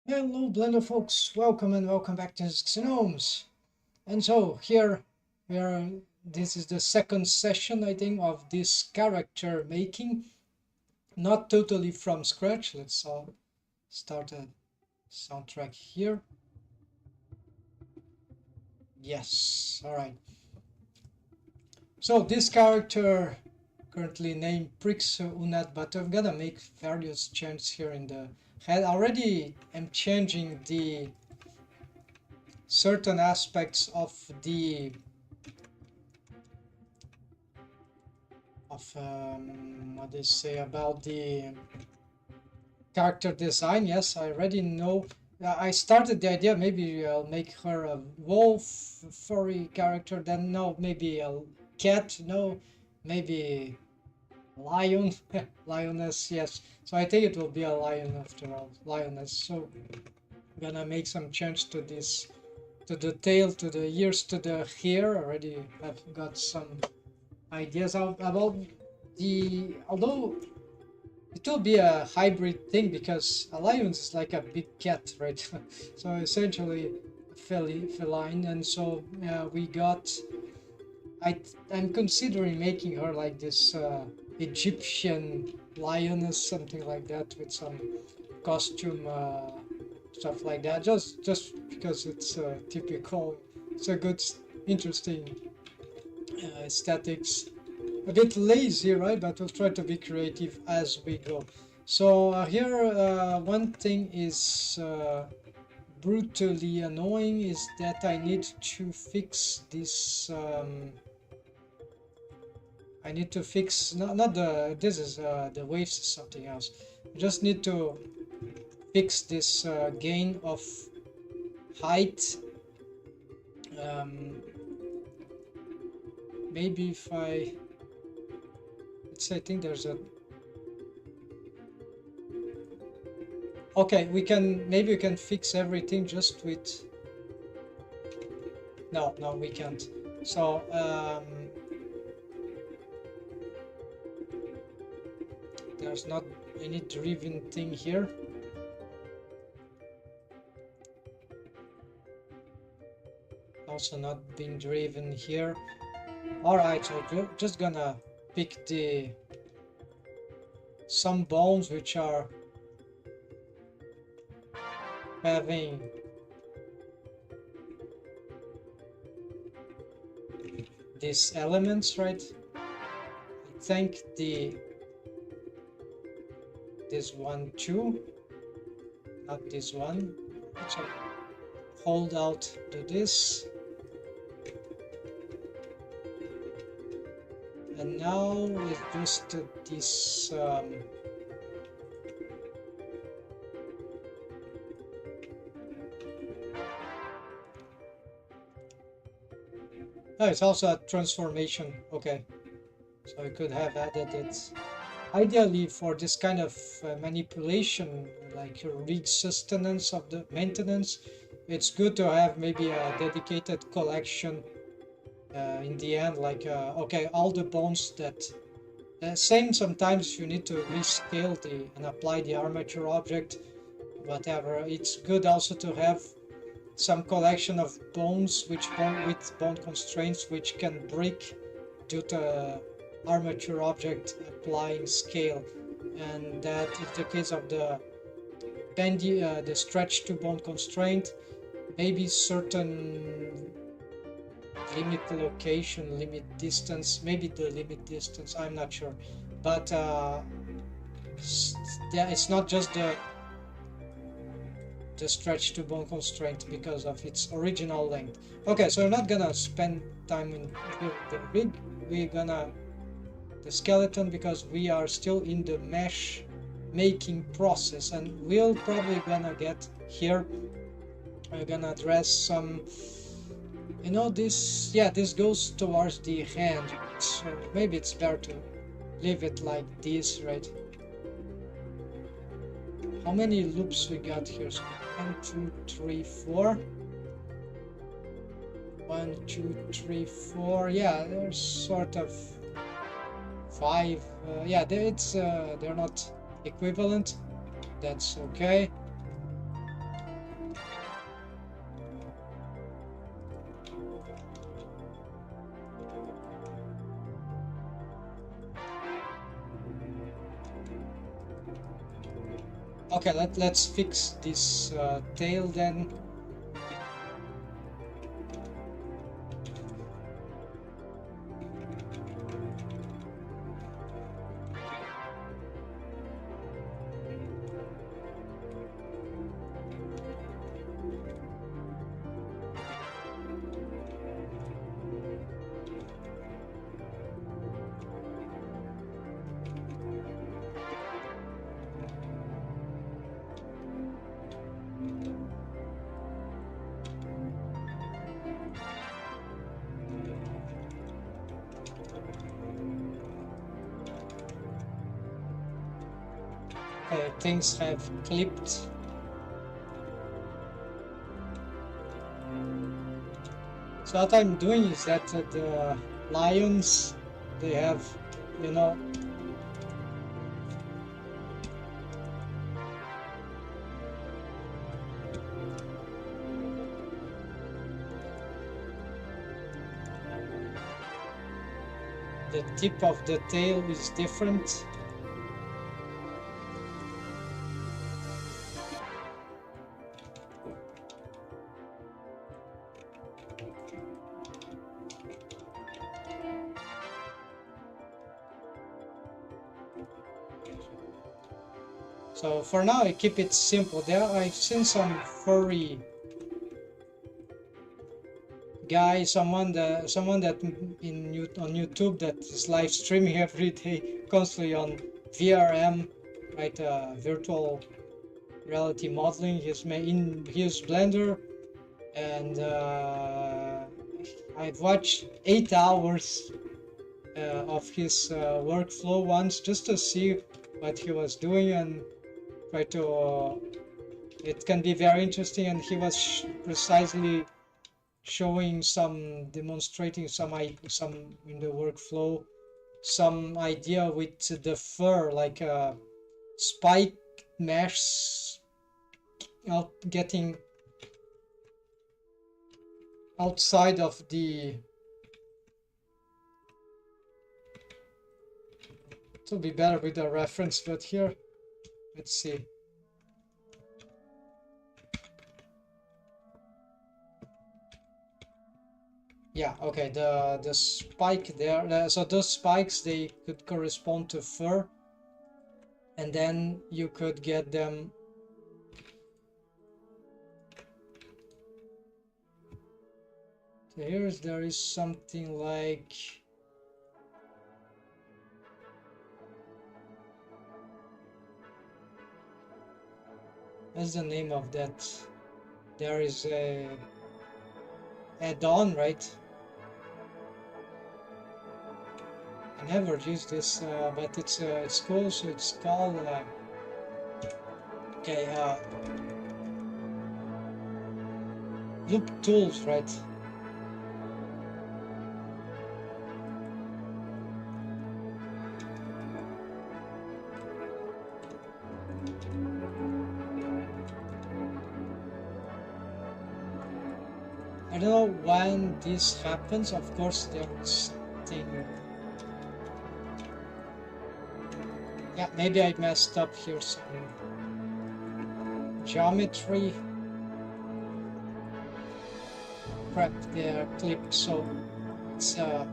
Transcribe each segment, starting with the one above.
Hello Blender folks, welcome and welcome back to Pxy-VERSE. And so here we are, this is the second session I think of this character making, not totally from scratch. Let's start a soundtrack here. Yes, alright. So this character currently named Pxy-VERSE, but I'm gonna make various changes here in the head. Already I'm changing the certain aspects of the what they say about the character design. Yes, I already know. I started the idea, maybe I'll make her a wolf furry character, then no, maybe a cat, no, maybe lion, lioness, yes. So I think it will be a lion after all, lioness. So I'm gonna make some change to this, to the tail, to the ears, to the hair. Already have got some ideas about the, although it will be a hybrid thing because a lion is like a big cat, right? So essentially feline, and so we got. I'm considering making her like this Egyptian lioness, something like that, with some costume stuff like that. Just because it's typical. It's a good, interesting aesthetics. A bit lazy, right? But we'll try to be creative as we go. So here, one thing is brutally annoying is that I need to fix this. I need to fix not the this is the waves is something else. I just need to fix this gain of height. Um, Maybe if I think there's a. Okay, maybe we can fix everything just with. No, we can't. So there's not any driven thing here. Also not being driven here. All right, so just gonna pick some bones which are having these elements, right? I think this one too, not this one. So hold out to this, and now it's just this. Oh, it's also a transformation. Okay, so I could have added it. Ideally, for this kind of manipulation, like rig sustenance of the maintenance, it's good to have maybe a dedicated collection in the end. Like, okay, all the bones that. Same sometimes you need to rescale and apply the armature object, whatever. It's good also to have some collection of bones with bone constraints which can break due to armature object applying scale, and that is the case of the the stretch to bone constraint. Maybe certain limit location, limit distance, maybe the limit distance, I'm not sure, but yeah, it's not just the stretch to bone constraint because of its original length. Okay, so we're not gonna spend time in the rig. We're gonna the skeleton because we are still in the mesh making process, and we'll probably gonna get here. We're gonna address some, this, yeah, this goes towards the hand, so maybe it's better to leave it like this, right? How many loops we got here? So 1, 2, 3, 4. 1, 2, 3, 4. Yeah, there's sort of 5. Yeah, they're not equivalent. That's okay. Okay, let's fix this tail then. Things have clipped. So what I'm doing is that the lions, they have, you know, the tip of the tail is different. So for now I keep it simple. There I've seen some furry guy, someone that on YouTube that is live streaming every day, constantly on VRM, right? Virtual reality modeling. He used Blender, and I've watched 8 hours of his workflow once just to see what he was doing and try to. It can be very interesting, and he was precisely showing demonstrating some in the workflow, some idea with the fur, like a spike mesh getting outside of the. It will be better with a reference, but here, let's see. Yeah, okay, the spike there, so those spikes, they could correspond to fur, and then you could get them. So there is something like. What's the name of that? There is a add-on, right? I never used this, but it's cool. So it's called okay, loop tools, right? I don't know when this happens. Of course, there is something. Yeah, maybe I messed up here. Some geometry crap there clipped, so it's a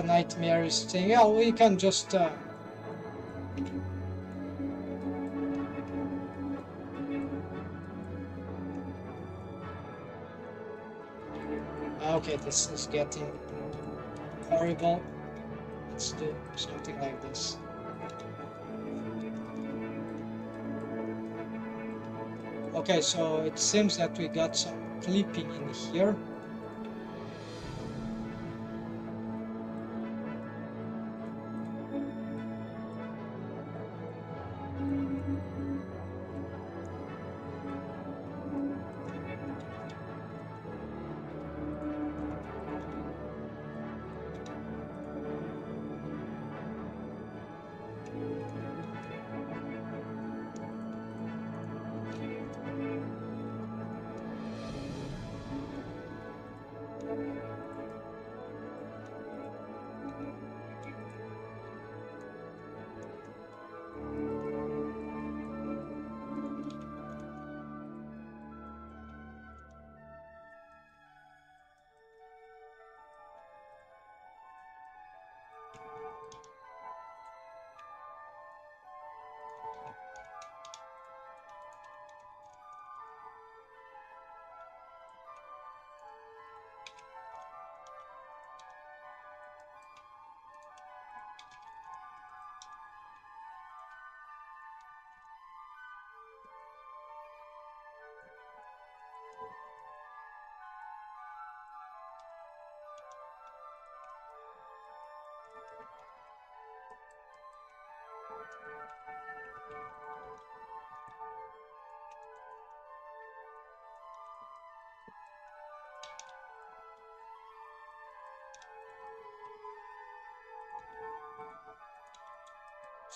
nightmarish thing. Yeah, we can just. Okay, this is getting horrible. Let's do something like this. Okay, so it seems that we got some clipping in here.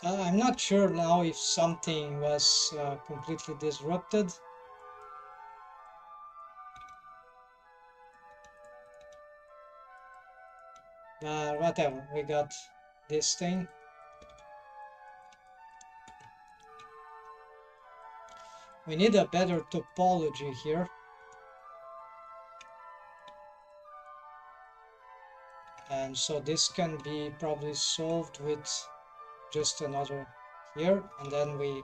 I'm not sure now if something was completely disrupted. But whatever, we got this thing. We need a better topology here. And so this can be probably solved with just another here, and then we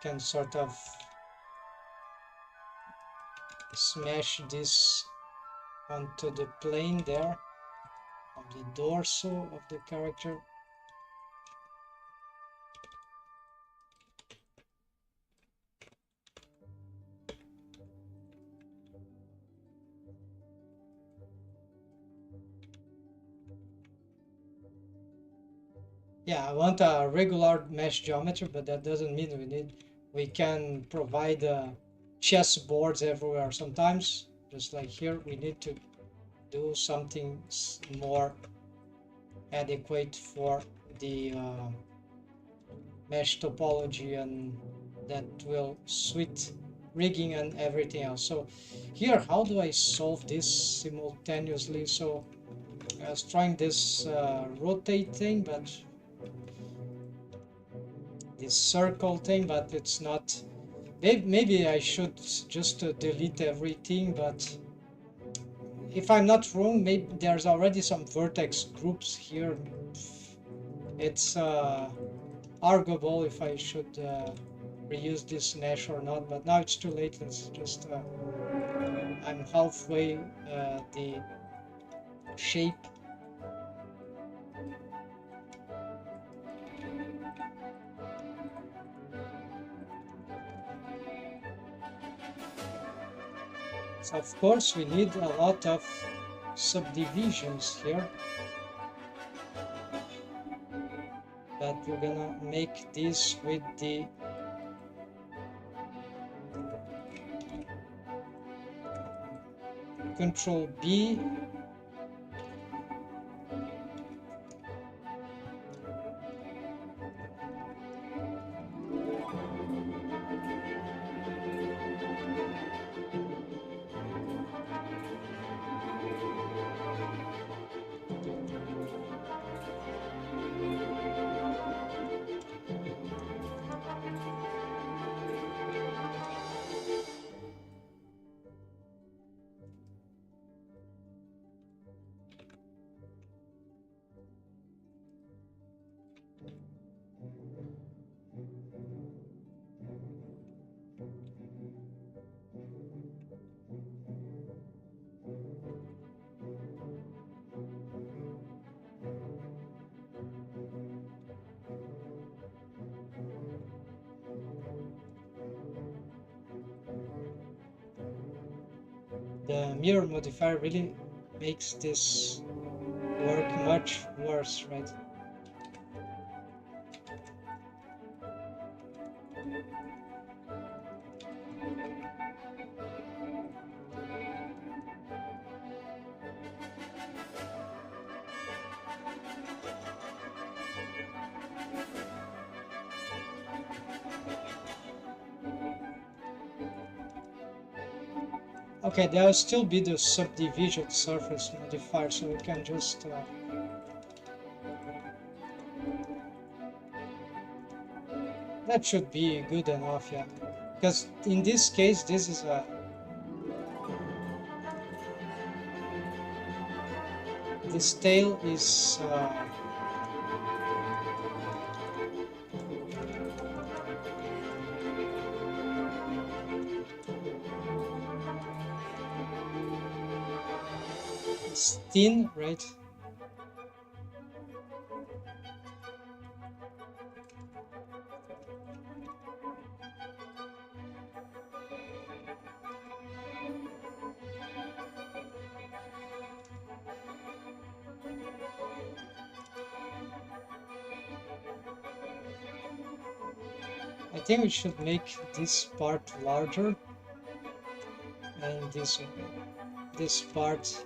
can sort of smash this onto the plane there of the torso of the character. Yeah, I want a regular mesh geometry, but that doesn't mean we can provide chessboards everywhere. Sometimes, just like here, we need to do something more adequate for the mesh topology, and that will suit rigging and everything else. So here, how do I solve this simultaneously? So I was trying this rotate thing, but this circle thing, but it's not. Maybe I should just delete everything, but if I'm not wrong, maybe there's already some vertex groups here. It's arguable if I should reuse this mesh or not, but now it's too late. Let's just I'm halfway the shape. So of course we need a lot of subdivisions here, but we're gonna make this with the Control B. The mirror modifier really makes this work much worse, right? Okay, there'll still be the subdivision surface modifier, so we can just that should be good enough, yeah. Because in this case, this is a this tail is it's thin, right? I think we should make this part larger and this part.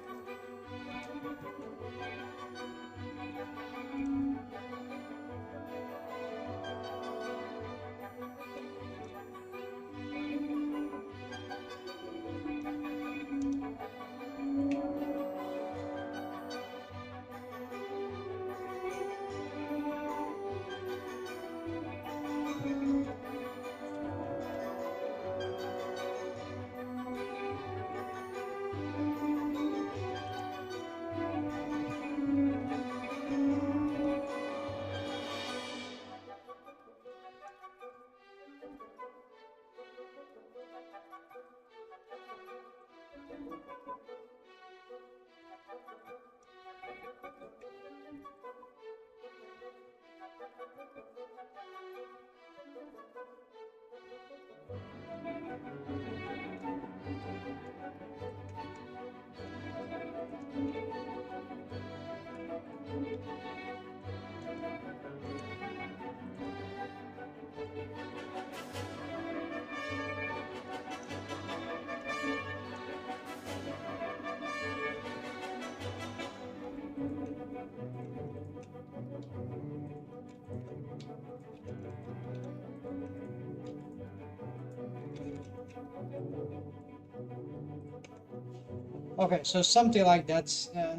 Okay, so something like that.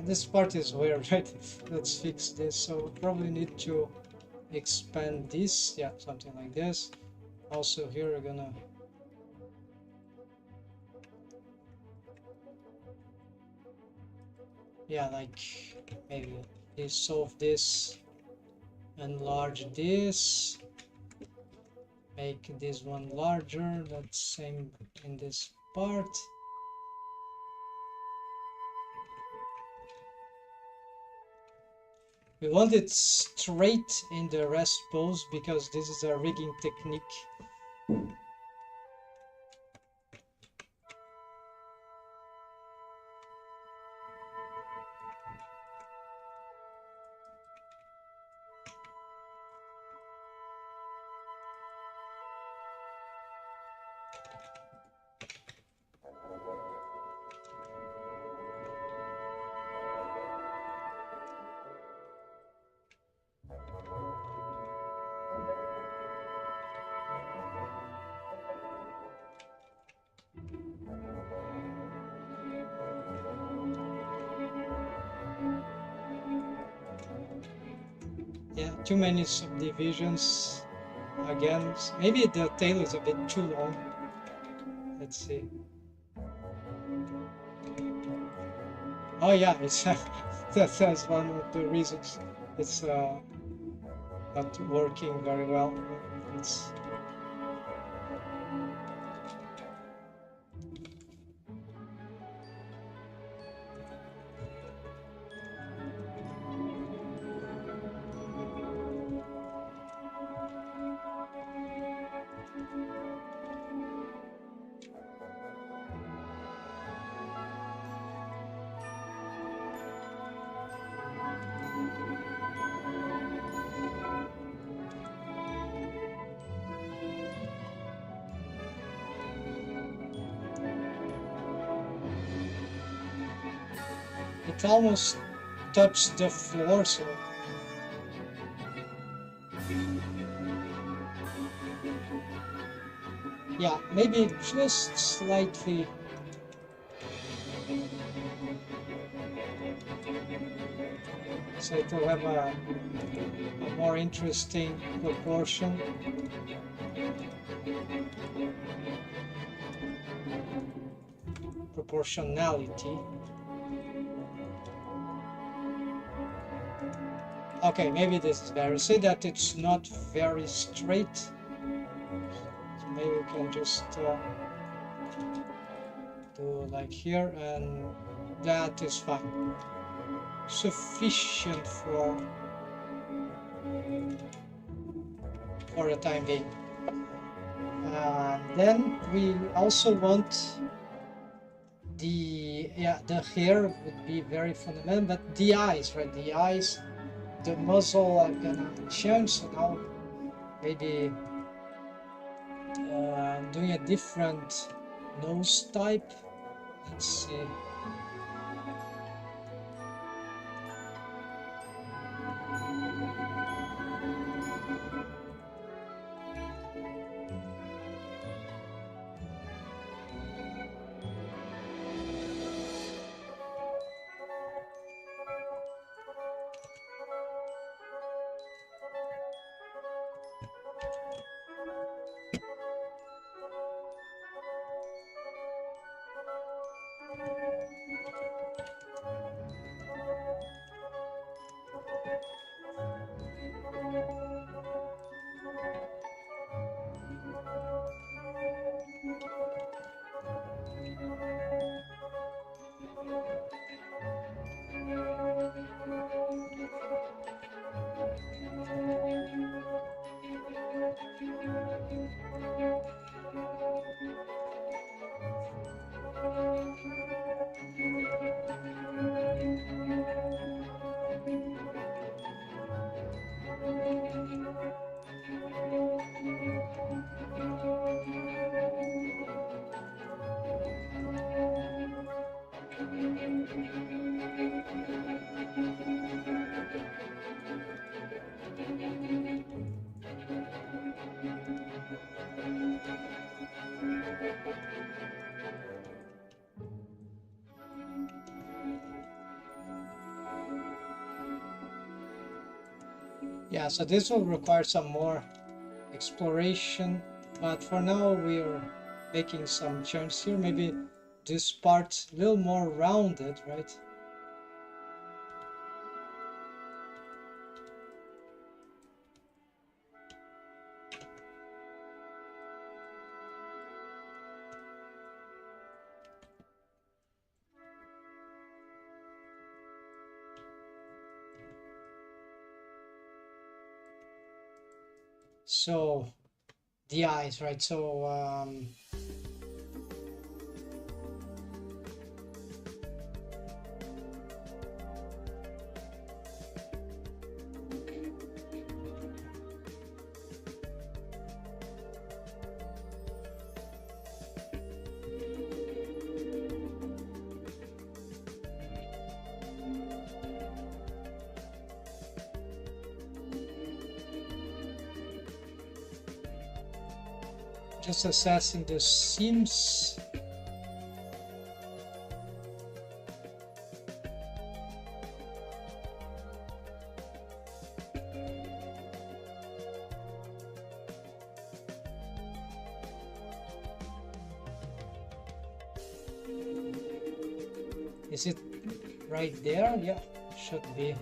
This part is weird, right? Let's fix this. So probably need to expand this. Yeah, something like this. Also here we're gonna like maybe dissolve this, enlarge this, make this one larger. That's same in this part. We want it straight in the rest pose because this is a rigging technique. Yeah, too many subdivisions. Again, maybe the tail is a bit too long. Let's see. Oh yeah, it's that's one of the reasons it's not working very well. It's it almost touched the floor, so yeah, maybe just slightly. So it will have a more interesting proportion. Proportionality. Okay, maybe this is better. See that it's not very straight. So maybe we can just do like here, and that is fine. Sufficient for the time being. Then we also want the hair would be very fundamental, but the eyes, right? The eyes, the muzzle are gonna change. So now maybe doing a different nose type. Let's see. Yeah, so this will require some more exploration, but for now we're making some changes here. Maybe this part a little more rounded, right? So the eyes, right? So just assessing the seams. Is it right there? Yeah, should be.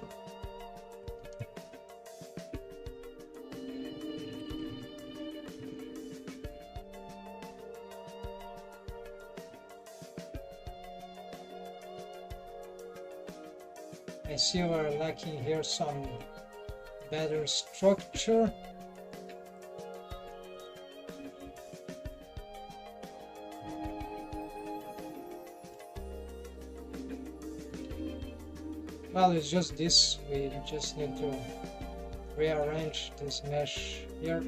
I see we're lacking here some better structure. Well, it's just this. We just need to rearrange this mesh here.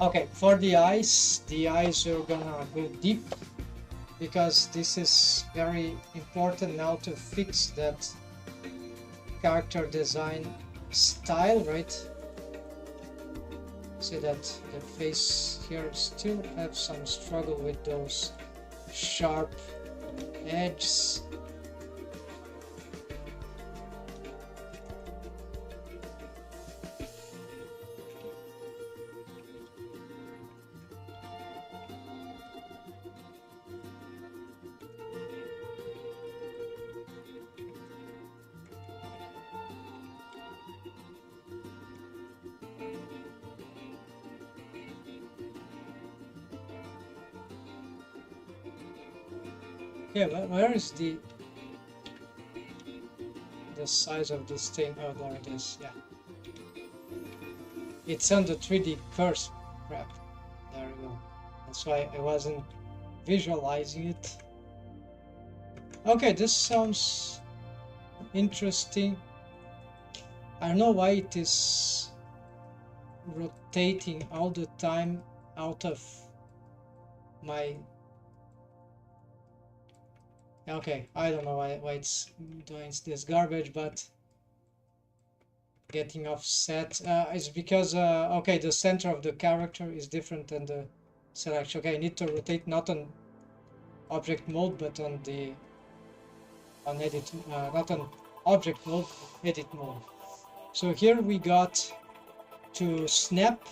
Okay, for the eyes are gonna go deep because this is very important now to fix that character design style, right? See that the face here still have some struggle with those sharp edges. Yeah, where is the size of this thing? Oh, there it is. Yeah, it's on the 3D first. Crap. There we go. That's why I wasn't visualizing it. Okay, this sounds interesting. I don't know why it is rotating all the time out of my... Okay, I don't know why it's doing this garbage, but getting offset is because okay, the center of the character is different than the selection. Okay, I need to rotate not on object mode but on the edit, not on object mode, edit mode. So here we got to snap.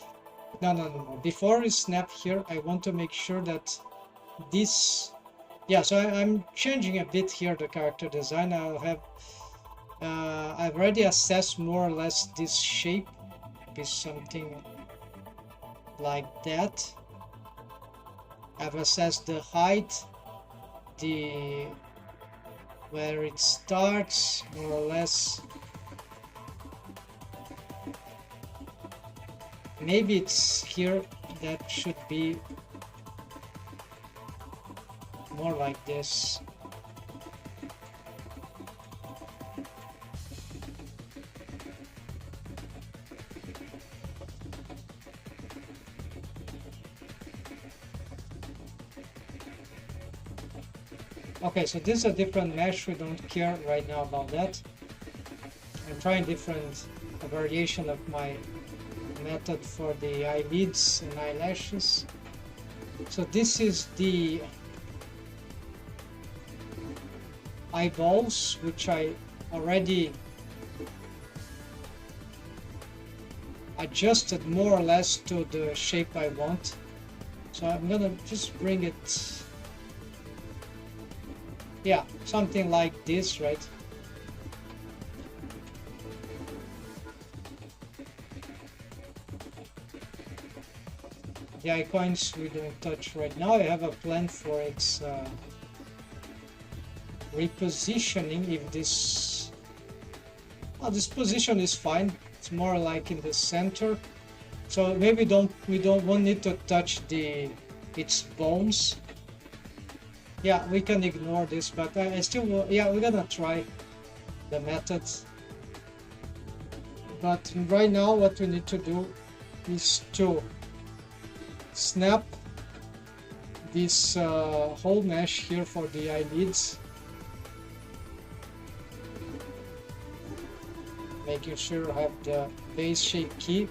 No. Before we snap here, I want to make sure that this... Yeah, so I'm changing a bit here the character design. I'll have I've already assessed more or less this shape is something like that. I've assessed the height, the where it starts, more or less. Maybe it's here that should be more like this. Okay, so this is a different mesh. We don't care right now about that. I'm trying different variation of my method for the eyelids and eyelashes. So this is the eyeballs, which I already adjusted more or less to the shape I want. So I'm gonna just bring it, yeah, something like this, right? The icons we don't touch right now. I have a plan for its repositioning. If this, well, this position is fine. It's more like in the center. So maybe we won't need to touch its bones. Yeah, we can ignore this, but I still will, yeah, we're gonna try the methods. But right now what we need to do is to snap this whole mesh here for the eyelids, making sure I have the base shape key.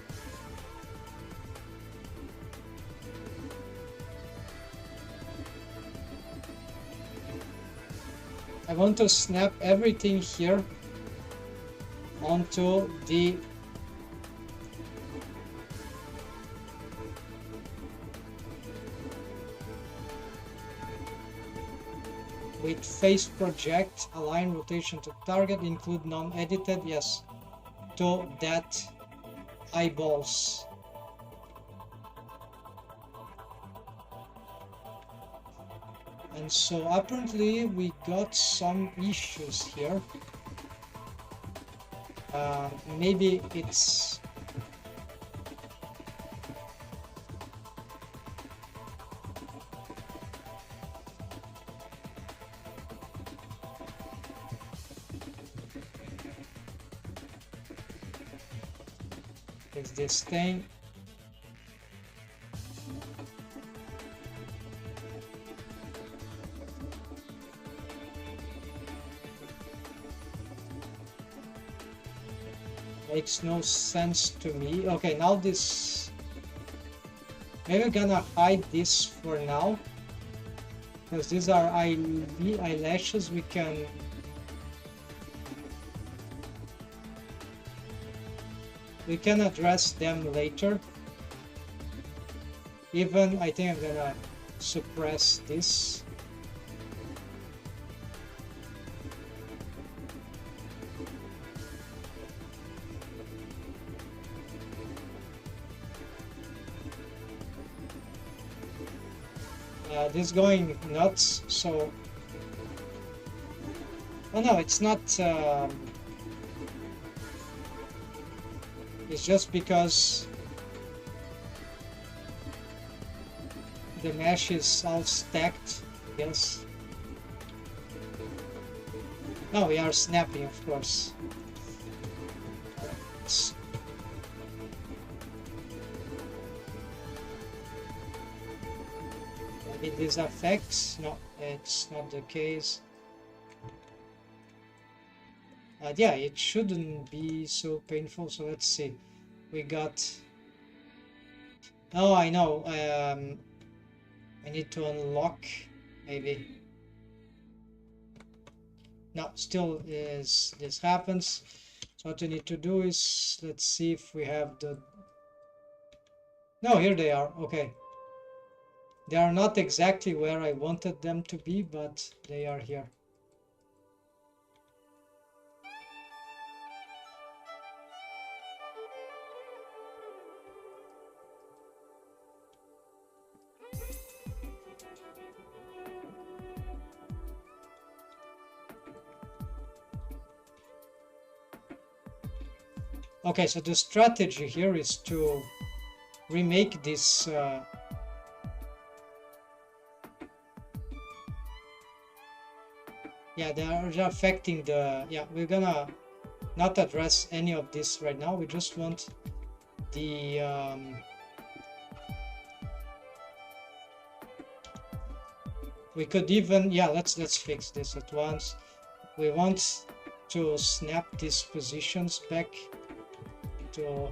I want to snap everything here onto the with face project, align rotation to target, include non-edited, yes, to that eyeballs. And so apparently we got some issues here. Maybe it's this thing. makes no sense to me. Okay, now this, maybe we're gonna hide this for now, because these are eyelashes. We can address them later. Even I think I'm gonna suppress this. This is going nuts, so oh no, it's not it's just because the mesh is all stacked, yes. No, we are snapping, of course. Maybe these effects? No, it's not the case. Yeah, it shouldn't be so painful, so let's see. We got... Oh, I know. I need to unlock, maybe. No, still is this happens. So what we need to do is, let's see if we have the... No, here they are. Okay. They are not exactly where I wanted them to be, but they are here. Okay, so the strategy here is to remake this yeah, they are affecting the... Yeah, we're gonna not address any of this right now. We just want the we could even... Yeah, let's fix this at once. We want to snap these positions back to...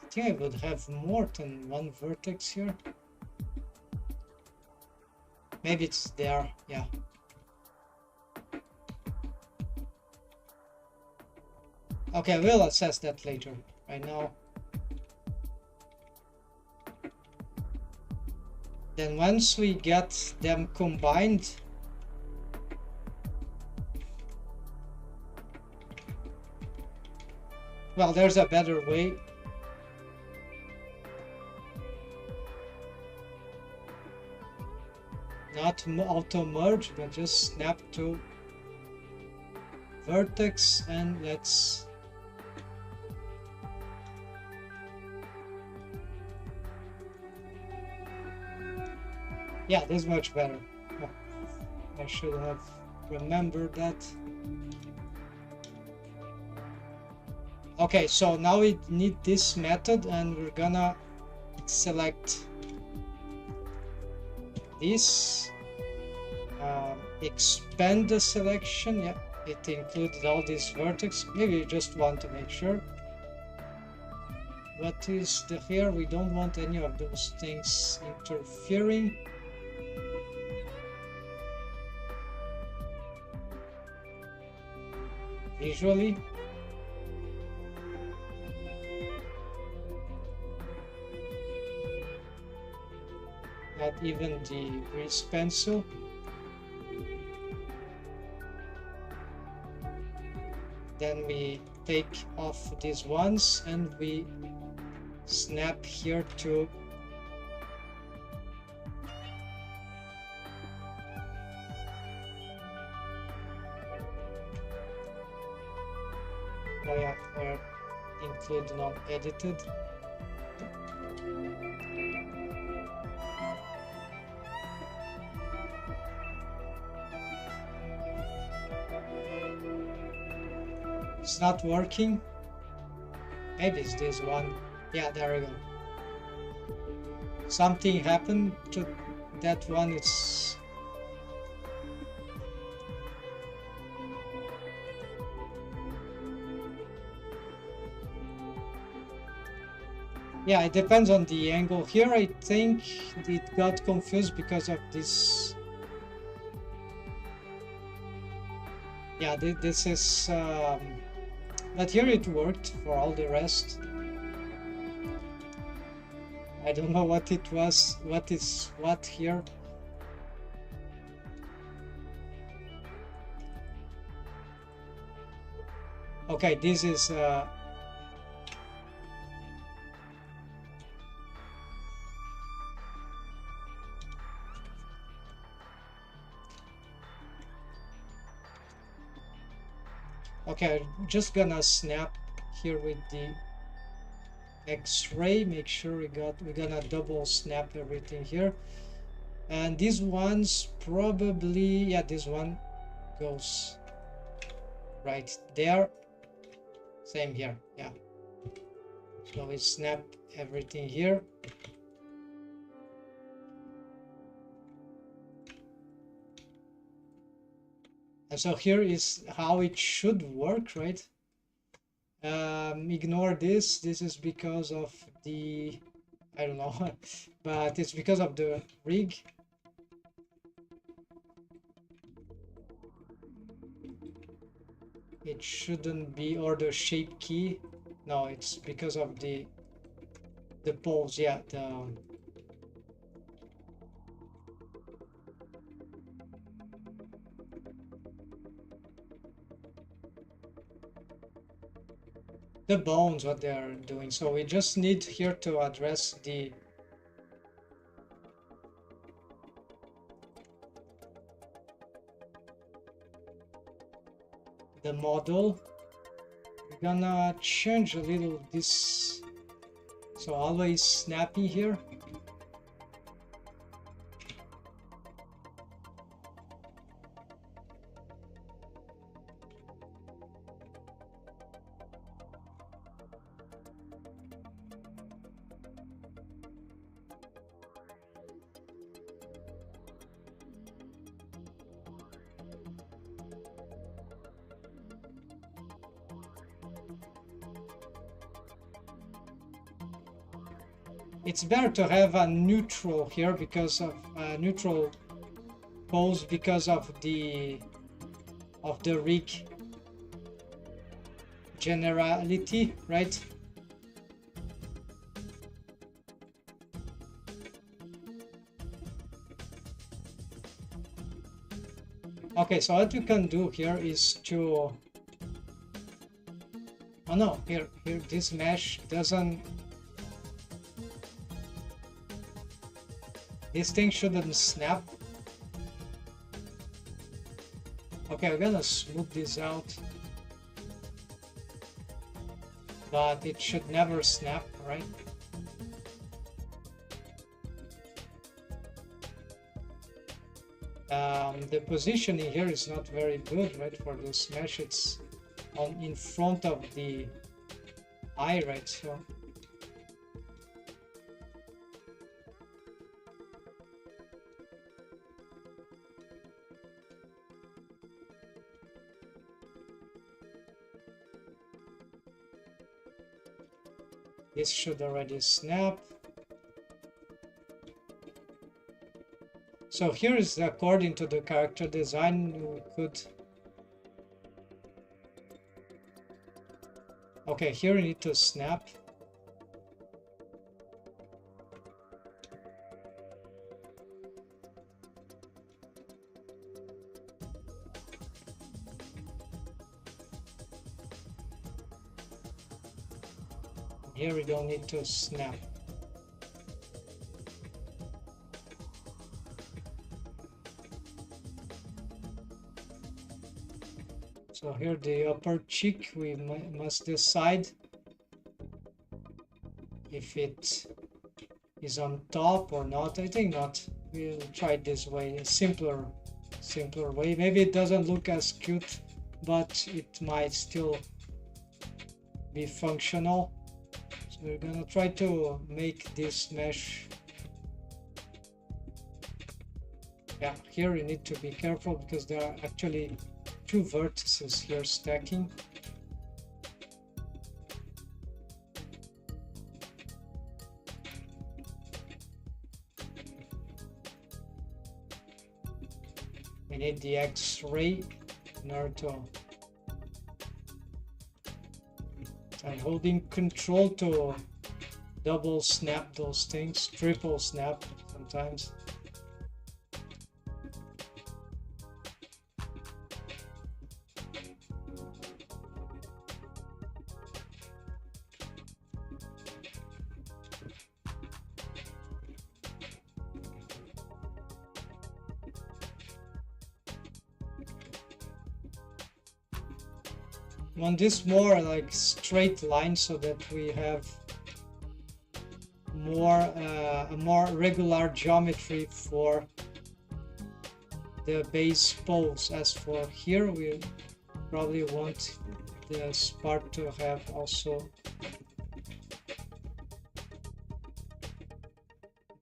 I think I would have more than one vertex here. Maybe it's there, yeah. Okay, we'll assess that later. Right now. Then once we get them combined, well, there's a better way. Not auto merge, but just snap to vertex, and let's... Yeah, this is much better. Oh, I should have remembered that. Okay, so now we need this method, and we're gonna select this, expand the selection. Yeah, it included all these vertex. Maybe you just want to make sure. What is the here? We don't want any of those things interfering. Visually. Not even the grease pencil. Then we take off these ones and we snap here to uploaded, not edited. It's not working. Maybe it's this one. Yeah, there we go. Something happened to that one. It's yeah, it depends on the angle. Here I think it got confused because of this. Yeah, this is but here it worked for all the rest. I don't know what it was, what is what here. Okay, this is okay, I'm just gonna snap here with the X-ray, make sure we're gonna double snap everything here. And these ones probably, yeah, this one goes right there. Same here, yeah. So we snap everything here. And so here is how it should work, right? Ignore this. This is because of the, I don't know, but it's because of the rig. It shouldn't be, or the shape key. No, it's because of the poles. Yeah, the bones, what they are doing. So we just need here to address the model. We're gonna change a little this, so always snappy here. It's better to have a neutral here because of neutral pose because of the rig generality, right? Okay, so what you can do here is to, oh no, here this mesh doesn't, this thing shouldn't snap. Okay, I'm gonna smooth this out, but it should never snap, right? The positioning here is not very good, right? For this mesh, it's on in front of the eye, right? So this should already snap. So here is according to the character design, we could. Okay, here we need to snap. Here we don't need to snap. So here the upper cheek, we must decide if it is on top or not. I think not. We'll try it this way, a simpler way. Maybe it doesn't look as cute, but it might still be functional. So we're gonna try to make this mesh. Yeah, here you need to be careful because there are actually two vertices here stacking. We need the X-ray in order to, and holding control to double snap those things, triple snap sometimes. Want this more like straight line so that we have more a more regular geometry for the base pose. As for here, we probably want this part to have also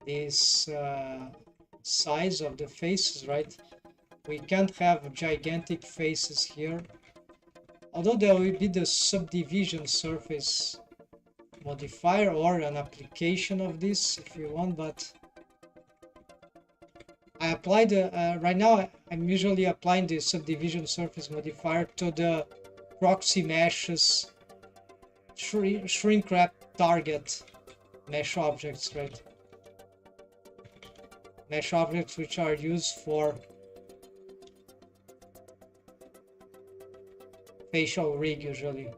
this size of the faces, right? We can't have gigantic faces here. Although there will be the subdivision surface modifier or an application of this if you want, but I applied right now I'm usually applying the subdivision surface modifier to the proxy meshes shrink wrap target mesh objects, right? Mesh objects which are used for facial rig usually.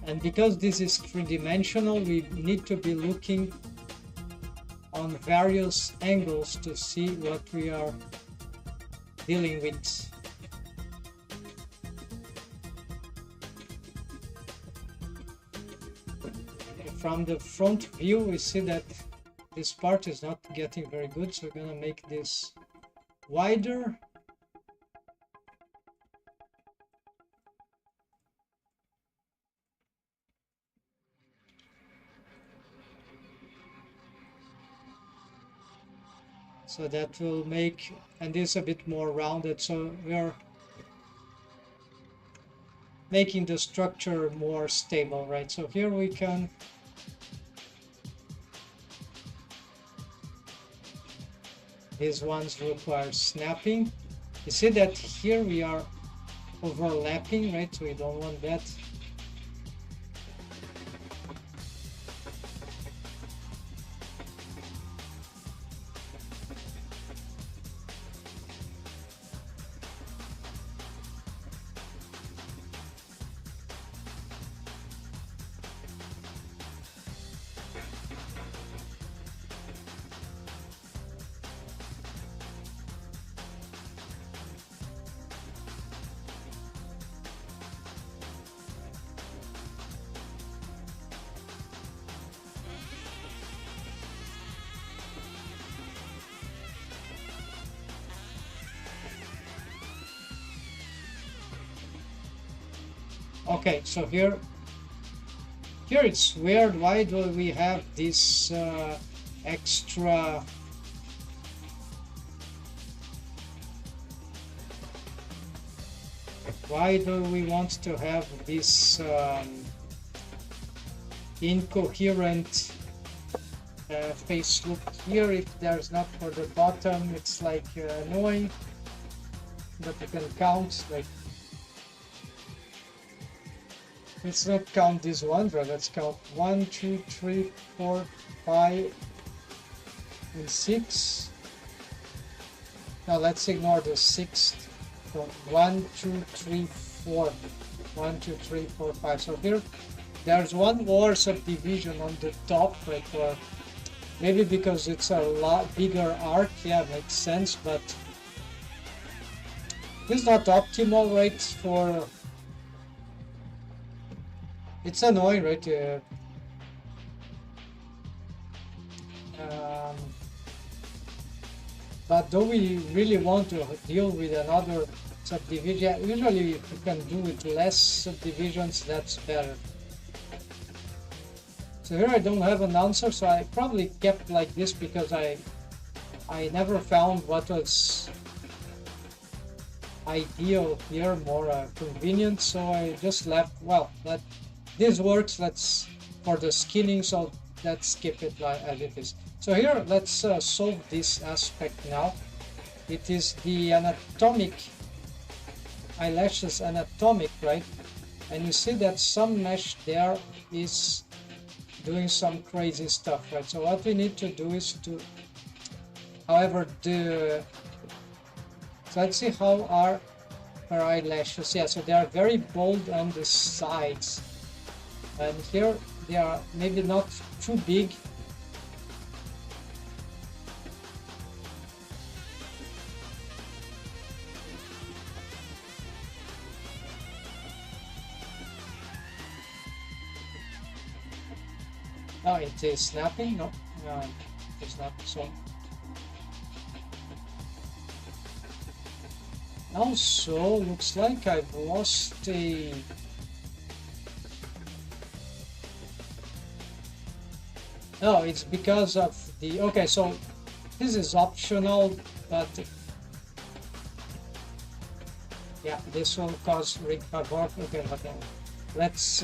And because this is three-dimensional, we need to be looking on various angles to see what we are dealing with. From the front view, we see that this part is not getting very good, so we're gonna make this wider. So that will make, and this a bit more rounded, so we are making the structure more stable, right? So here we can these ones require snapping. You see that here we are overlapping, right? So we don't want that. Okay, so here it's weird. Why do we have this extra why do we want to have this incoherent face look here if there's not for the bottom? It's like annoying that you can count, like, let's not count this one, but let's count 1, 2, 3, 4, 5, and 6. Now let's ignore the 6th. So 1, 2, 3, 4. 1, 2, 3, 4, 5. So here there's one more subdivision on the top, right? Or maybe because it's a lot bigger arc, yeah, makes sense, but it's not optimal, right? For it's annoying, right? Um, but do we really want to deal with another subdivision? Usually, if you can do with less subdivisions, that's better. So here I don't have an answer, so I probably kept like this because I never found what was ideal here, more convenient, so I just left, well, that this works, let's, for the skinning, so let's skip it like as it is. So here, let's solve this aspect now. It is the anatomic, eyelashes anatomic, right? And you see that some mesh there is doing some crazy stuff, right? So what we need to do is to, however, so let's see how are her eyelashes. Yeah, so they are very bold on the sides, and here they are maybe not too big. Oh, it is snapping? No, it's not. So also looks like I've lost a. No, it's because of the. Okay, so this is optional, but yeah, this will cause recover. Okay, but let's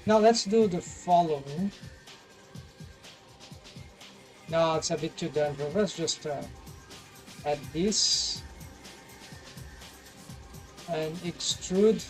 now let's do the following. No, it's a bit too dangerous. Let's just add this and extrude.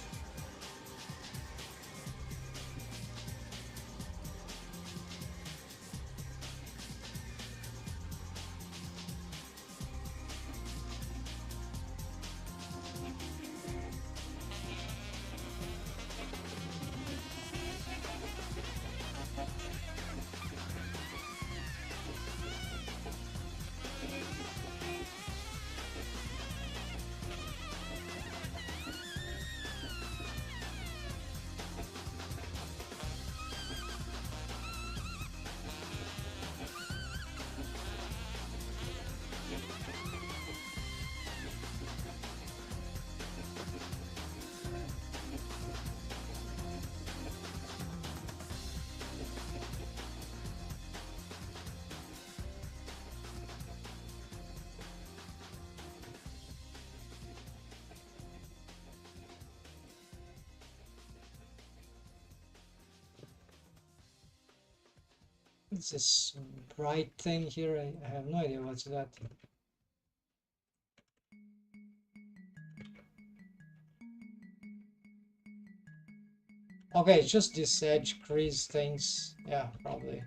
What's this bright thing here? I have no idea what's that. Okay, it's just this edge crease things. Yeah, probably.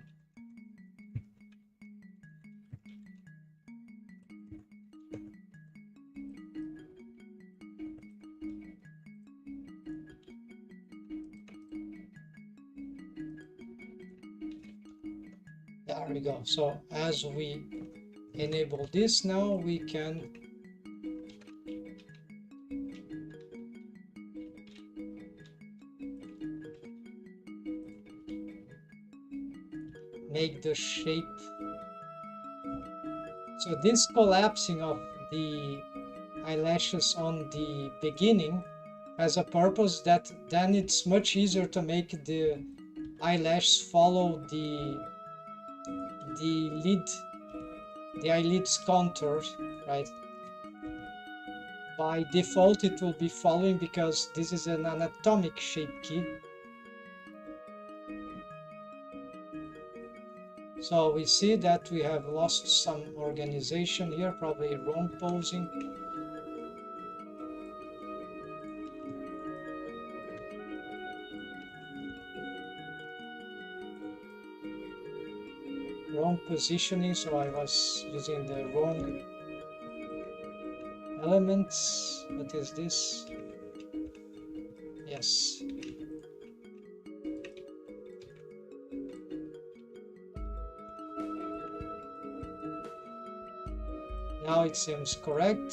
There we go. So as we enable this now, we can make the shape. So this collapsing of the eyelashes on the beginning has a purpose that then it's much easier to make the eyelash follow the eyelid's contours, right? By default it will be following because this is an anatomic shape key. So we see that we have lost some organization here, probably wrong posing. Wrong positioning, so I was using the wrong elements. What is this? Yes. Now it seems correct.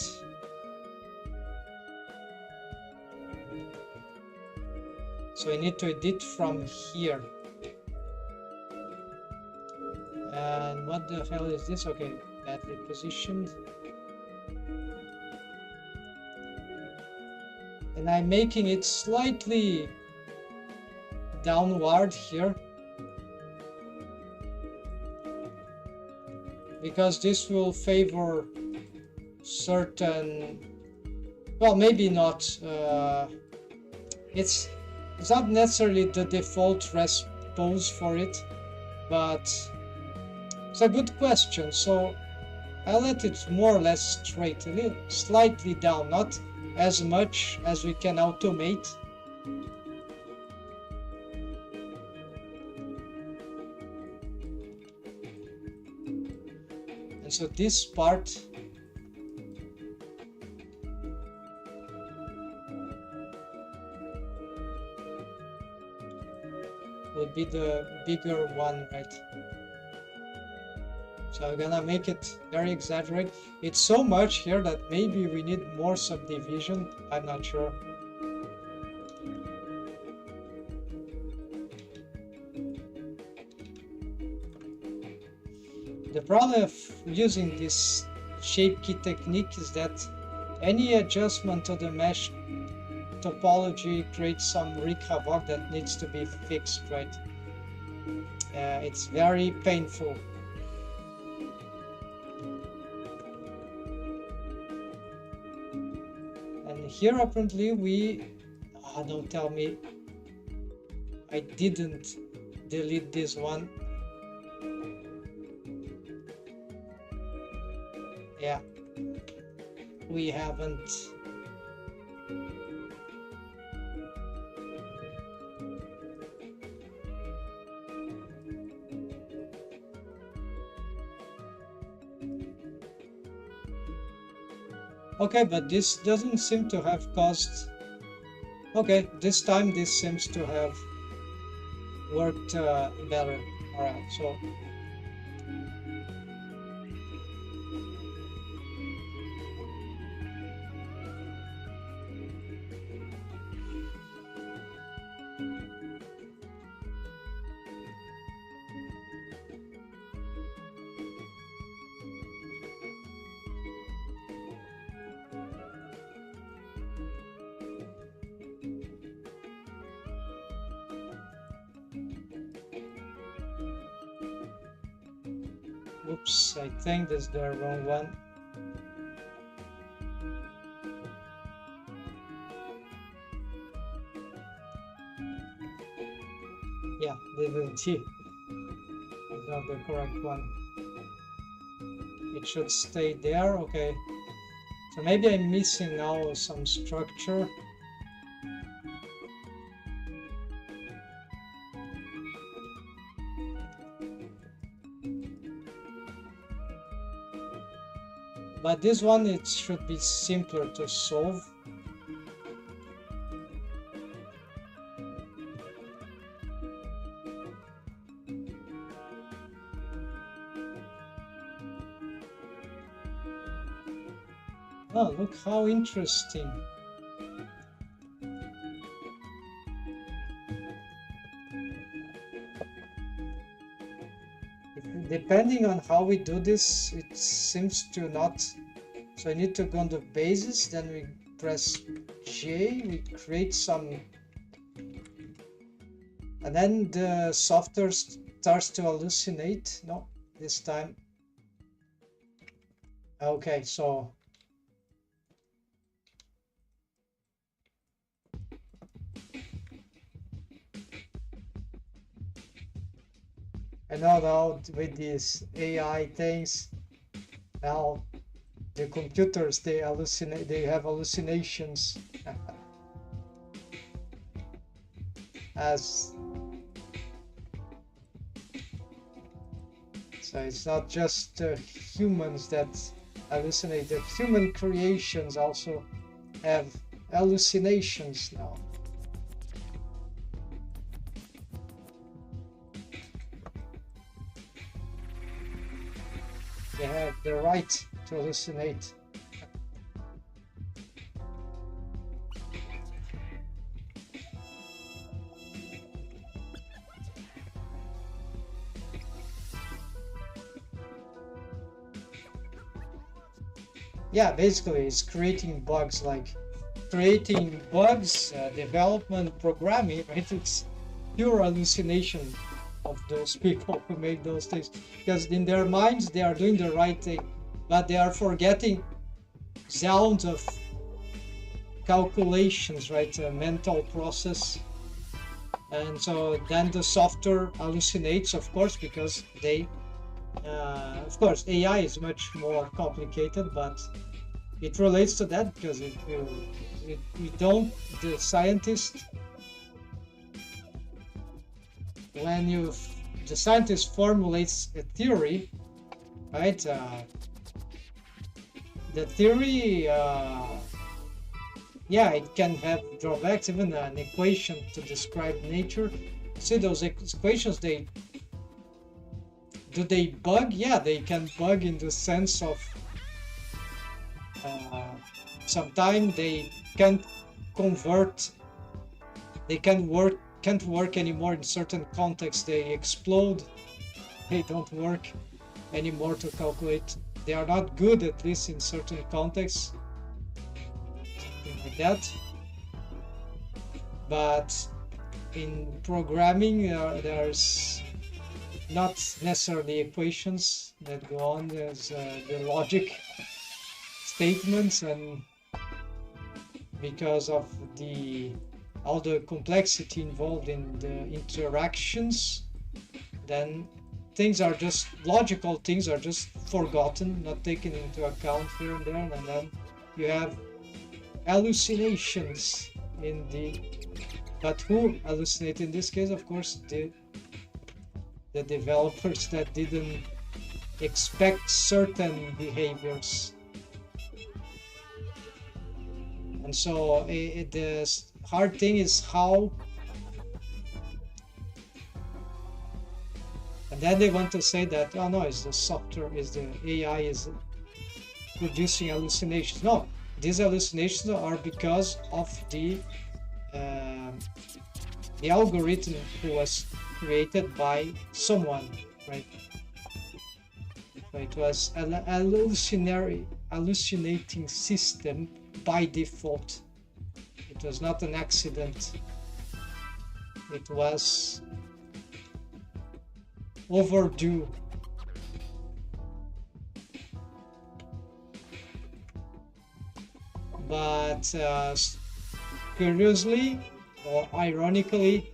So I need to edit from here. And what the hell is this? Okay, badly positioned. And I'm making it slightly downward here, because this will favor certain, well, maybe not, it's not necessarily the default response for it, but it's a good question. So I let it more or less straight, a little slightly down, not as much as we can automate. And so this part will be the bigger one, right? So I'm gonna make it very exaggerated. It's so much here that maybe we need more subdivision. I'm not sure. The problem of using this shape key technique is that any adjustment to the mesh topology creates some Rick havoc that needs to be fixed, right? It's very painful. And here apparently we, don't tell me I didn't delete this one. Yeah, we haven't. Okay, but this doesn't seem to have caused. Okay, this time this seems to have worked better. All right, so. Oops, I think that's the wrong one. Yeah, the T is not the correct one. It should stay there. Okay, so maybe I'm missing now some structure. But this one, it should be simpler to solve. Oh, look how interesting. Depending on how we do this, it seems to not. So I need to go on the basis, then we press J, we create some, and then the software starts to hallucinate. No, this time. Okay, so. And now with these AI things, now the computers, they hallucinate, they have hallucinations. So it's not just humans that hallucinate, the human creations also have hallucinations now. They have the right to hallucinate. Yeah, basically it's creating bugs, like creating bugs, development, programming, right? It's pure hallucination of those people who make those things, because in their minds they are doing the right thing, but they are forgetting sounds of calculations, right? A mental process. And so then the software hallucinates, of course, because they of course AI is much more complicated, but it relates to that, because if you don't, the scientist, when the scientist formulates a theory, right? The theory, yeah, it can have drawbacks, even an equation to describe nature. See, those equations, do they bug? Yeah, they can bug in the sense of sometimes they can't convert, they can't work anymore in certain contexts. They explode, they don't work anymore to calculate. They are not good, at least in certain contexts, something like that. But in programming, there's not necessarily equations that go on. There's the logic statements, and because of all the complexity involved in the interactions, then things are just, logical things are just forgotten, not taken into account here and there, and then you have hallucinations but who hallucinate in this case? Of course, the developers that didn't expect certain behaviors. And so the hard thing is how, and then they want to say that, oh no, it's the software, is the AI is producing hallucinations. No, these hallucinations are because of the algorithm who was created by someone, right? So it was an hallucinating system by default. It was not an accident. It was overdue. But curiously or ironically,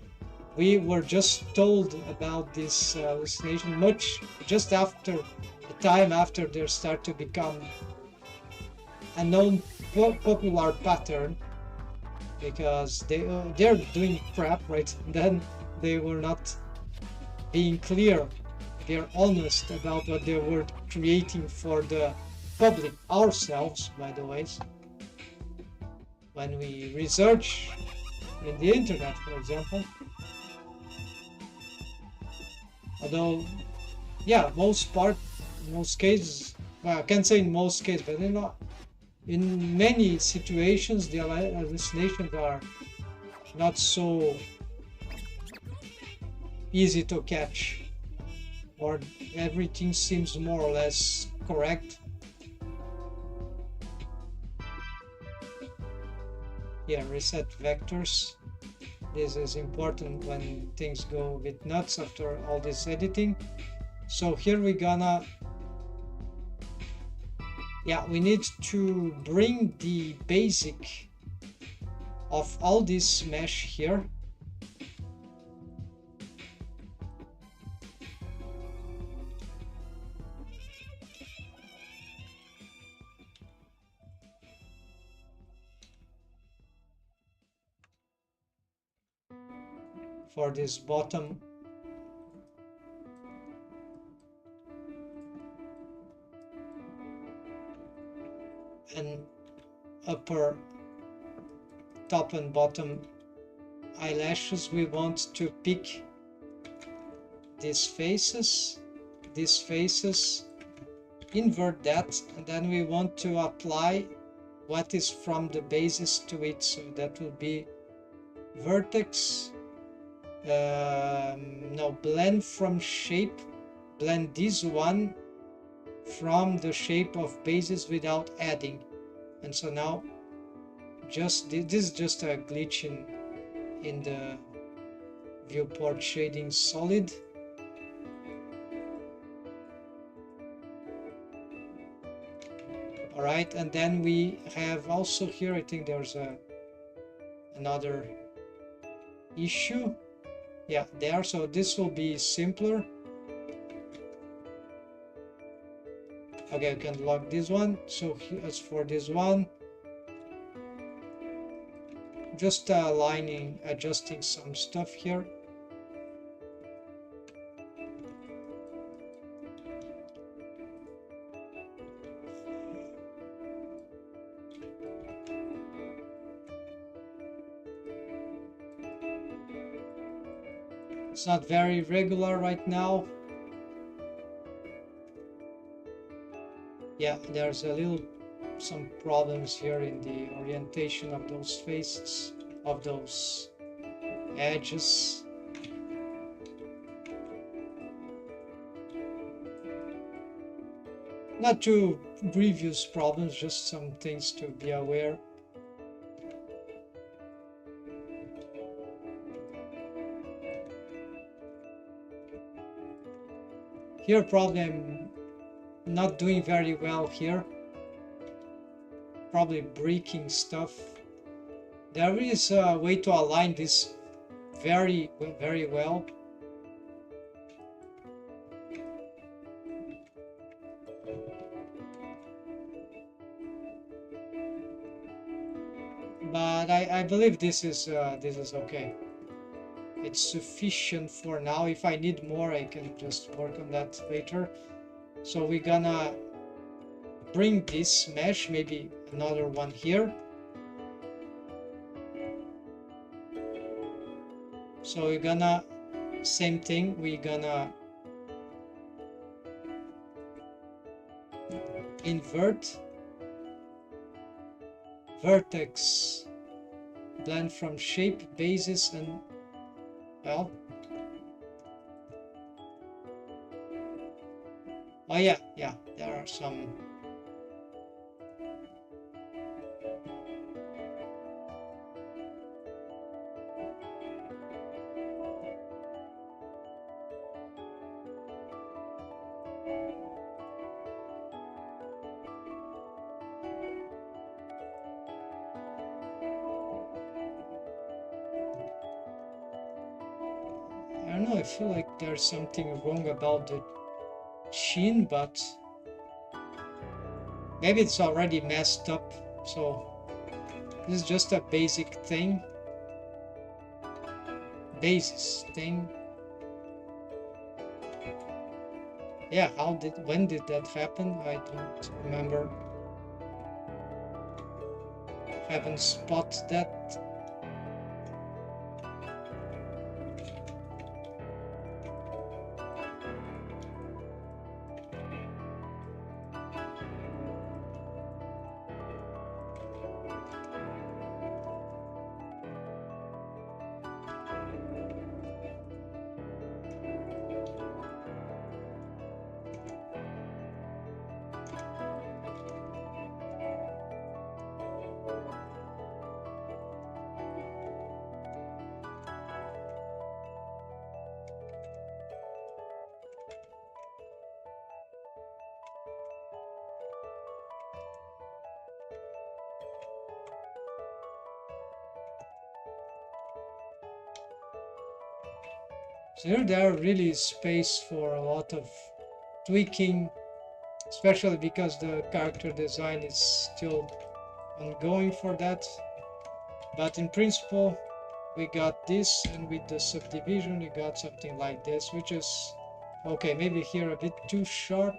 we were just told about this hallucination much just after the time after they start to become a known popular pattern, because they're doing crap, right? And then they were not being clear, they're honest about what they were creating for the public, ourselves, by the way. When we research in the internet, for example, although, yeah, most cases, well, I can't say in most cases, but in many situations, the hallucinations are not so easy to catch, or everything seems more or less correct. Yeah, reset vectors. This is important when things go a bit nuts after all this editing. So here we gonna, yeah, we need to bring the basic of all this mesh here. For this bottom and upper, top and bottom eyelashes, we want to pick these faces, invert that, and then we want to apply what is from the basis to it. So that will be vertex, no, blend from shape, blend this one from the shape of basis without adding. And so now just this is just a glitch in the viewport shading solid. All right, and then we have also here, I think there's another issue. Yeah, there. So this will be simpler. Okay, I can lock this one. So as for this one, just aligning, adjusting some stuff here. It's not very regular right now. Yeah, there's a little some problems here in the orientation of those faces, of those edges. Not too grievous problems, just some things to be aware. Here probably I'm not doing very well here. Probably breaking stuff. There is a way to align this very well. But I believe this is okay. It's sufficient for now. If I need more, I can just work on that later. So we're gonna bring this mesh, maybe another one here. So we're gonna, same thing, we're gonna invert, vertex, blend from shape, basis, and, well, oh yeah, there are some. I don't know, I feel like there's something wrong about the chin, but maybe it's already messed up. So this is just a basic thing. Basis thing. Yeah, when did that happen? I don't remember. Haven't spotted that. So here there really is space for a lot of tweaking, especially because the character design is still ongoing for that. But in principle, we got this, and with the subdivision, we got something like this, which is okay. Maybe here a bit too sharp.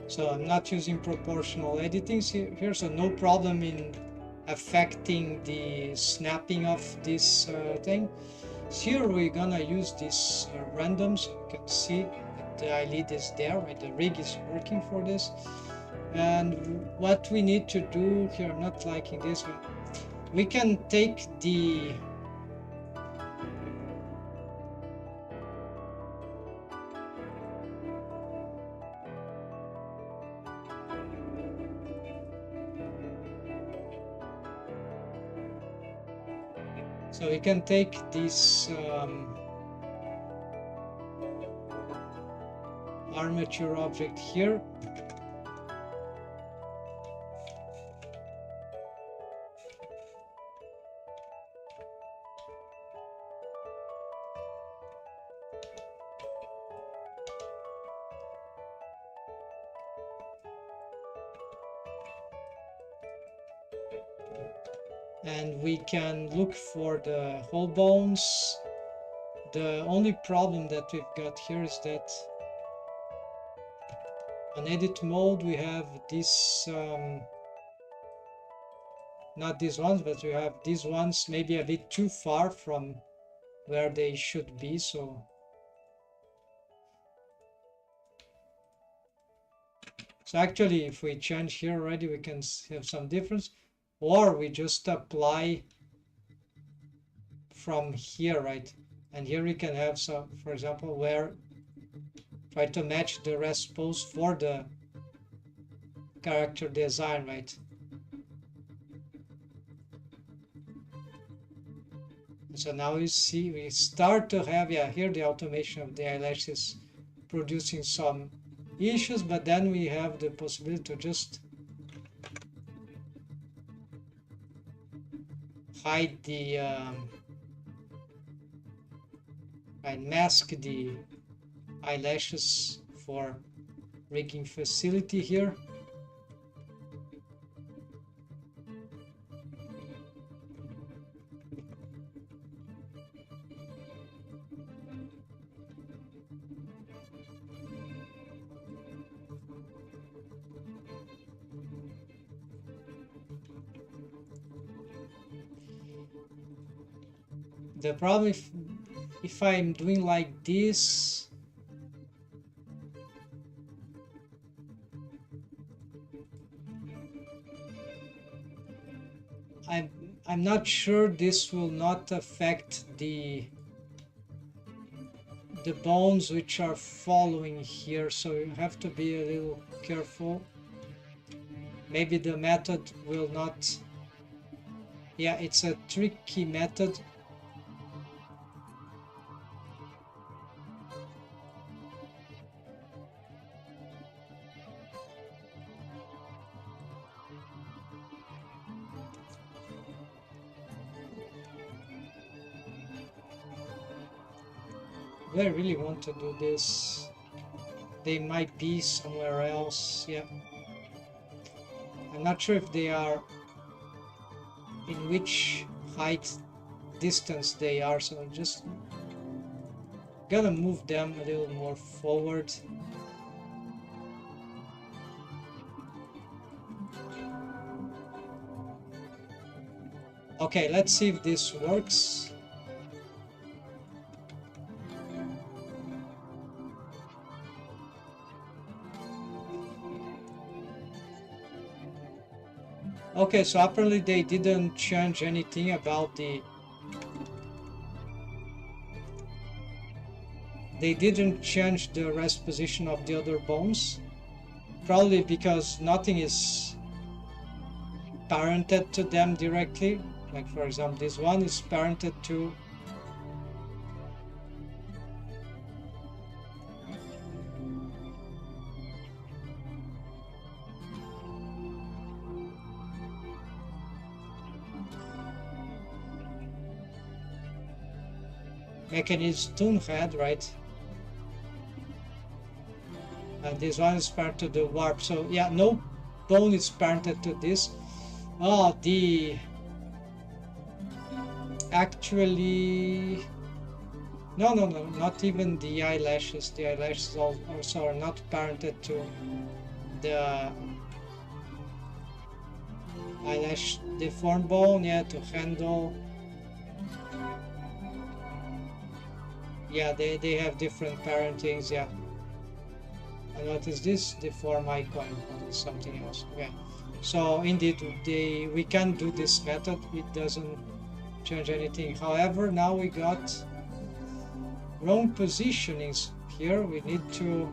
So I'm not using proportional editing here, so no problem in affecting the snapping of this thing. So here we're gonna use this random, so you can see that the eyelid is there, right? The rig is working for this. And what we need to do here, I'm not liking this one. We can take the so we can take this armature object here, and we can look for the whole bones. The only problem that we've got here is that on edit mode we have this not these ones, but we have these ones maybe a bit too far from where they should be. So actually if we change here already, we can have some difference, or we just apply from here, right? And here we can have some, for example, where try to match the rest pose for the character design, right? So now you see we start to have, yeah, here the automation of the eyelashes producing some issues, but then we have the possibility to just hide the and mask the eyelashes for rigging facility here. The problem if I'm doing like this, I'm not sure this will not affect the bones which are following here, so you have to be a little careful. Maybe the method will not, yeah, it's a tricky method. I really want to do this. They might be somewhere else. Yeah, I'm not sure if they are in which height distance they are, so I'm just gonna move them a little more forward. Okay, let's see if this works. Okay, so apparently they didn't change anything about the... They didn't change the rest position of the other bones. Probably because nothing is parented to them directly. Like for example, this one is parented to... mechanism toon head, right? And this one is part of the warp. So yeah, no bone is parented to this. Oh, the actually no, not even the eyelashes. The eyelashes also are not parented to the eyelash deform bone, yeah, to handle. Yeah, they have different parentings, yeah. And what is this? Deform icon, or something else. Okay. So indeed, we can do this method. It doesn't change anything. However, now we got wrong positionings here. We need to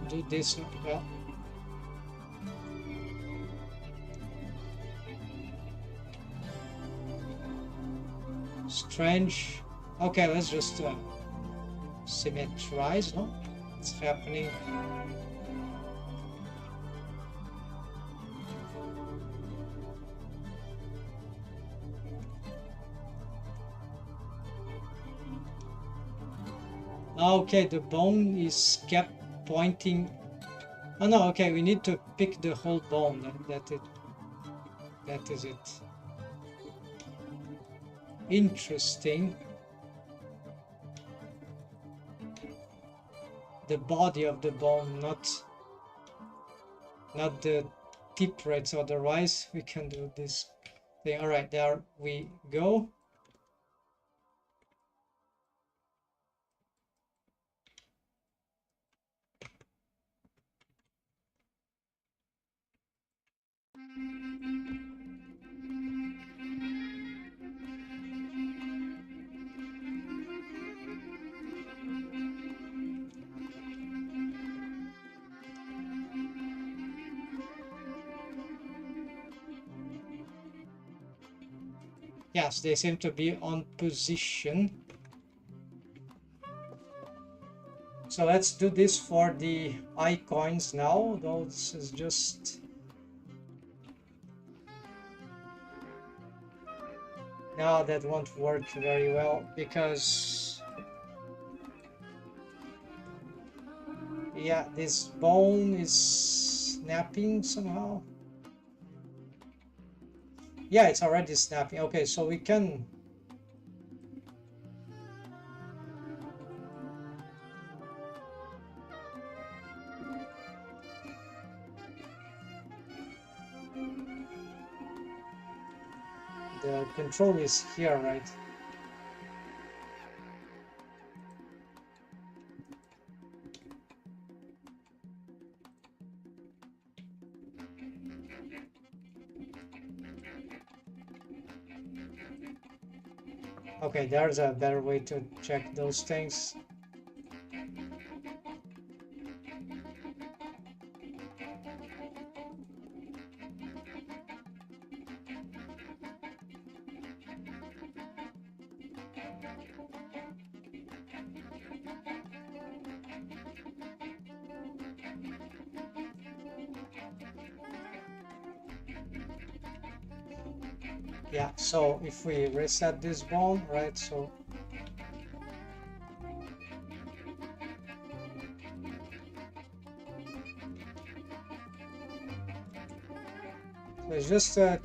do this. Well, strange. Okay, let's just symmetrize. No, it's happening. Okay, the bone is kept pointing. Oh no, okay, we need to pick the whole bone. That is it. Interesting. The body of the bone, not the tip rates. Otherwise, we can do this thing. All right, there we go. Yes, they seem to be on position. So let's do this for the icons now, though this is just... No, that won't work very well, because... Yeah, this bone is snapping somehow. Yeah, it's already snapping. Okay, so we can... The control is here, right? Okay, there's a better way to check those things. Yeah, so if we reset this bone, right, so it's just a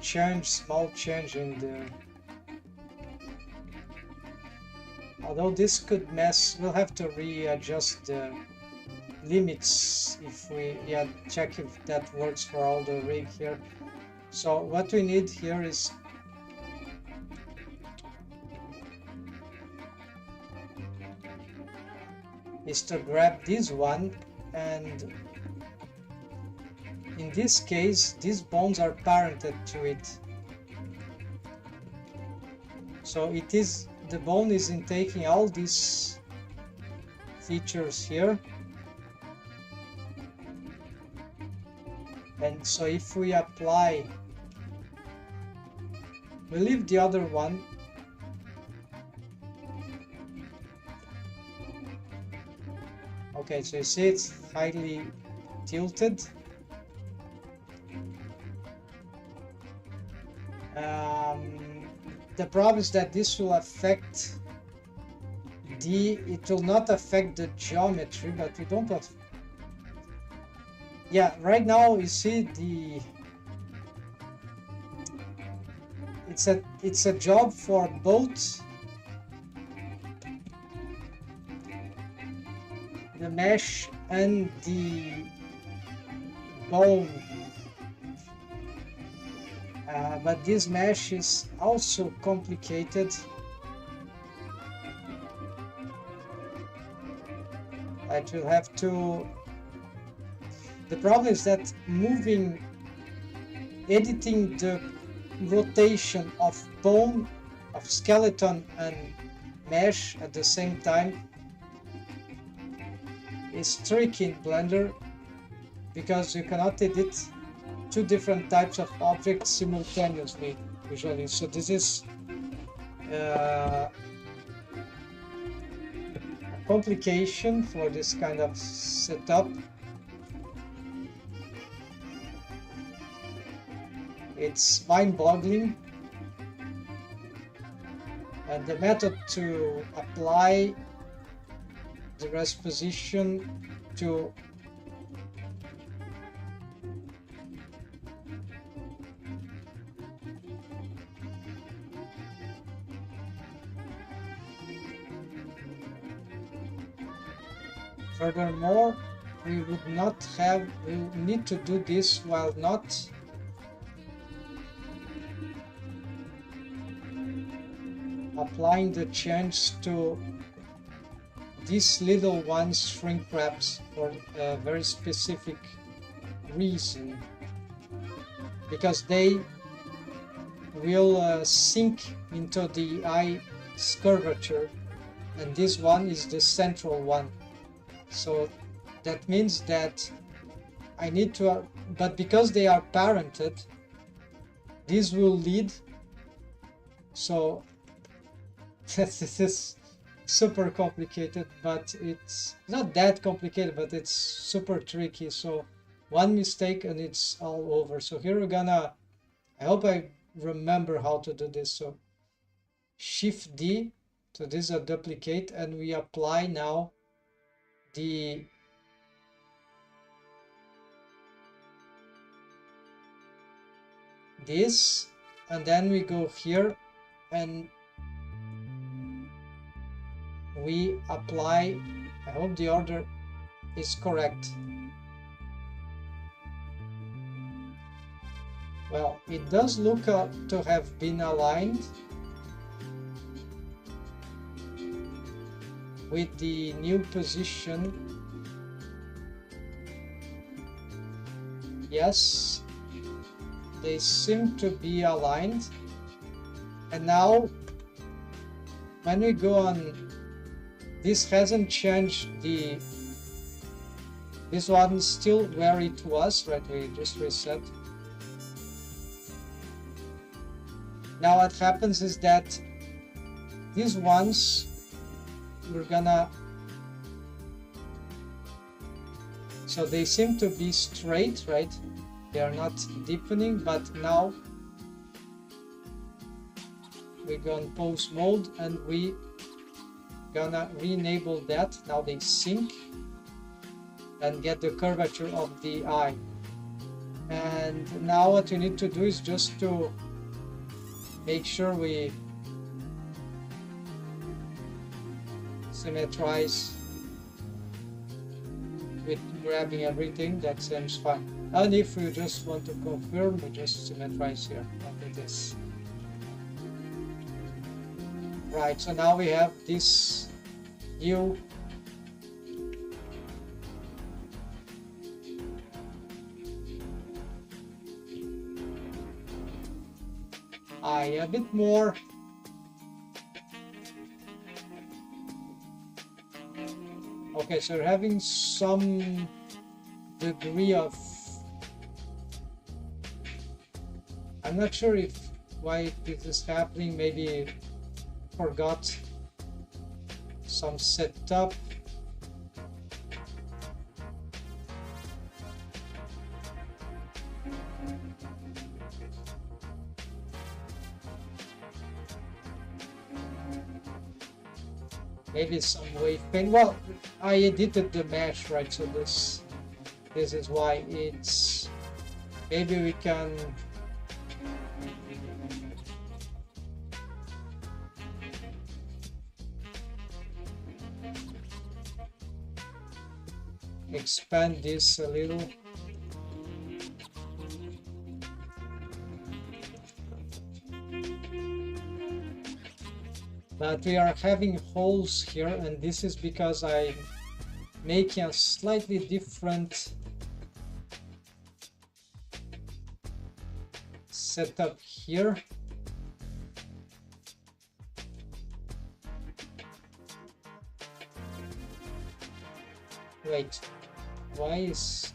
small change in the... Although this could mess, we'll have to readjust the limits if we, yeah, check if that works for all the rig here. So what we need here is to grab this one, and in this case these bones are parented to it, so it is, the bone is taking all these features here, and so if we apply, we leave the other one. Okay, so you see it's highly tilted. The problem is that this will affect it will not affect the geometry, but we don't want... Yeah, right now you see it's a job for both the mesh and the bone, but this mesh is also complicated. I will have to. The problem is that editing the rotation of bone, of skeleton and mesh at the same time is tricky in Blender, because you cannot edit two different types of objects simultaneously usually. So this is a complication for this kind of setup. It's mind-boggling, and the method to apply the rest position to furthermore, we need to do this while not applying the change to these little ones shrink wraps for a very specific reason, because they will sink into the eye's curvature, and this one is the central one. So that means that I need to, but because they are parented, this will lead, so this is super complicated, but it's not that complicated, but it's super tricky. So one mistake and it's all over. So here we're gonna, I hope I remember how to do this. So Shift D, so this is a duplicate, and we apply now this, and then we go here and we apply, I hope the order is correct. Well, it does look to have been aligned with the new position. Yes, they seem to be aligned. And now when we go on, this hasn't changed this one is still where it was, right? We just reset. Now what happens is that these ones, we're gonna, so they seem to be straight, right? They are not deepening, but now we go on pose mode and we gonna re-enable that. Now they sync and get the curvature of the eye. And now what we need to do is just to make sure we symmetrize with grabbing everything. That seems fine. And if we just want to confirm, we just symmetrize here like this. Right, so now we have this new eye, a bit more okay, so we're having some degree of, I'm not sure why this is happening. Maybe forgot some setup. Maybe some wave paint. Well, I edited the mesh, right? So this is why it's, maybe we can expand this a little. But we are having holes here, and this is because I'm making a slightly different setup here. Wait, why is...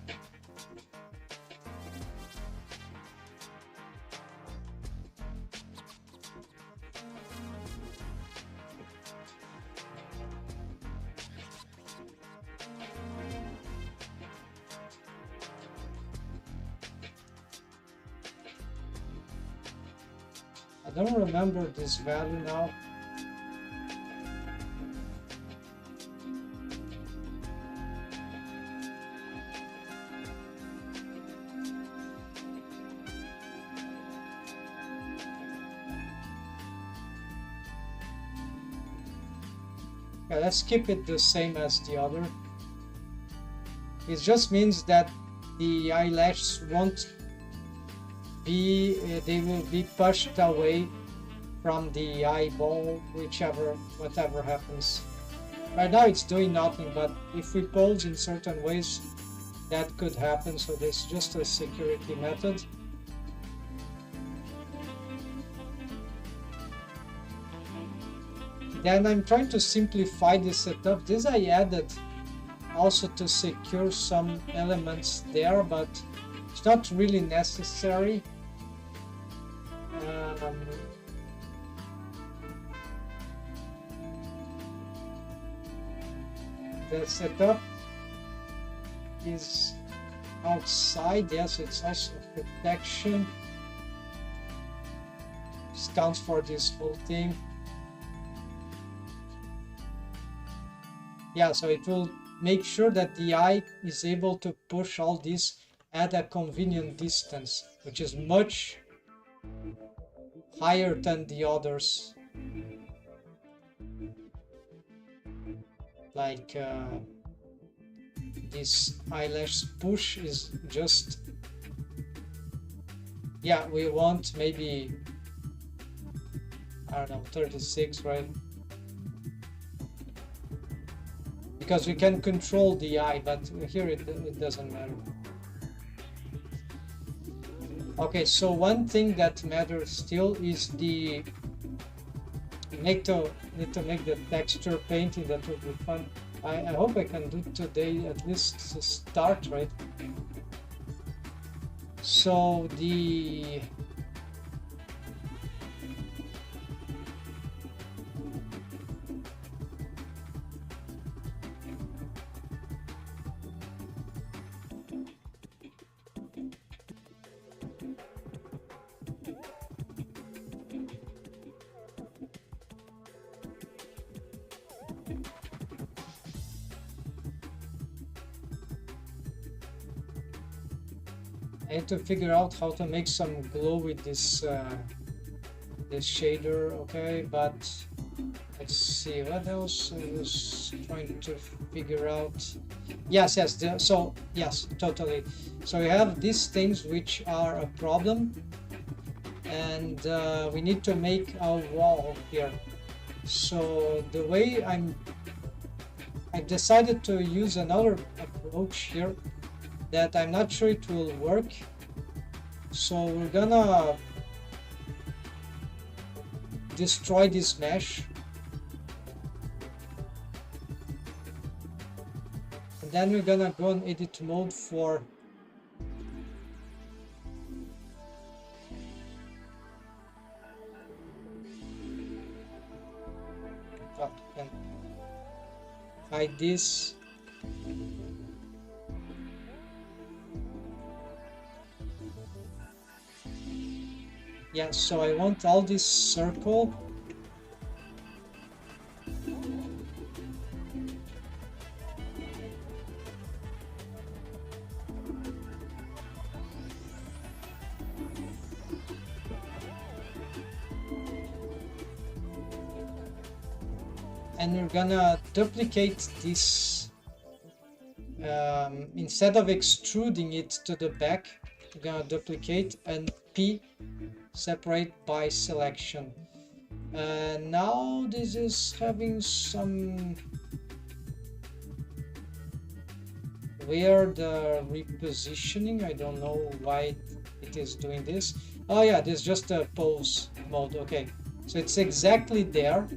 I don't remember this value now. Yeah, let's keep it the same as the other. It just means that the eyelashes won't be, they will be pushed away from the eyeball, whatever happens. Right now it's doing nothing, but if we pose in certain ways, that could happen. So this is just a security method. Then I'm trying to simplify this setup. This I added also to secure some elements there, but it's not really necessary. The setup is outside. Yes, it's also protection. This counts for this whole thing. Yeah, so it will make sure that the eye is able to push all this at a convenient distance, which is much higher than the others. Like this eyelash push is just, yeah, we want maybe, I don't know, 36, right? Because we can control the eye, but here it doesn't matter. Okay, so one thing that matters still is the need to make the texture painting. That will be fun. I hope I can do today at least to start, right? So the I need to figure out how to make some glow with this this shader. Okay, but let's see what else I was trying to figure out. Yes, so yes, totally. So we have these things which are a problem, and we need to make a wall here. So the way I decided to use another approach here that I'm not sure it will work. So we're gonna destroy this mesh, and then we're gonna go on edit mode for and hide this. Yeah, so I want all this circle. And we're gonna duplicate this instead of extruding it to the back, we're gonna duplicate and P, separate by selection. Now this is having some weird repositioning. I don't know why it is doing this. Oh yeah, this is just a pose mode. Okay, so it's exactly there.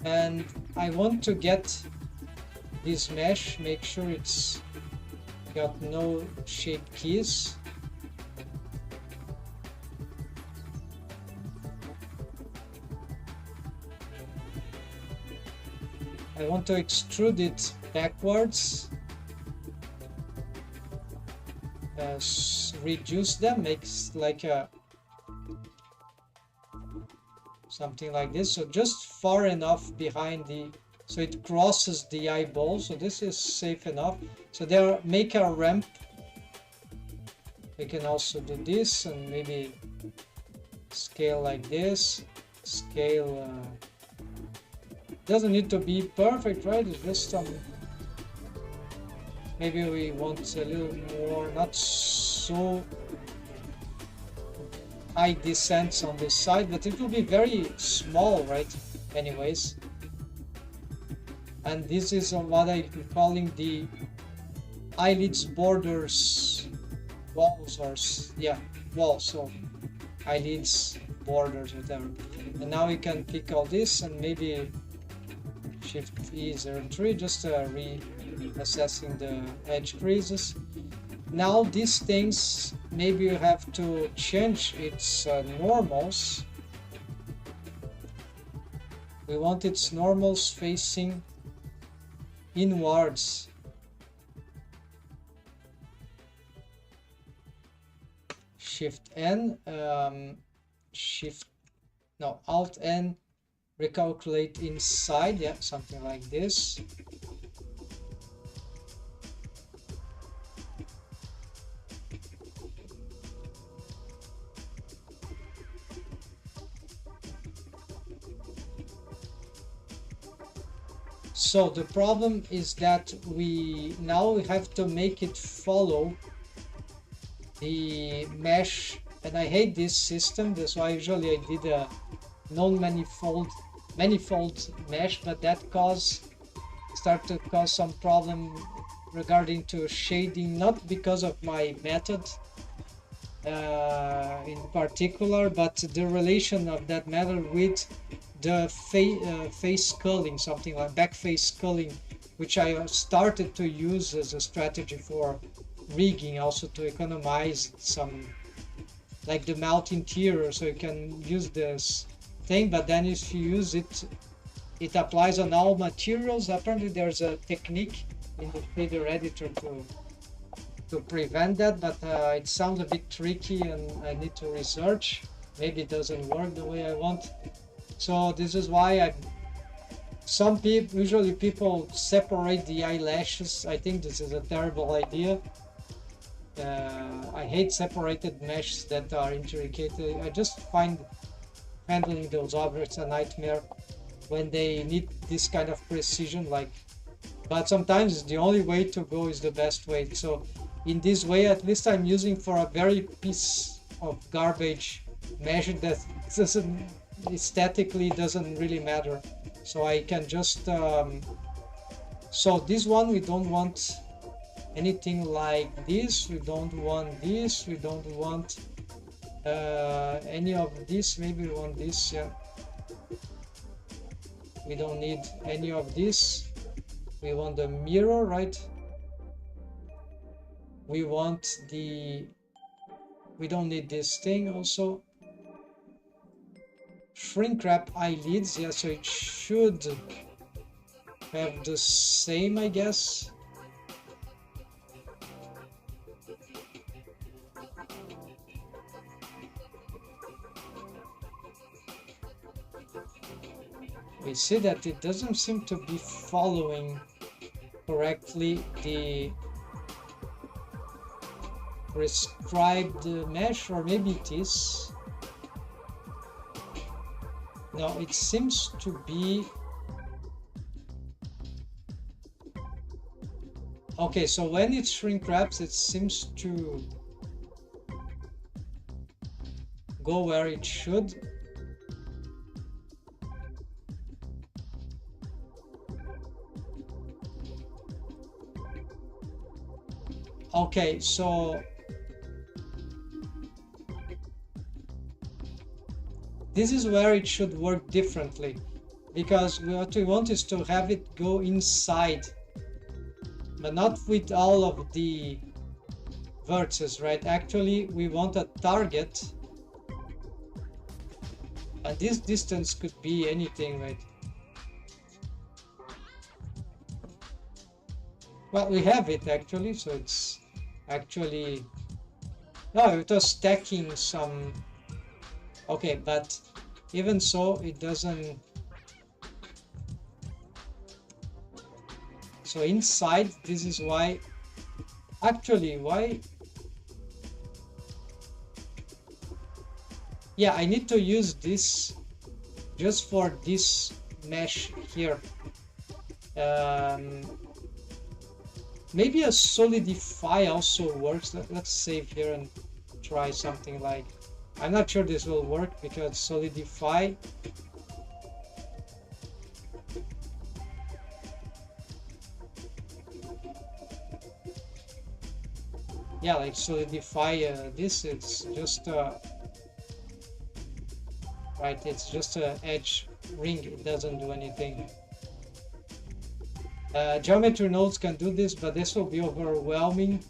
And I want to get this mesh, make sure it's got no shape keys. I want to extrude it backwards, reduce them, makes like a something like this, so just far enough behind the, so it crosses the eyeball, so this is safe enough. So there, make a ramp. We can also do this and maybe scale like this, scale, doesn't need to be perfect, right? It's just some, maybe we want a little more, not so high descents on this side, but it will be very small, right? Anyways, and this is what I'm calling the eyelids borders walls, or yeah, walls, so eyelids borders, whatever. And now we can pick all this and maybe Shift E03, just reassessing the edge creases. Now these things, maybe you have to change its normals. We want its normals facing inwards. Shift N, Alt N, recalculate inside, yeah, something like this. So the problem is that we have to make it follow the mesh, and I hate this system. That's why usually I did a non-manifold mesh, but that started to cause some problem regarding to shading, not because of my method in particular, but the relation of that method with the face culling, something like back face culling, which I started to use as a strategy for rigging, also to economize some, like the mouth interior, so you can use this thing, but then if you use it, it applies on all materials. Apparently there's a technique in the shader editor to prevent that, but it sounds a bit tricky and I need to research. Maybe it doesn't work the way I want. So this is why some people, usually people separate the eyelashes. I think this is a terrible idea. I hate separated meshes that are intricate. I just find handling those objects a nightmare when they need this kind of precision, but sometimes the only way to go is the best way. So in this way, at least I'm using for a very piece of garbage mesh that aesthetically doesn't really matter. So I can just so this one, we don't want anything like this, we don't want this, we don't want any of this. Maybe we want this, yeah. We don't need any of this. We want the mirror, right? We want we don't need this thing also. Shrink wrap eyelids, yeah, so it should have the same, I guess. We see that it doesn't seem to be following correctly the prescribed mesh, or maybe it is. No, it seems to be... Okay, so when it shrink wraps, it seems to go where it should. Okay, so this is where it should work differently, because what we want is to have it go inside, but not with all of the vertices, right? Actually, we want a target, and this distance could be anything, right? Well, we have it actually, so it's actually... No, it was stacking some... Okay, but even so, it doesn't... So inside, this is why... Actually, why... Yeah, I need to use this just for this mesh here. Maybe a solidify also works. Let's save here and try something like... I'm not sure this will work because solidify... Yeah, like solidify this, it's just... right, it's just an edge ring, it doesn't do anything. Geometry nodes can do this, but this will be overwhelming.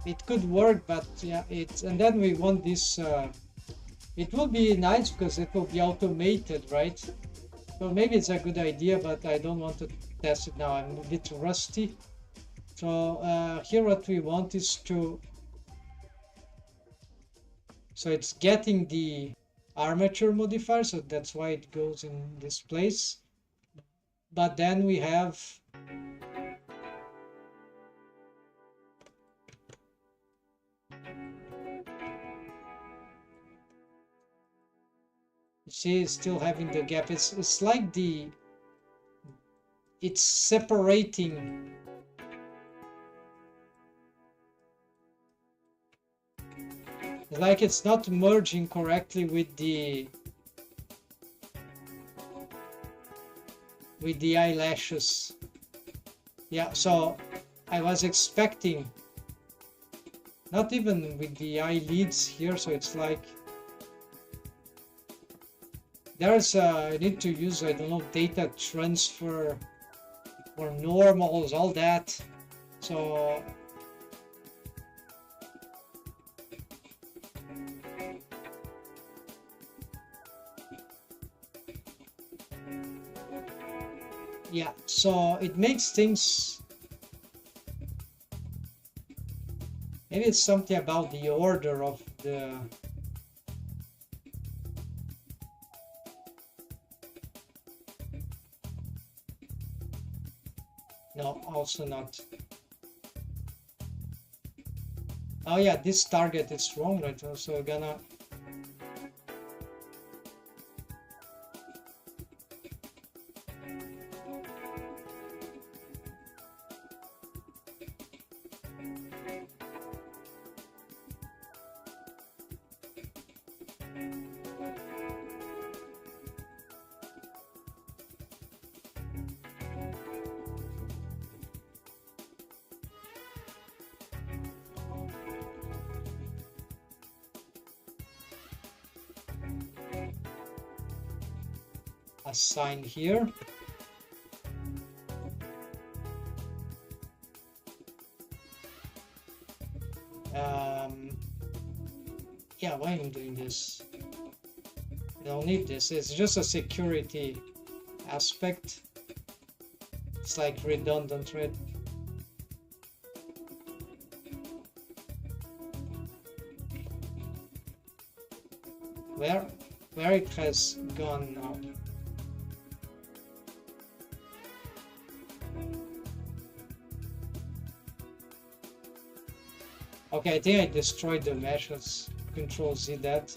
It could work, but yeah, and then we want this... it will be nice because it will be automated, right? So maybe it's a good idea, but I don't want to test it now. I'm a bit rusty. So here what we want is to... So it's getting the armature modifier, so that's why it goes in this place. But then we have... See, it's still having the gap. It's like the... It's separating... Like it's not merging correctly with the eyelashes. Yeah, so I was expecting, not even with the eyelids here, so it's like there's I need to use, I don't know, data transfer or normals, all that. So yeah, so it makes things... Maybe it's something about the order of the... No, also not. Oh yeah, this target is wrong, right? So we're gonna... assign here. Yeah, why am I doing this? I don't need this. It's just a security aspect. It's like redundant, right? Where it has gone now? Okay, I think I destroyed the mesh. Let's Control Z that.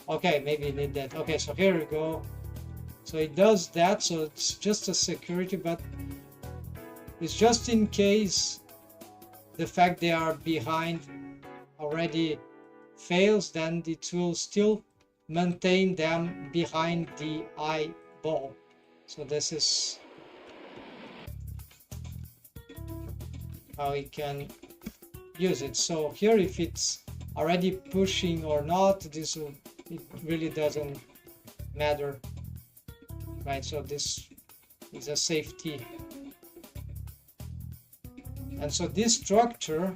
Okay, maybe you need that. Okay, so here we go. So it does that, so it's just a security, but it's just in case the fact they are behind already fails, then it will still maintain them behind the eyeball. So this is how we can use it. So here, if it's already pushing or not, it really doesn't matter, right? So this is a safety. And so this structure,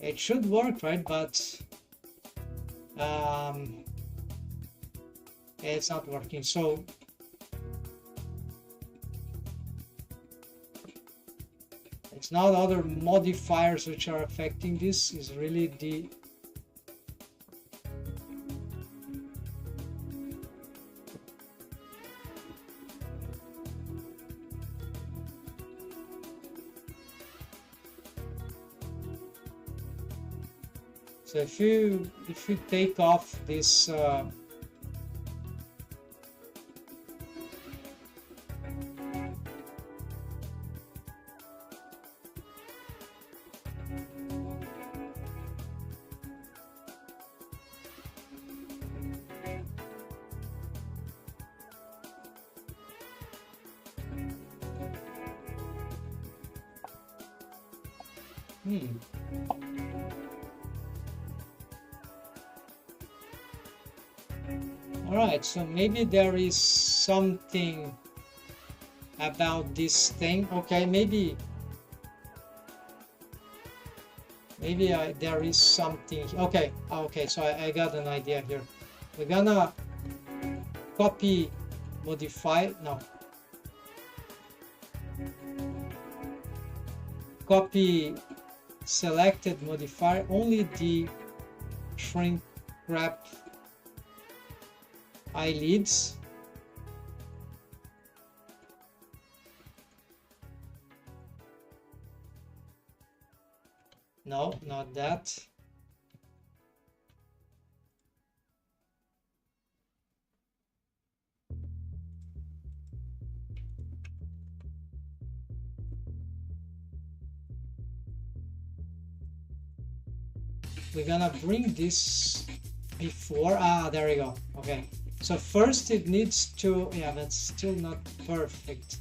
it should work, right? But it's not working. So it's not other modifiers which are affecting this, is really the so if you take off this all right, so maybe there is something about this thing. Okay, maybe there is something. Okay, so I got an idea here. We're gonna copy modify, no, copy selected modifier, only the shrink wrap eyelids. No, not that. We're gonna bring this before, there we go. Okay, so first it needs to, yeah, that's still not perfect.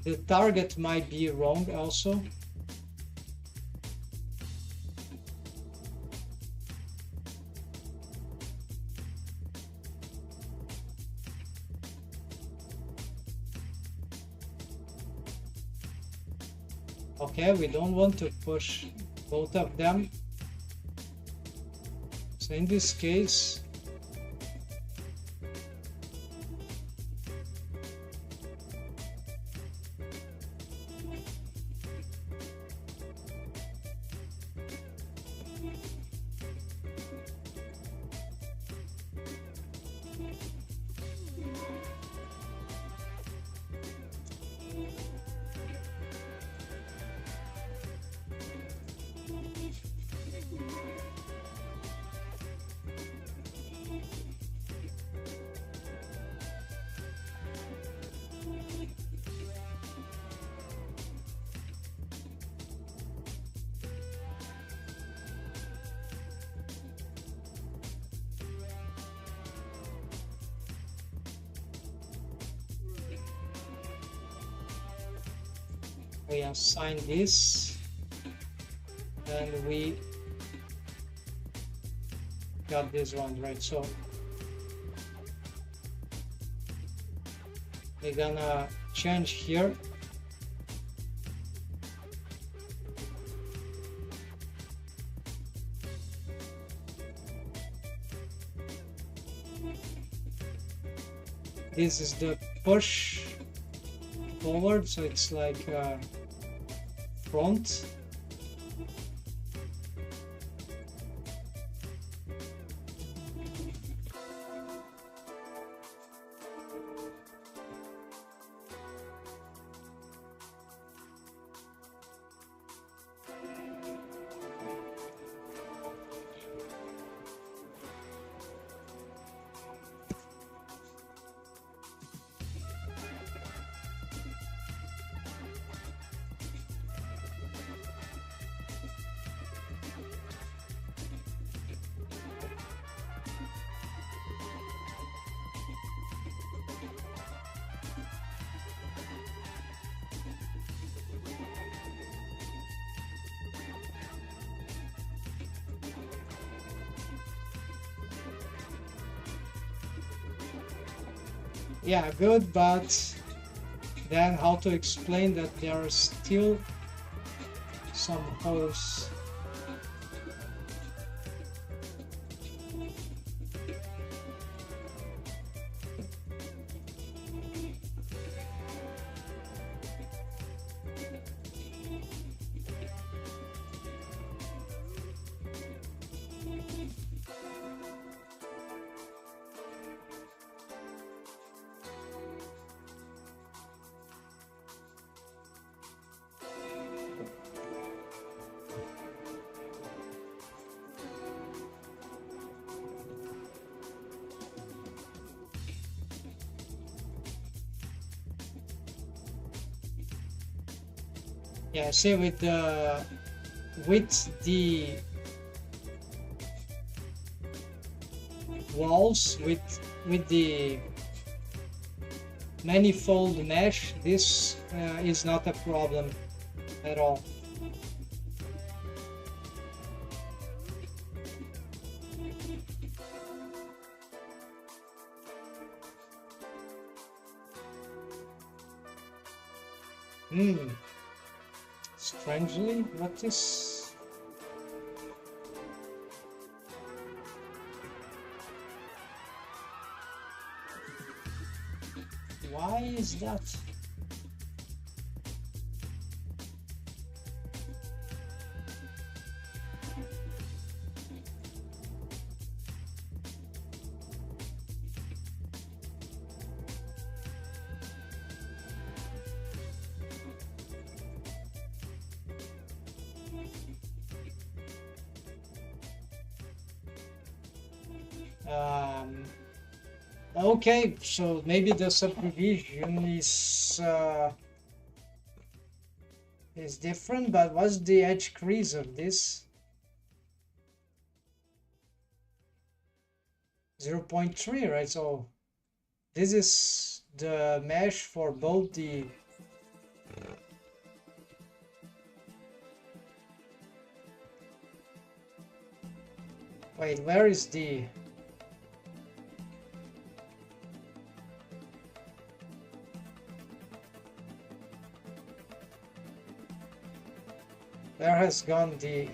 The target might be wrong also. Okay, we don't want to push both of them. So in this case, we assign this, and we got this one, right? So we're gonna change here. This is the push forward, so it's like front. Yeah, good, but then how to explain that there are still some holes? Yeah, see with the walls with the manifold mesh, this is not a problem at all. Strangely, what is... Why is that? Okay, so maybe the subdivision is different, but what's the edge crease of this? 0.3, right? So this is the mesh for both the... Wait, where is the... Where has gone the...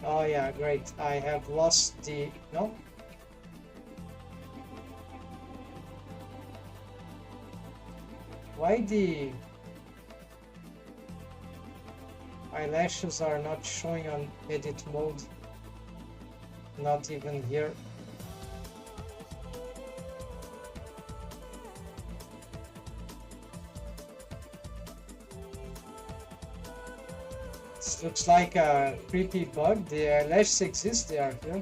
Oh yeah, great. I have lost the... No? Why the eyelashes are not showing on edit mode? Not even here. This looks like a creepy bug. The eyelashes exist, they are here.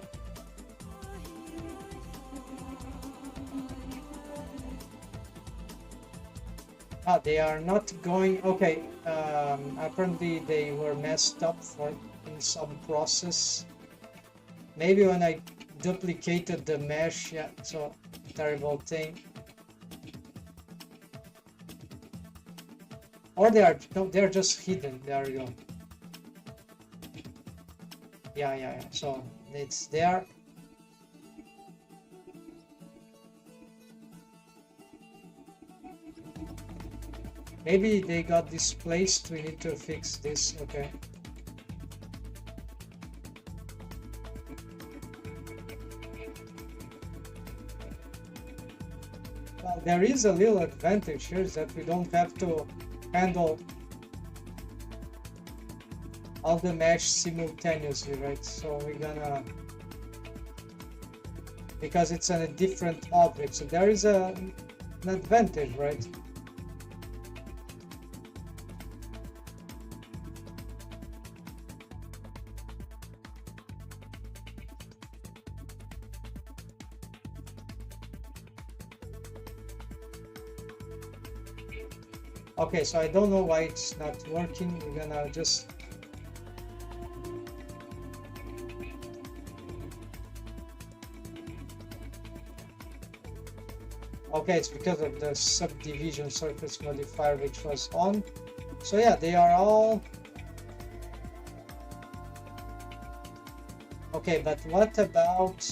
Ah, they are not going... Okay, apparently they were messed up in some process. Maybe when I duplicated the mesh, yeah, so terrible thing. Or they are, no, they're just hidden. There we go. Yeah. So it's there. Maybe they got displaced. We need to fix this. Okay. Well, there is a little advantage here, is that we don't have to handle all the mesh simultaneously, right? So we're gonna, because it's on a different object, so there is an advantage, right? Okay, so I don't know why it's not working. We're gonna just... Okay, it's because of the subdivision surface modifier which was on. So yeah, they are all okay, but what about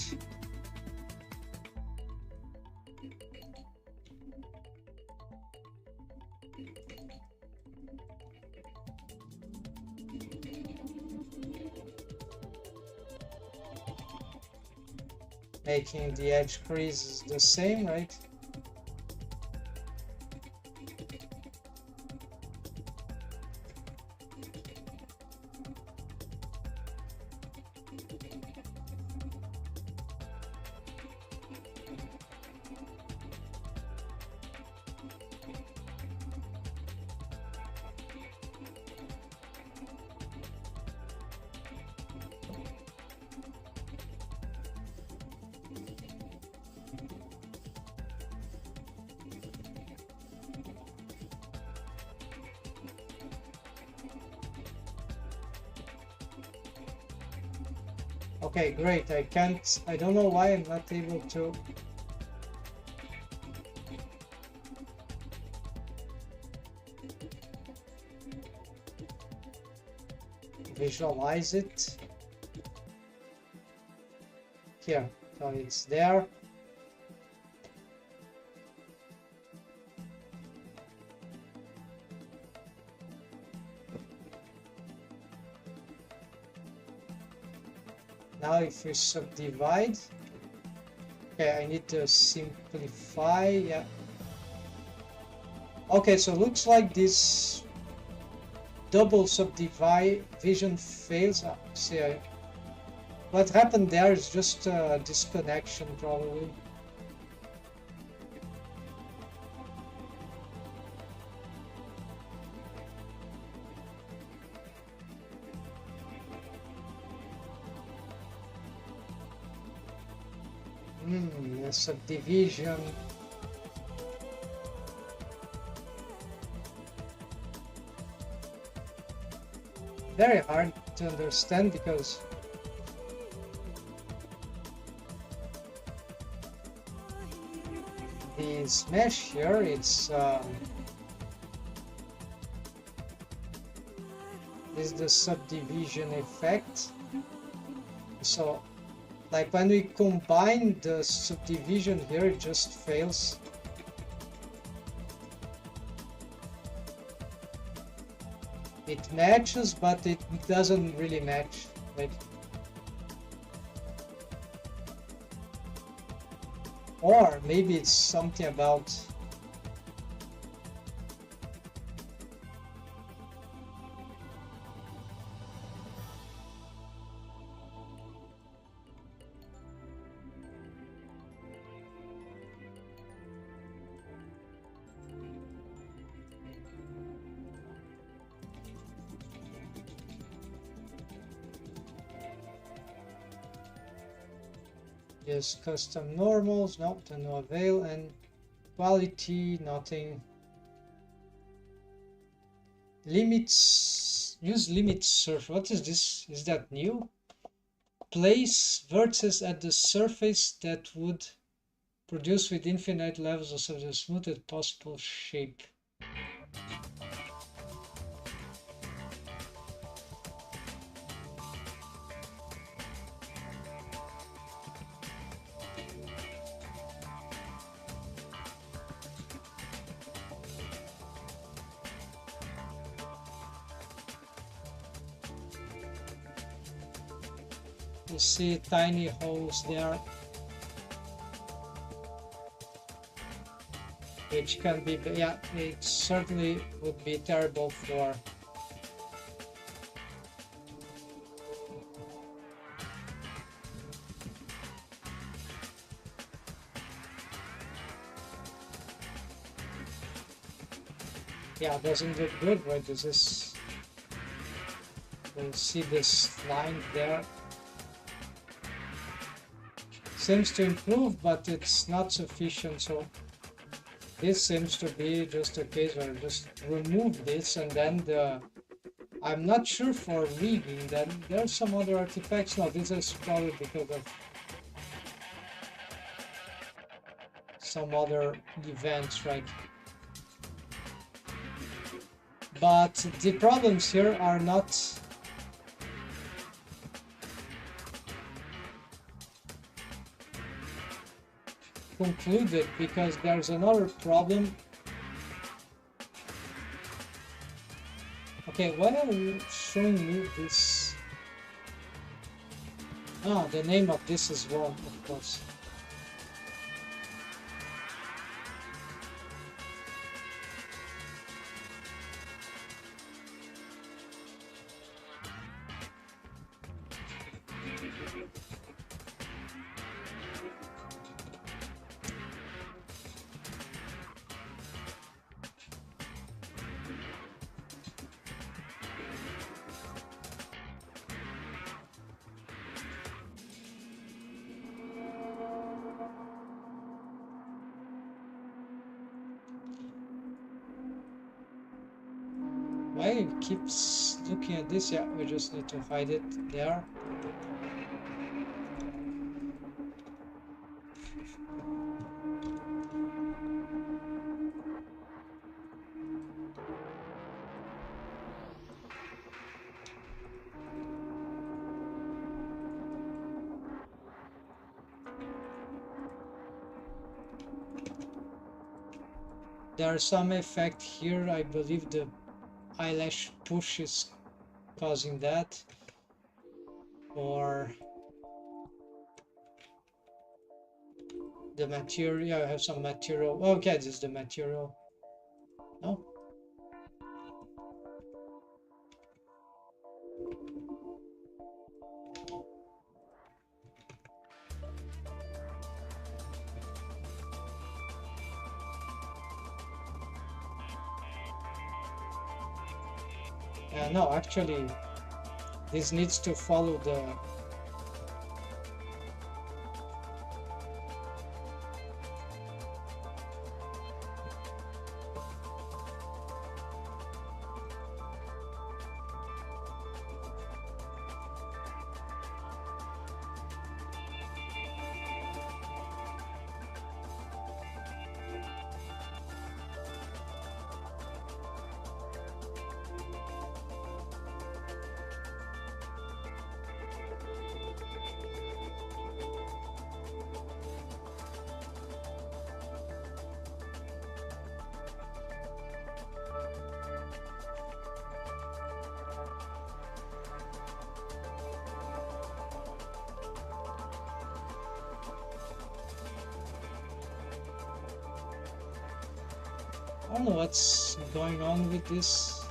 making the edge creases the same, right? Okay, great. I don't know why I'm not able to visualize it here. So it's there. Now if we subdivide, okay, I need to simplify, yeah. Okay, so looks like this double subdivision fails. See, what happened there is just a disconnection probably. A subdivision. Very hard to understand because this mesh here, it's is the subdivision effect. So like when we combine the subdivision here, it just fails. It matches, but it doesn't really match, right? Or maybe it's something about just custom normals, no, to no avail, and quality, nothing. Limits, use limit surface. What is this? Is that new? Place vertices at the surface that would produce with infinite levels of the smoothest possible shape. You see tiny holes there, which can be, yeah, it certainly would be terrible for yeah, it doesn't look good, right? This is, we'll see this line there. Seems to improve, but it's not sufficient, so this seems to be just a case where I just remove this, and then the I'm not sure for rigging, then there's some other artifacts. No, this is probably because of some other events, right? But the problems here are not concluded, because there's another problem. Okay, why are you showing me this? Ah, the name of this is wrong, of course. Why it keeps looking at this? Yeah, we just need to hide it there. There's some effect here. I believe the eyelash push is causing that. Or the material, I have some material. Okay, this is the material. No? No, actually, this needs to follow the... I don't know what's going on with this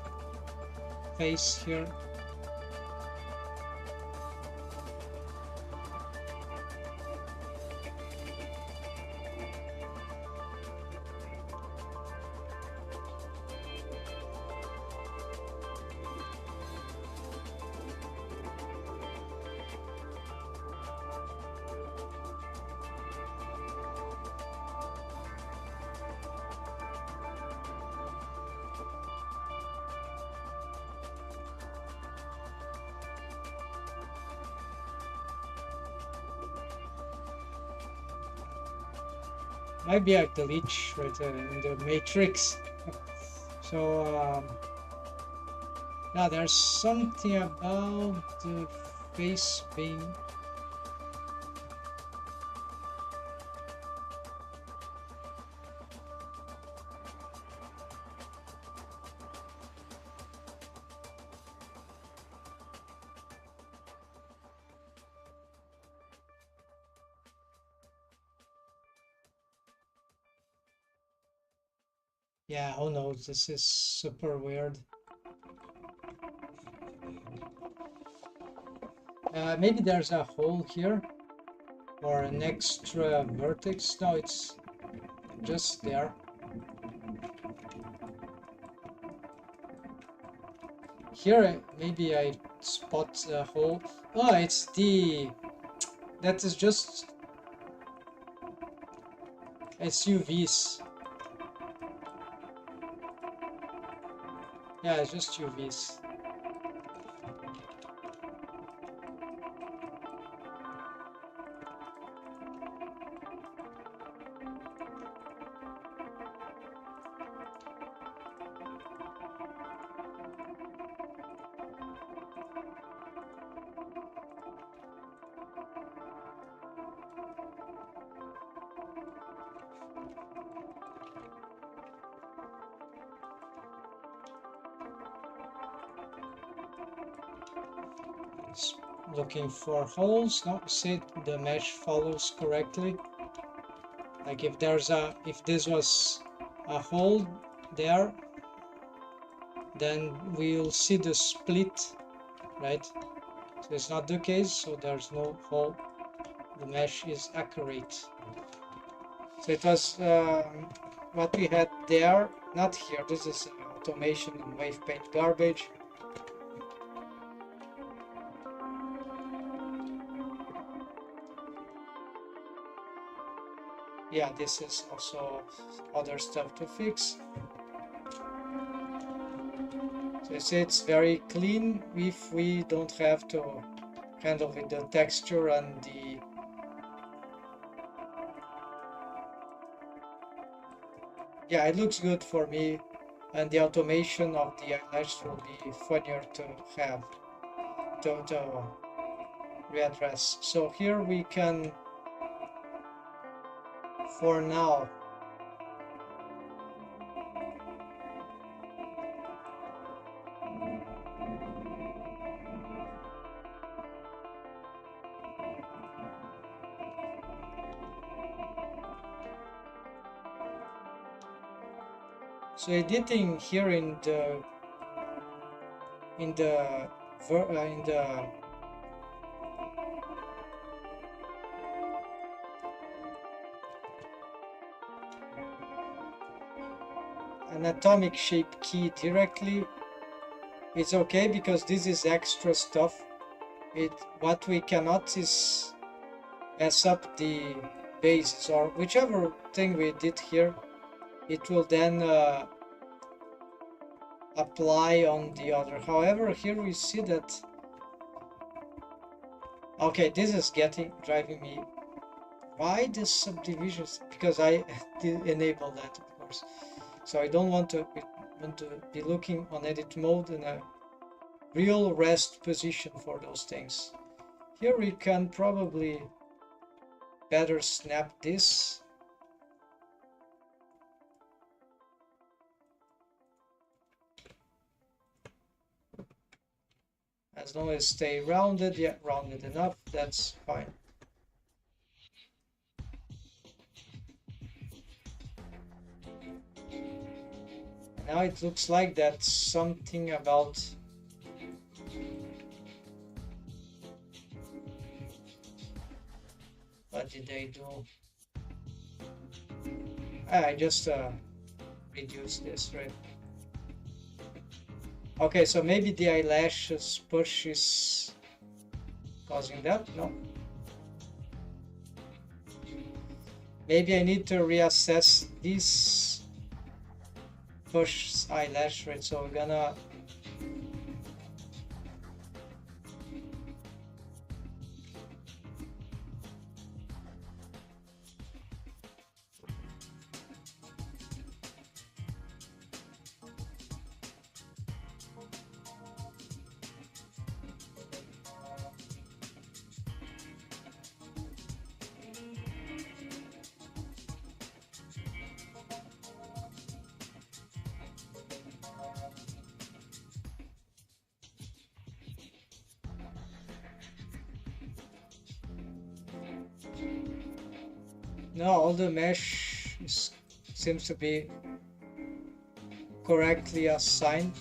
face here. Might be a glitch right in the matrix. So yeah, there's something about the face being... Yeah, who knows? This is super weird. Maybe there's a hole here or an extra vertex. No, it's just there. Here, maybe I spot a hole. Oh, it's the... That is just... It's UVs. Yeah, it's just UVs. looking for holes. No, see, the mesh follows correctly. Like if this was a hole there, then we'll see the split, right? So it's not the case, so there's no hole. The mesh is accurate. So it was what we had there, not here. This is automation and wave paint garbage. Yeah, this is also other stuff to fix. So you see it's very clean if we don't have to handle with the texture and the yeah, it looks good for me, and the automation of the eyelash will be funnier to have to readdress. So here we can, for now, so editing here in the anatomic shape key directly, it's okay because this is extra stuff. What we cannot is mess up the bases or whichever thing we did here. It will then apply on the other. However, here we see that. Okay, this is driving me. Why this subdivisions? Because I did enable that, of course. So I don't want to be looking on edit mode in a real rest position for those things. Here we can probably better snap this. As long as stay rounded, yeah, rounded enough, that's fine. Now it looks like that's something about what did they do? I just reduce this, right? Okay, so maybe the eyelashes push is causing that? No. Maybe I need to reassess this push eyelash rate, so we're gonna no, all the mesh seems to be correctly assigned.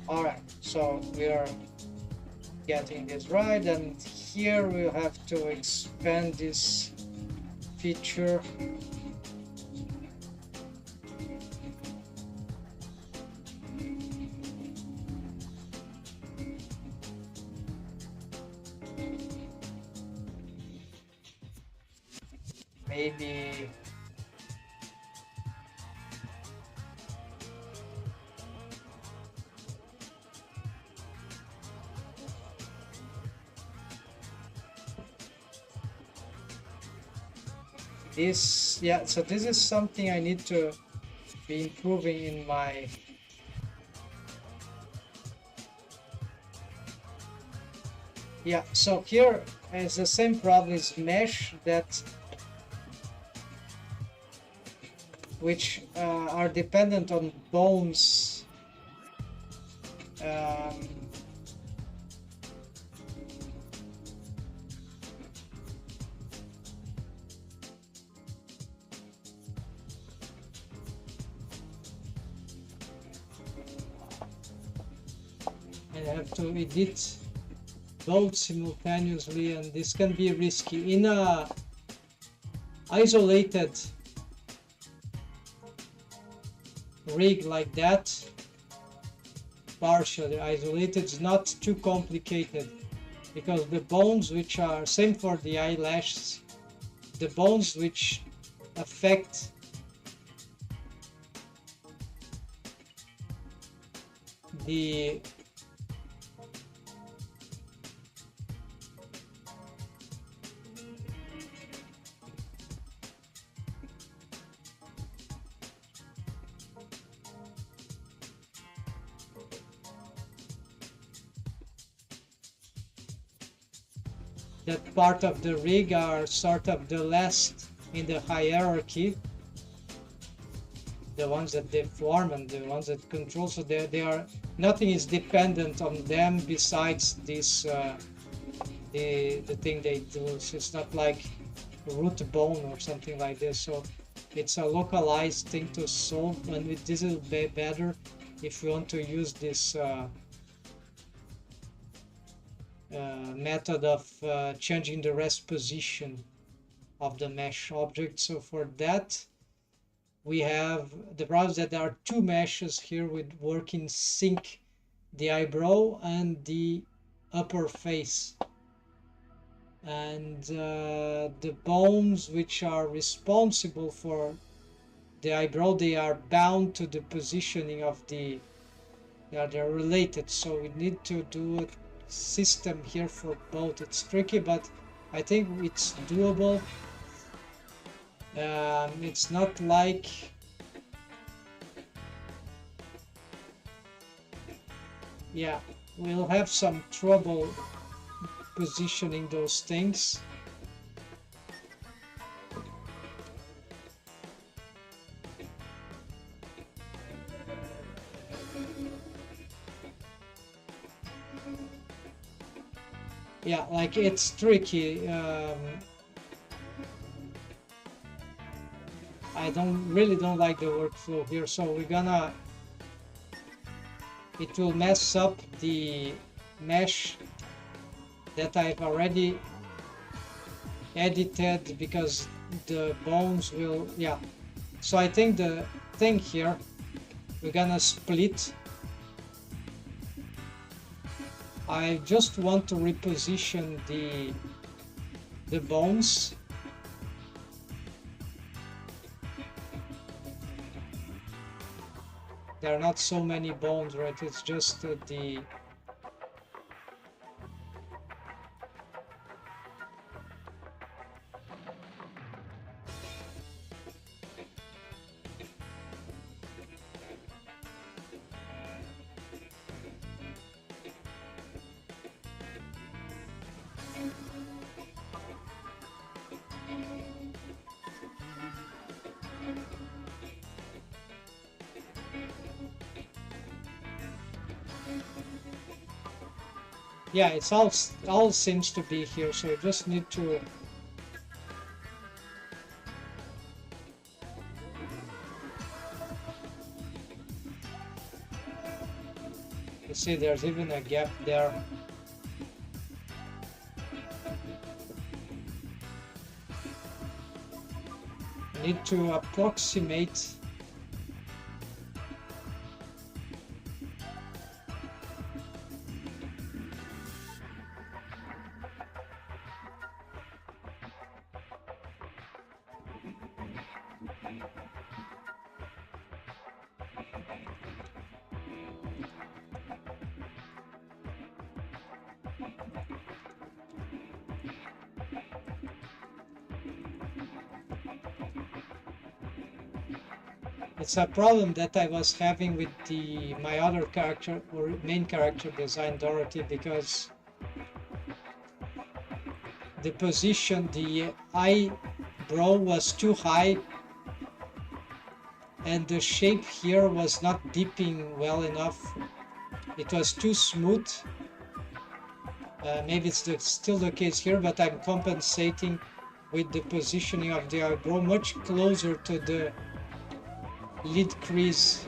Alright, so we are getting this right, and here we'll have to expand this feature. Maybe This, yeah, so this is something I need to be improving in my. Yeah, so here is the same problem is mesh that which are dependent on bones. Um, I have to edit both simultaneously, and this can be risky in a isolated rig like that. Partially isolated is not too complicated, because the bones which are same for the eyelashes, the bones which affect the that part of the rig are sort of the last in the hierarchy, the ones that they form and the ones that control, so they are, nothing is dependent on them besides this the thing they do. So it's not like root bone or something like this, so it's a localized thing to solve, and this is better if we want to use this method of changing the rest position of the mesh object. So for that we have the problem that there are two meshes here with work in sync, the eyebrow and the upper face, and the bones which are responsible for the eyebrow, they are bound to the positioning of the, yeah, they're related, so we need to do a system here for both. It's tricky, but I think it's doable. It's not like yeah, we'll have some trouble positioning those things. Yeah, like it's tricky. I really don't like the workflow here, so we're gonna, it will mess up the mesh that I've already edited, because the bones will, yeah. So I think the thing here, we're gonna split. I just want to reposition the bones. There are not so many bones, right? It's just the yeah, it's all seems to be here, so you just need to you see there's even a gap there. You need to approximate It's a problem that I was having with my other character or main character design, Dorothy, because the position, the eyebrow was too high and the shape here was not dipping well enough. It was too smooth. Maybe it's still the case here, but I'm compensating with the positioning of the eyebrow much closer to the lid crease.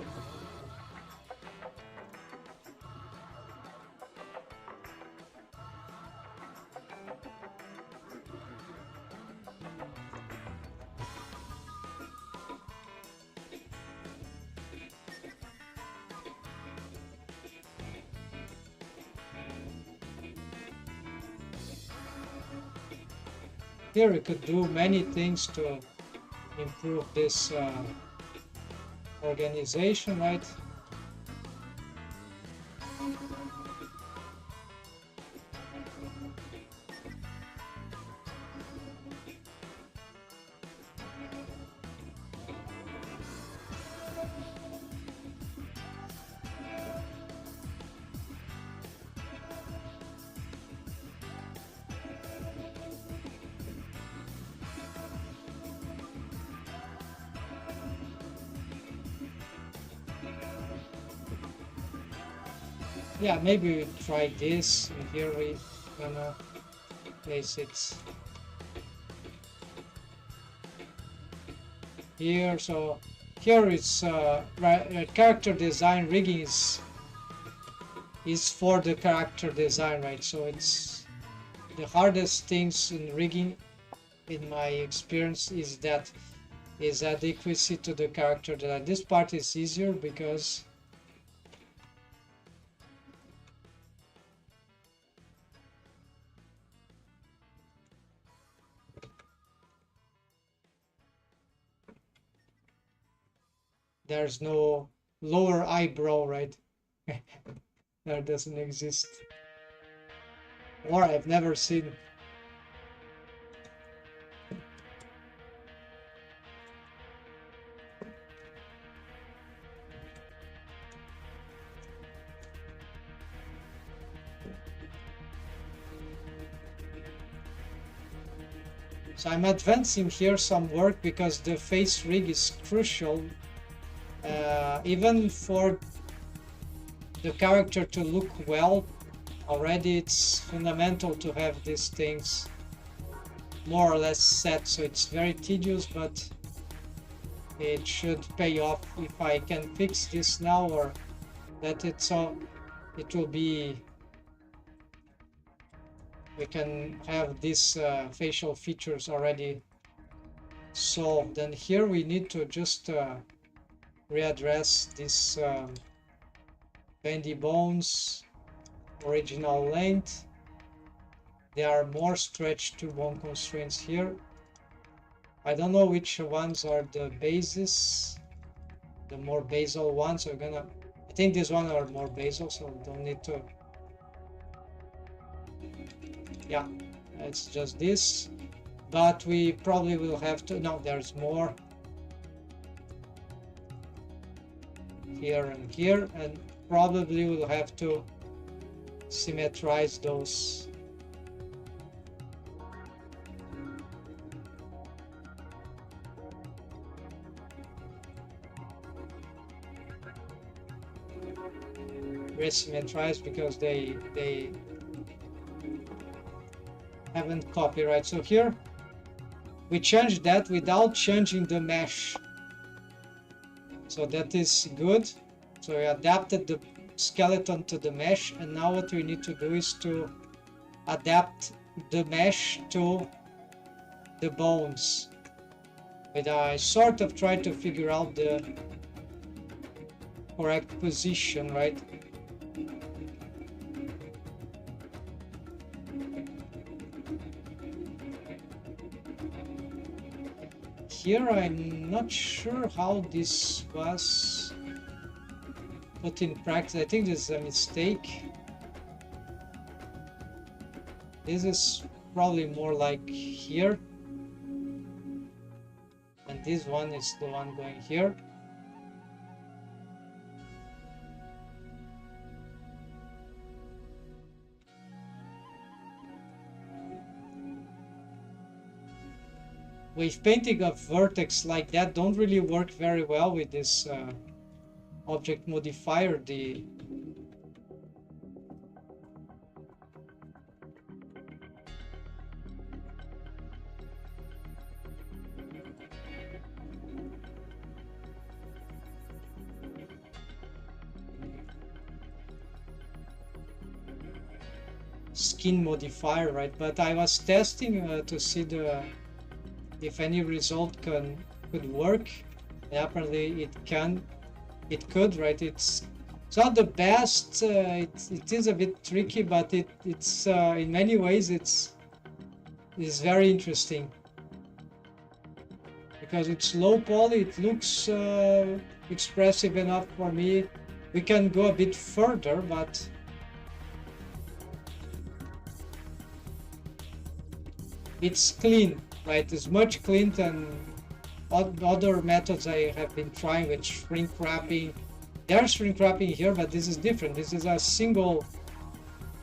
Here we could do many things to improve this organization, right? Yeah, maybe we try this. And here we gonna place it here. So here it's character design rigging is for the character design, right? So it's the hardest things in rigging, in my experience, is adequacy to the character design. This part is easier because there's no lower eyebrow, right? That doesn't exist. Or I've never seen. So I'm advancing here some work because the face rig is crucial. Even for the character to look well, already it's fundamental to have these things more or less set. So it's very tedious, but it should pay off if I can fix this now, or that it will be, we can have these facial features already solved. And here we need to just readdress this bendy bones, original length. There are more stretch to bone constraints here. I don't know which ones are the bases, the more basal ones. I think these ones are more basal, so don't need to. Yeah, it's just this, but we probably will have to, no, there's more here and here, and probably we'll have to symmetrize those. Resymmetrize because they haven't copyright. So here we changed that without changing the mesh, so that is good. So we adapted the skeleton to the mesh, and now what we need to do is to adapt the mesh to the bones. But I sort of tried to figure out the correct position, right? Here I'm not sure how this was put in practice. I think this is a mistake. This is probably more like here, and this one is the one going here. wave painting of vertex like that don't really work very well with this object modifier. The skin modifier, right? But I was testing to see if any result could work. And apparently it could, right? It's not the best. It is a bit tricky, but it's in many ways it's very interesting because it's low poly. It looks expressive enough for me. We can go a bit further, but it's clean, right? It's much clean than other methods I have been trying with shrink wrapping. There's shrink wrapping here, but this is different. This is a single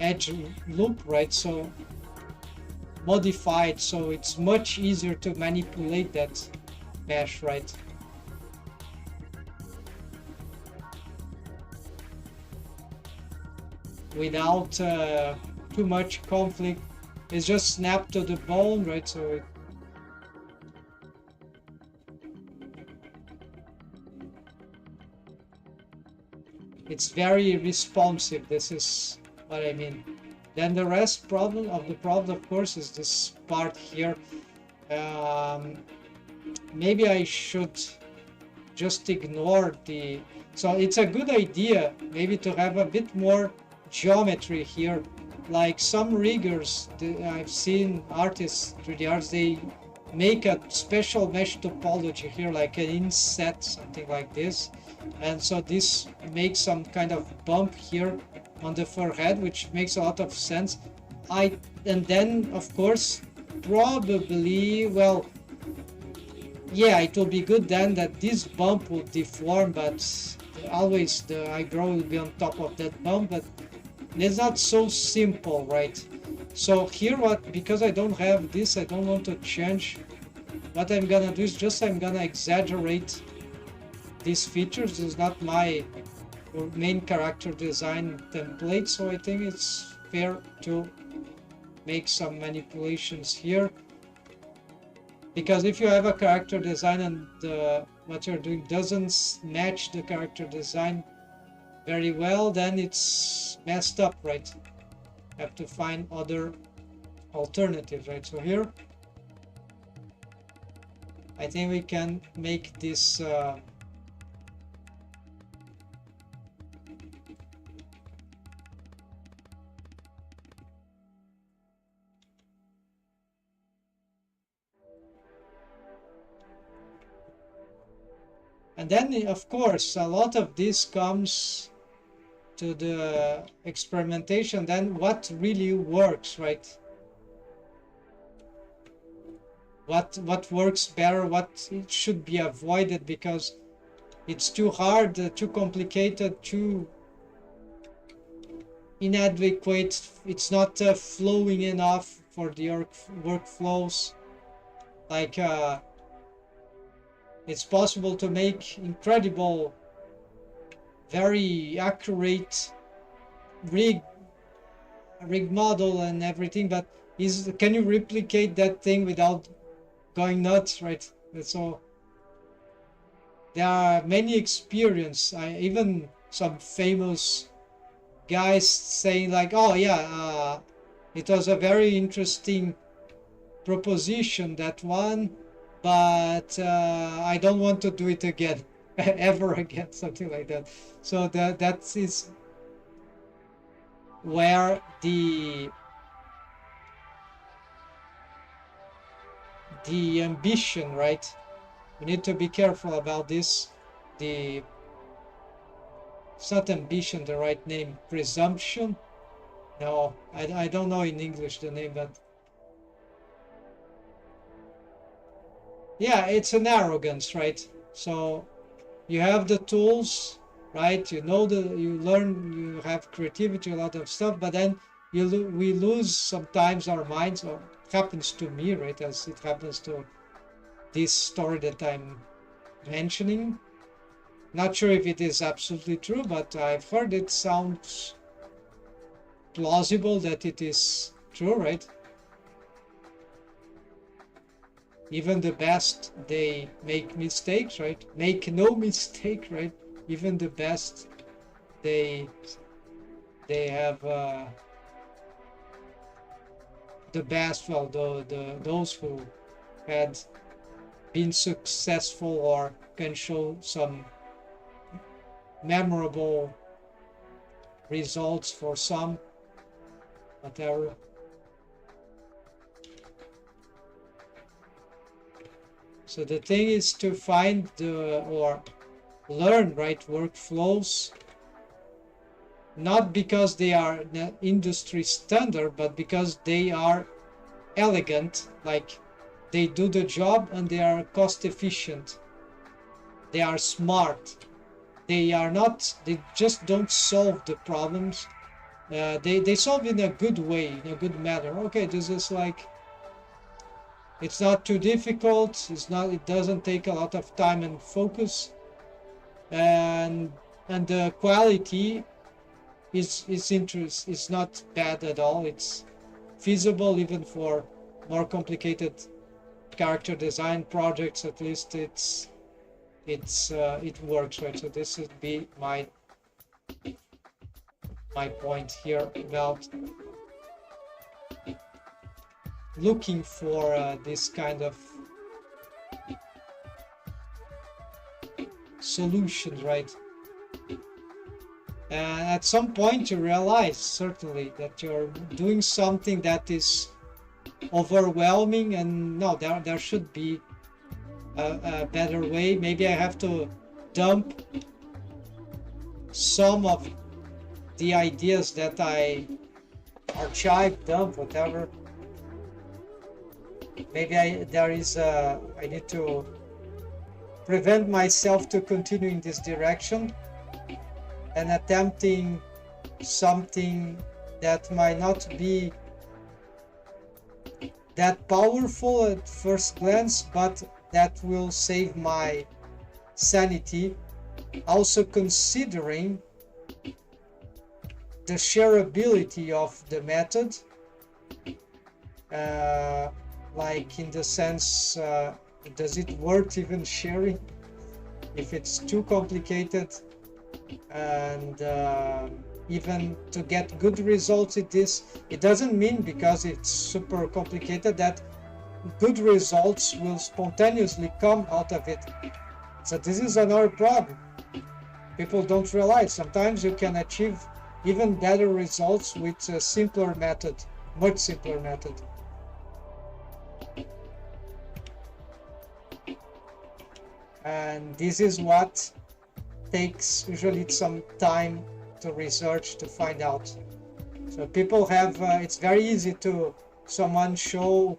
edge loop, right? So modified, so it's much easier to manipulate that mesh, right? Without too much conflict. It's just snap to the bone, right? So it's very responsive. This is what I mean. Then the rest problem, of course, is this part here. Maybe I should just ignore the... So it's a good idea maybe to have a bit more geometry here. Like some riggers, I've seen artists, 3D artists, they make a special mesh topology here, like an inset, something like this. And so this makes some kind of bump here on the forehead, which makes a lot of sense. And then, of course, probably, well, yeah, it will be good then that this bump will deform, but always the eyebrow will be on top of that bump, but it's not so simple, right? So here, because I don't have this, I don't want to change. What I'm gonna do is just I'm gonna exaggerate these features. This is not my main character design template, so I think it's fair to make some manipulations here. Because if you have a character design and what you're doing doesn't match the character design very well, then it's messed up, right? Have to find other alternatives, right? So here, I think we can make this and then, of course, a lot of this comes to the experimentation, then what really works, right? What works better, what should be avoided because it's too hard, too complicated, too inadequate. It's not flowing enough for the workflows. Like it's possible to make incredible, very accurate rig model and everything, but can you replicate that thing without going nuts, right? So there are many experience. Even some famous guys saying like, oh yeah, it was a very interesting proposition, that one, but I don't want to do it again ever again, something like that. So that is where the ambition, right? We need to be careful about this. It's not ambition, the right name. Presumption? No, I don't know in English the name, but yeah, it's an arrogance, right? So you have the tools, right? You learn, you have creativity, a lot of stuff, but then we lose sometimes our minds, or it happens to me, right? As it happens to this story that I'm mentioning. Not sure if it is absolutely true, but I've heard it sounds plausible that it is true, right? Even the best, they make mistakes, right? Make no mistake, right? Even the best, they have the best, well, those who had been successful or can show some memorable results for some, whatever. So the thing is to find or learn right workflows, not because they are the industry standard, but because they are elegant, like they do the job and they are cost efficient. They are smart. They just don't solve the problems. They solve in a good way, in a good manner. Okay, this is like, it's not too difficult. It doesn't take a lot of time and focus. And the quality is not bad at all. It's feasible even for more complicated character design projects. At least it works, right? So this would be my point here about looking for this kind of solution, right? And at some point you realize certainly that you're doing something that is overwhelming, and no, there should be a better way. Maybe I have to dump some of the ideas that I archive, dump, whatever. Maybe I need to prevent myself to continue in this direction and attempting something that might not be that powerful at first glance, but that will save my sanity. Also considering the shareability of the method, like in the sense, does it worth even sharing if it's too complicated? And even to get good results in this, it doesn't mean because it's super complicated that good results will spontaneously come out of it. So this is another problem. People don't realize sometimes you can achieve even better results with a simpler method, much simpler method. And this is what takes usually some time to research to find out. So people have, it's very easy to someone show,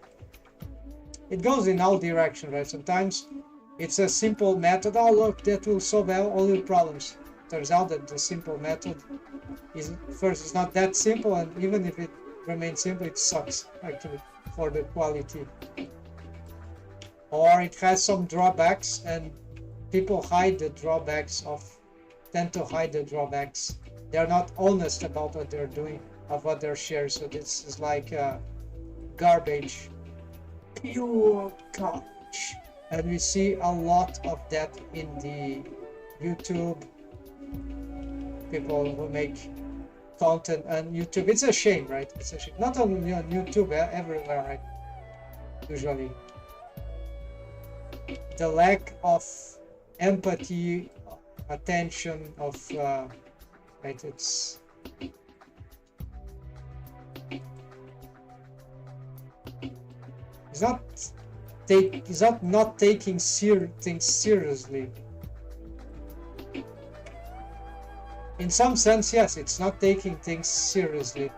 it goes in all directions, right? Sometimes it's a simple method, oh look, that will solve all your problems. Turns out that the simple method is, first, it's not that simple, and even if it remains simple, it sucks actually for the quality. Or it has some drawbacks, and people hide the drawbacks tend to hide the drawbacks. They're not honest about what they're doing, of what they're sharing. So this is like garbage, pure garbage. And we see a lot of that in the YouTube, people who make content on YouTube. It's a shame, right? It's a shame. Not only on YouTube, everywhere, right? Usually. The lack of empathy, attention, of right, it's not taking things seriously. In some sense, yes, it's not taking things seriously.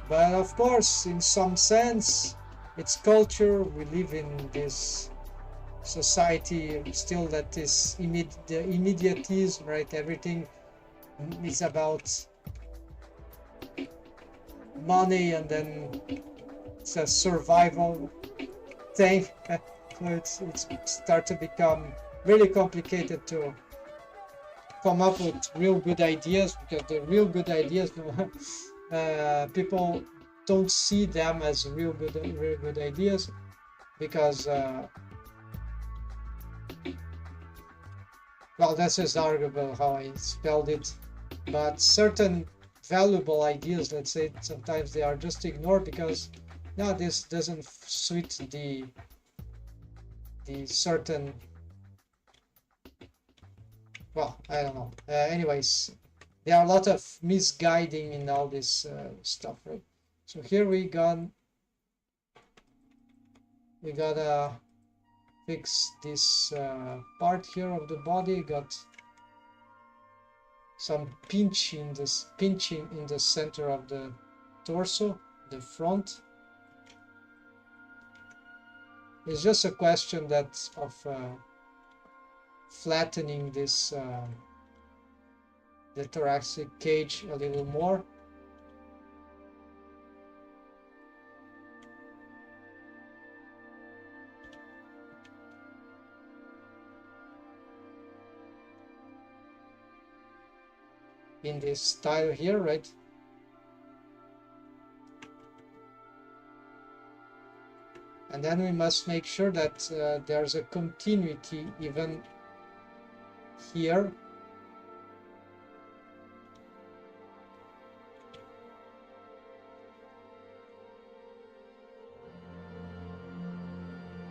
But of course, in some sense, it's culture. We live in this society still that is the immediatism, right? Everything is about money, and then it's a survival thing. So it's start to become really complicated to come up with real good ideas, because the real good ideas, people don't see them as real good ideas, because well, this is arguable how I spelled it, but certain valuable ideas, let's say, sometimes they are just ignored because no, this doesn't suit the certain, well, I don't know. Anyways, there are a lot of misguiding in all this stuff, right? So here we gotta fix this part here of the body. Got some pinching in the center of the torso, the front. It's just a question that of flattening this the thoracic cage a little more. In this style here, right? And then we must make sure that there's a continuity even here.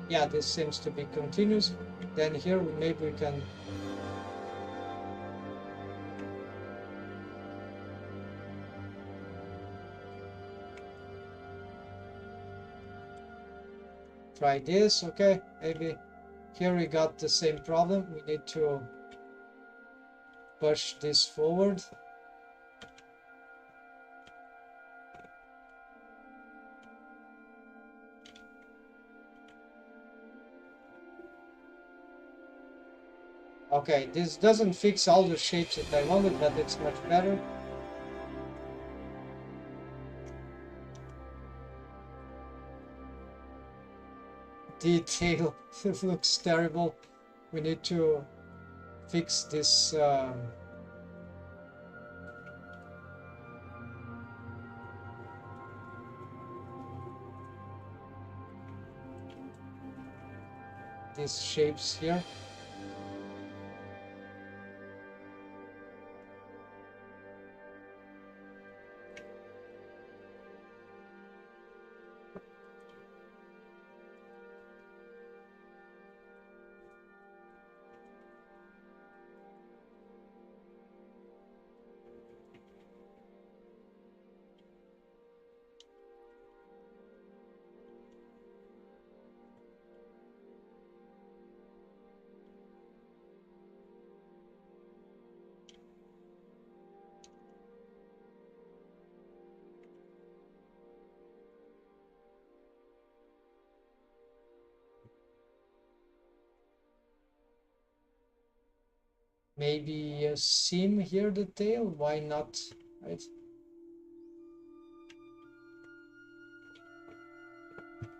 Yeah, this seems to be continuous. Then here maybe we can try this. Okay, maybe here we got the same problem. We need to push this forward. Okay, this doesn't fix all the shapes that I wanted, but it's much better. Detail looks terrible. We need to fix this these shapes here. Maybe a seam here, the tail, why not, right?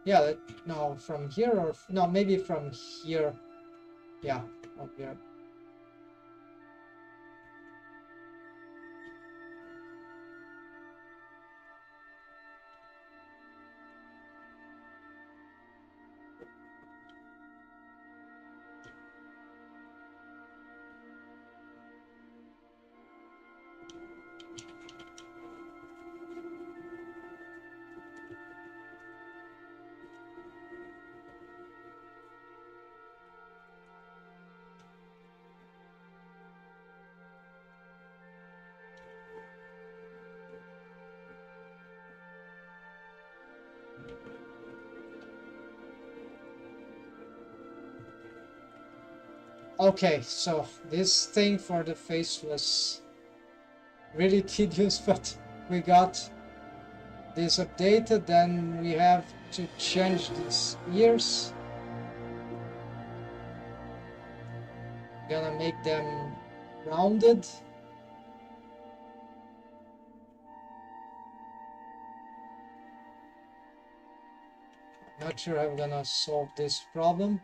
Yeah, no, from here, or no, maybe from here. Yeah, up here. Okay, so this thing for the face was really tedious, but we got this updated. Then we have to change these ears. Gonna make them rounded. Not sure how I'm gonna solve this problem.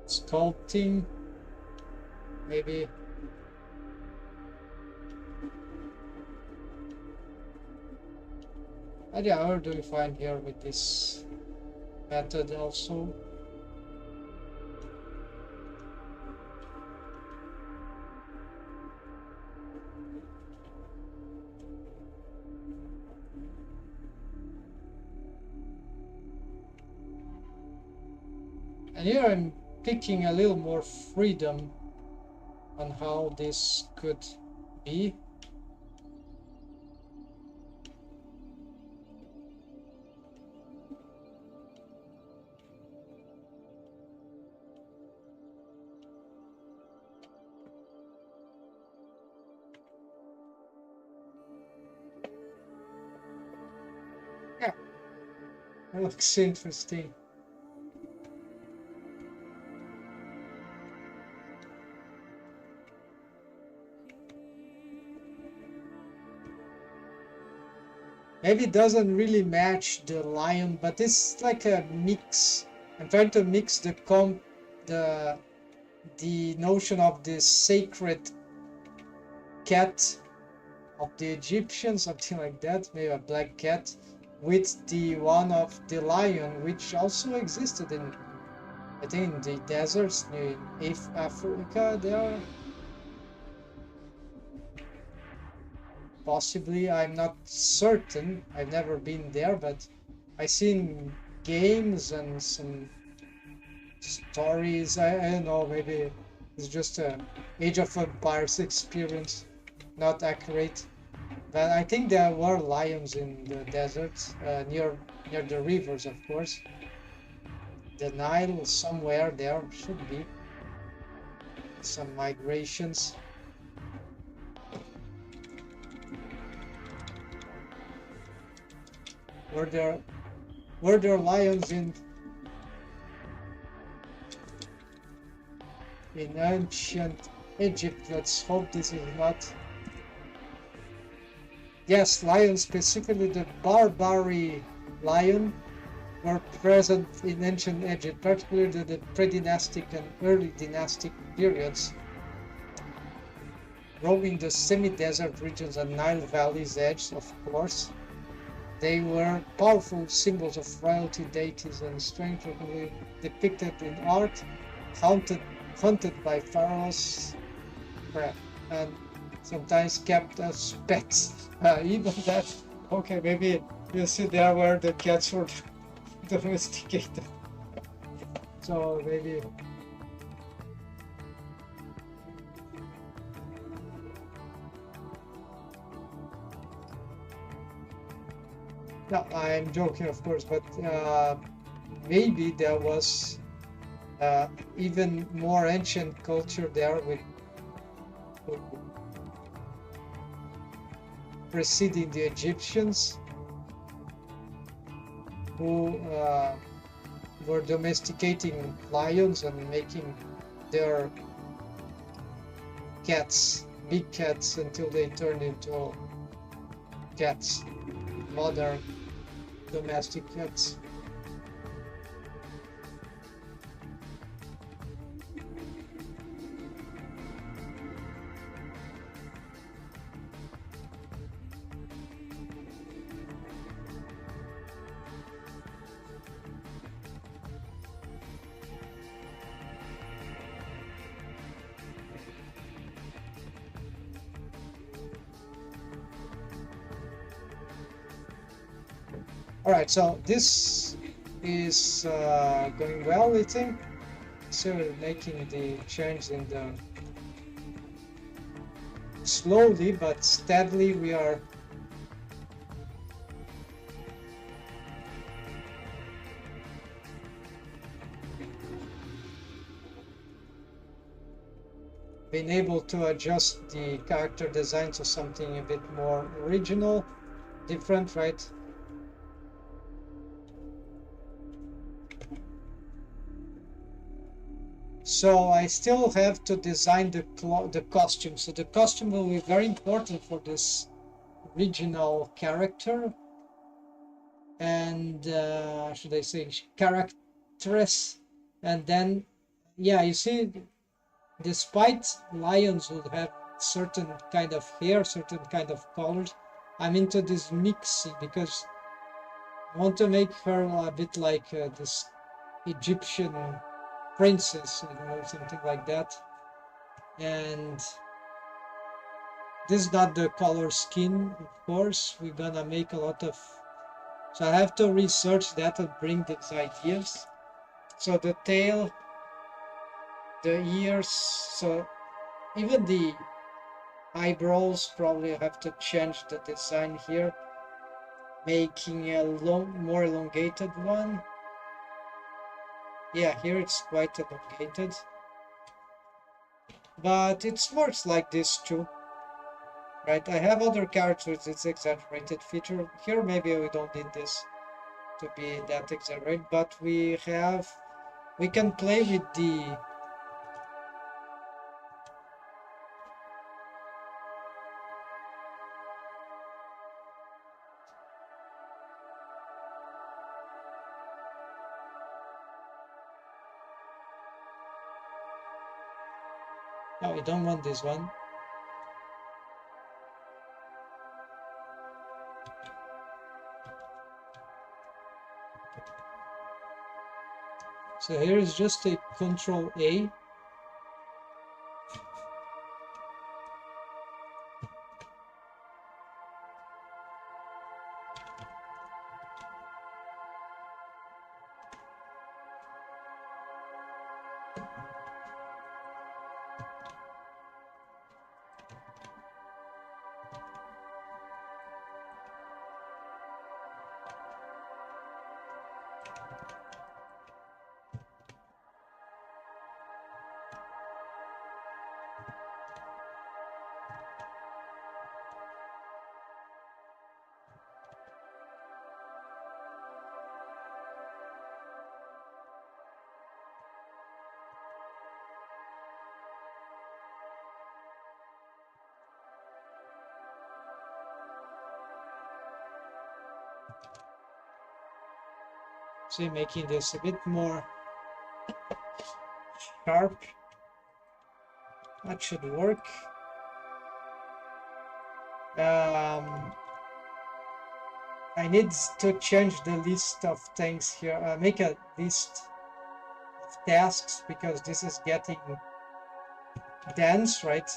Sculpting, maybe. And yeah, we're doing fine here with this method also. And here I'm picking a little more freedom on how this could be. Yeah, that looks interesting. Maybe it doesn't really match the lion, but it's like a mix. I'm trying to mix the notion of the sacred cat of the Egyptians, something like that, maybe a black cat, with the one of the lion, which also existed in, I think, in the deserts in Africa there. Possibly, I'm not certain. I've never been there, but I've seen games and some stories. I don't know, maybe it's just a Age of Empires experience, not accurate. But I think there were lions in the deserts, near the rivers, of course. The Nile somewhere there should be some migrations. Were there lions in ancient Egypt? Let's hope this is not. Yes, lions, specifically the Barbary lion, were present in ancient Egypt, particularly the pre-dynastic and early dynastic periods, roaming the semi-desert regions and Nile Valley's edge, of course. They were powerful symbols of royalty, deities, and strength, frequently depicted in art, hunted by pharaohs, and sometimes kept as pets. Even that, okay, maybe you see there where the cats were domesticated. So maybe. No, I'm joking, of course, but maybe there was even more ancient culture there with preceding the Egyptians who were domesticating lions and making their cats, big cats, until they turned into cats, modern domestic cats. All right, so this is going well, I think. So we're making the change in the slowly but steadily we are being able to adjust the character design to something a bit more original, different, right? So I still have to design the costume. So the costume will be very important for this original character and should I say charactress. And then, yeah, you see, despite lions would have certain kind of hair, certain kind of colors, I'm into this mixing because I want to make her a bit like this Egyptian princess, you know, something like that. And this is not the color skin, of course. We're gonna make a lot of, so I have to research that and bring these ideas. So the tail, the ears, so even the eyebrows, probably have to change the design here, making a more elongated one. Yeah, here it's quite elongated, but it works like this too, right? I have other characters, it's exaggerated feature. Here maybe we don't need this to be that exaggerated, but we can play with the no, we don't want this one. So here is just a Control A. See, making this a bit more sharp. That should work. I need to change the list of things here. Make a list of tasks because this is getting dense, right?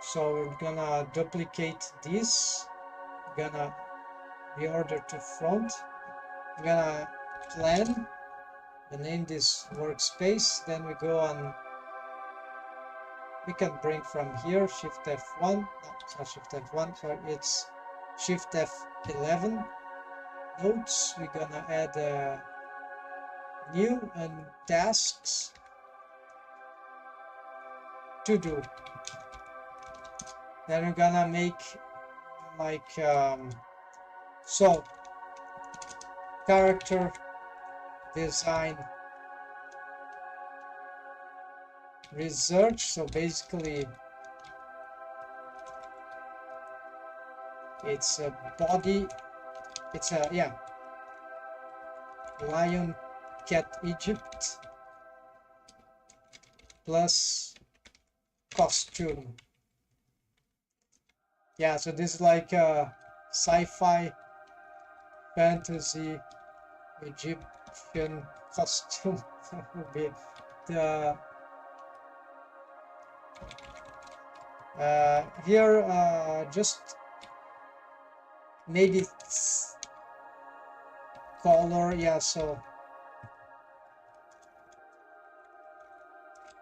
So we're gonna duplicate this. We're gonna reorder to front. We're gonna plan, name this workspace. Then we go on we can bring from here, Shift F1, no, it's not Shift F1, so it's Shift F11 nodes. We're gonna add new and tasks to do. Then we're gonna make like so character design research. So basically it's a body, it's a lion cat Egypt plus costume. Yeah, so this is like a sci-fi fantasy Egyptian costume. That would be the here just made it color, yeah, so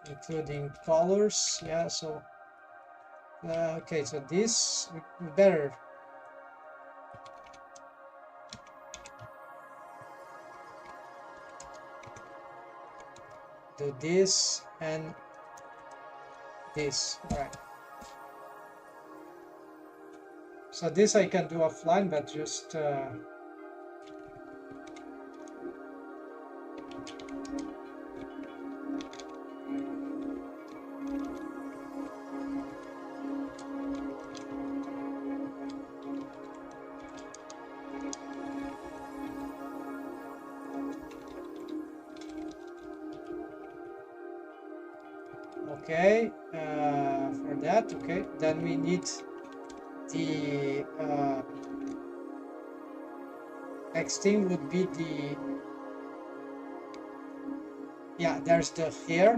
including colors, yeah, so okay, so this we better do this and this. All right, so this I can do offline, but just okay, for that, okay, then we need the next thing would be the, yeah, there's the hair.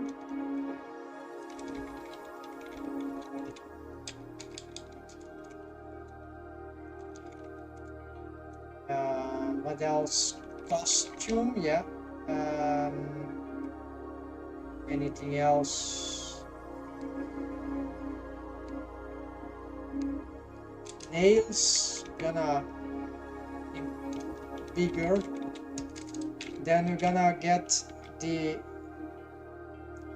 What else? Costume, yeah. Anything else? Nails, gonna be bigger. Then we're gonna get the,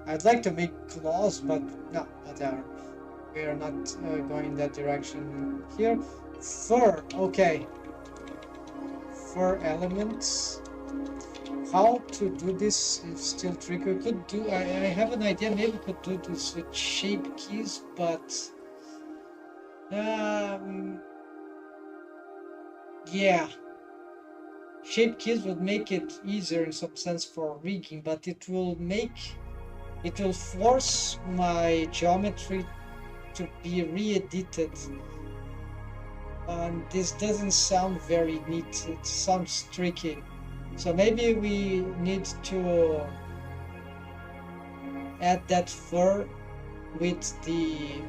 I'd like to make claws, but no, whatever. We are not going in that direction here. Fur, okay. Fur elements. How to do this is still tricky. We could do, I have an idea, maybe we could do this with shape keys, but yeah, shape keys would make it easier in some sense for rigging, but it will force my geometry to be re-edited, and this doesn't sound very neat. It sounds tricky. So maybe we need to add that fur with the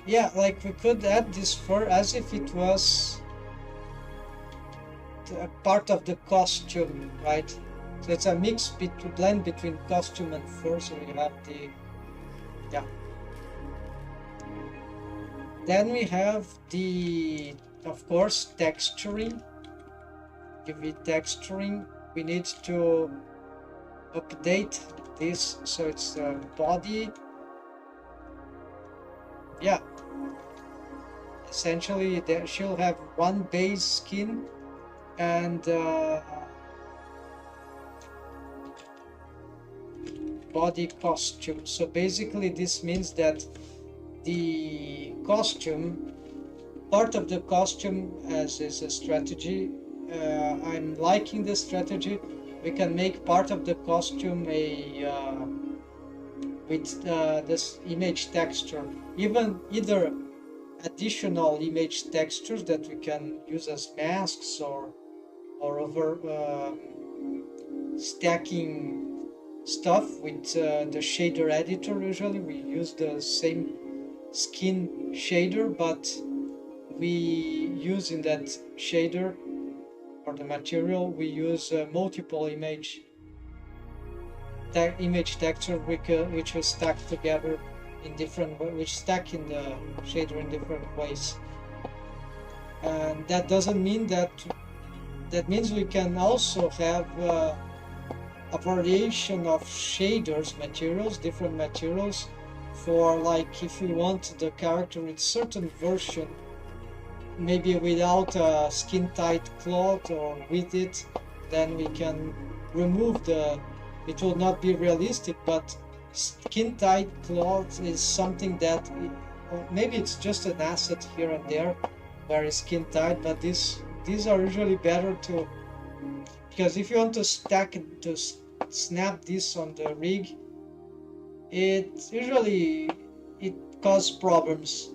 yeah, like we could add this fur as if it was a part of the costume, right? So it's a mix blend between costume and fur, so we have the, yeah. Then we have the, of course, texturing. Give it texturing. We need to update this so it's the body. Yeah. Essentially, she'll have one base skin and body costume. So basically, this means that the costume, part of the costume as is a strategy, I'm liking this strategy. We can make part of the costume with this image texture, either additional image textures that we can use as masks or over stacking stuff with the shader editor. Usually we use the same skin shader, but we use in that shader for the material, we use multiple image texture which will stack together in different which stack in the shader in different ways. And that doesn't mean that means we can also have a variation of shaders materials, different materials, for like if we want the character in certain version, maybe without a skin tight cloth or with it, then we can remove it will not be realistic, but skin tight cloth is something that or maybe it's just an asset here and there where it's skin tight, but these are usually better to, because if you want to stack it, to snap this on the rig, it causes problems,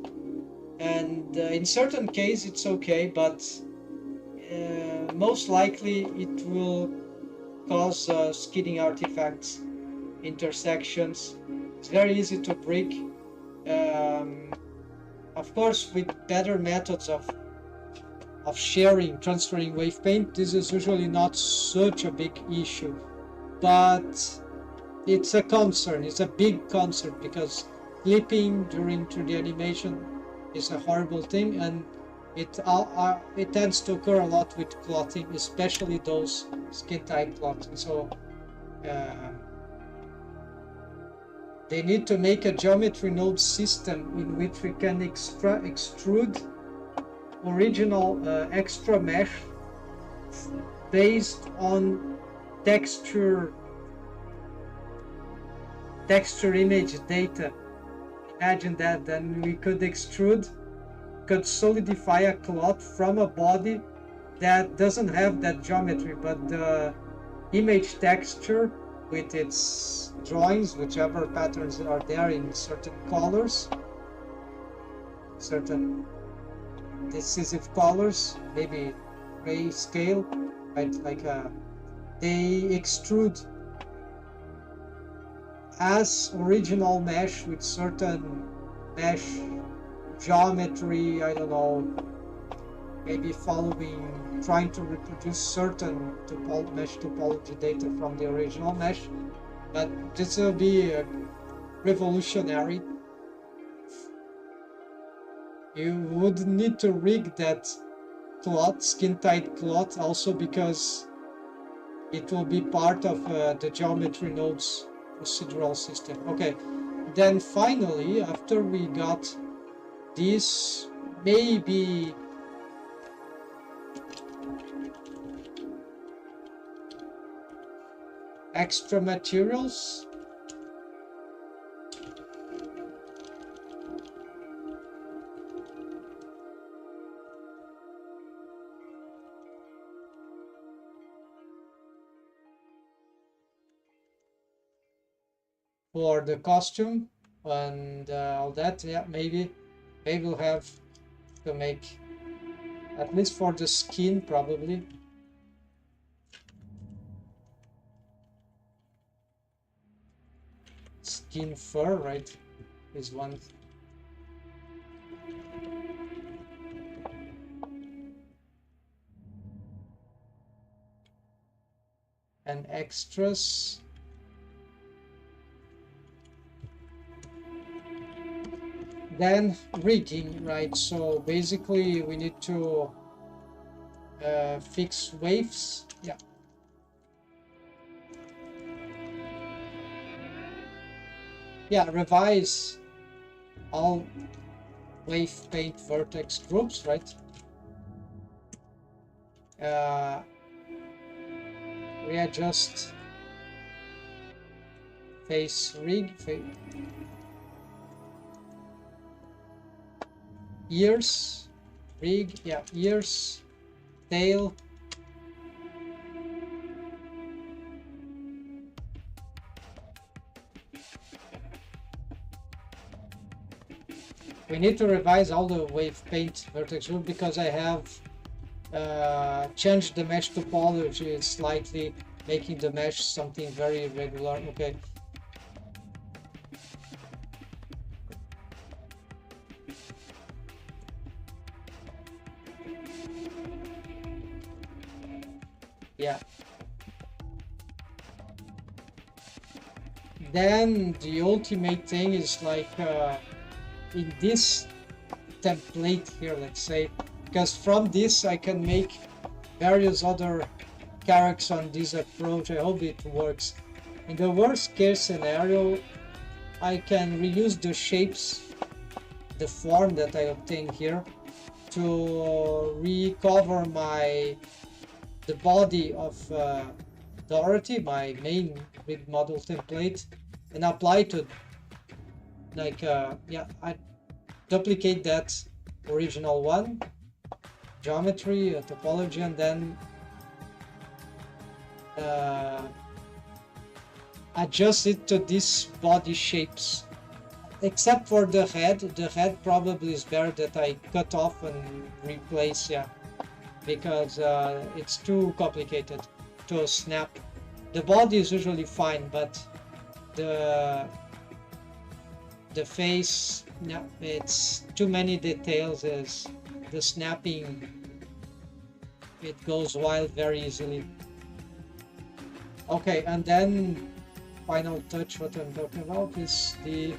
and in certain cases it's okay, but most likely it will cause skidding artifacts, intersections. It's very easy to break. Of course, with better methods of transferring wave paint, this is usually not such a big issue, but it's a concern. It's a big concern because clipping during 3D animation is a horrible thing, and it tends to occur a lot with clothing, especially those skin tight clothing. So they need to make a geometry node system in which we can extrude original extra mesh based on texture image data. Imagine that, then we could solidify a cloth from a body that doesn't have that geometry, but the image texture with its drawings, whichever patterns are there in certain colors, certain decisive colors, maybe gray scale, right? Like they extrude as original mesh with certain mesh geometry, I don't know, maybe trying to reproduce certain mesh topology data from the original mesh. But this will be revolutionary. You would need to rig that cloth, skin tight cloth, also because it will be part of the geometry nodes procedural system. Okay, then finally, after we got this, maybe extra materials. For the costume and all that, yeah, maybe we'll have to make, at least for the skin, probably. Skin fur, right, is one. And extras. Then rigging, right? So basically we need to fix waves. Yeah. Yeah, revise all wave paint vertex groups, right? Readjust face rig, ears, rig, yeah, ears, tail. We need to revise all the wave paint vertex group because I have changed the mesh topology slightly, making the mesh something very irregular. Okay. Yeah. Then the ultimate thing is like in this template here, let's say, because from this I can make various other characters on this approach. I hope it works. In the worst case scenario, I can reuse the shapes, the form that I obtained here, to recover the body of Dorothy, my main rig model template, and apply to like yeah, I duplicate that original one, geometry, topology, and then adjust it to these body shapes. Except for the head probably is better that I cut off and replace, yeah, because it's too complicated to snap. The body is usually fine, but the face, yeah, it's too many details. Is the snapping, it goes wild very easily. Okay, and then final touch, what I'm talking about is the,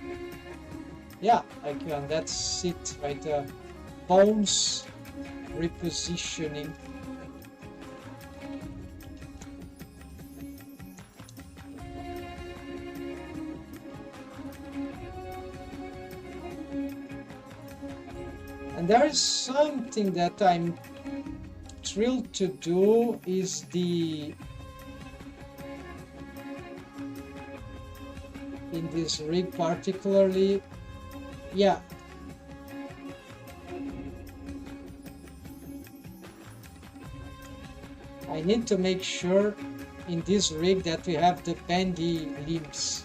yeah, like, and that's it, right? Bones repositioning. And there is something that I'm thrilled to do is in this rig particularly, yeah, I need to make sure in this rig that we have the bendy limbs.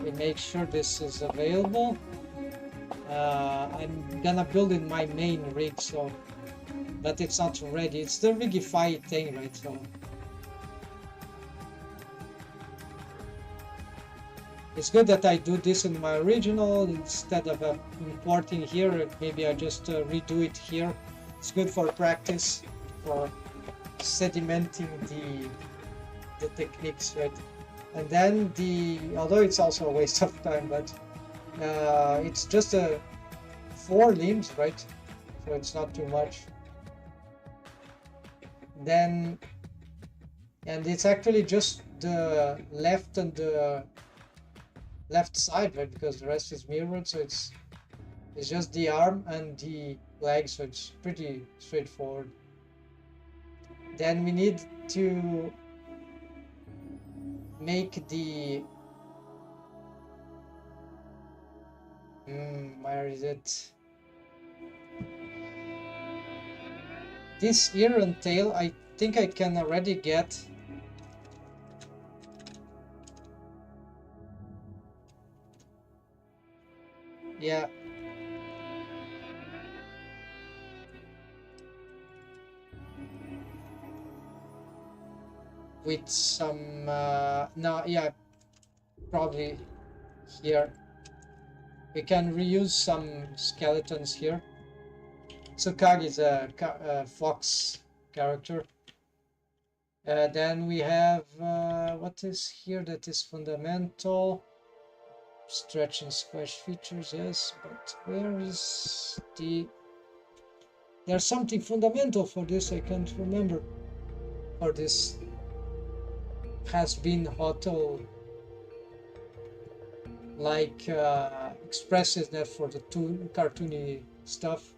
We make sure this is available. I'm gonna build in my main rig, so, but it's not ready. It's the Rigify thing, right? So it's good that I do this in my original instead of importing here. Maybe I just redo it here. It's good for practice, for sedimenting the techniques, right? And then although it's also a waste of time, but it's just 4 limbs, right? So it's not too much. Then, and it's actually just the left and the left side, right? Because the rest is mirrored, so it's just the arm and the leg, so it's pretty straightforward. Then we need to make the where is it? This ear and tail, I think I can already get. Yeah. With some, no, yeah, probably here. We can reuse some skeletons here. Tsukagi is a fox character. Then we have, what is here that is fundamental? Stretch and squash features, yes, but where is there's something fundamental for this, I can't remember. For this has been hotel, like expressiveness for the cartoony stuff.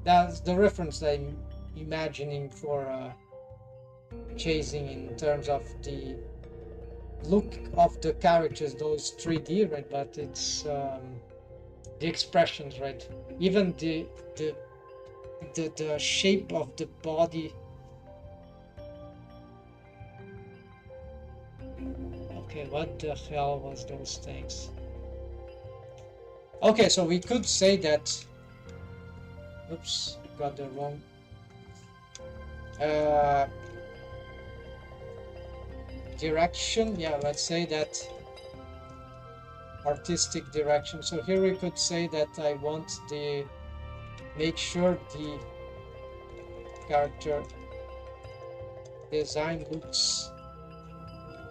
That's the reference I'm imagining for chasing in terms of the look of the characters, those 3D, right? But it's the expressions, right? Even the shape of the body. Okay, what the hell was those things? Okay, so we could say that, oops, got the wrong direction. Yeah, let's say that artistic direction. So here we could say that I want the make sure the character design looks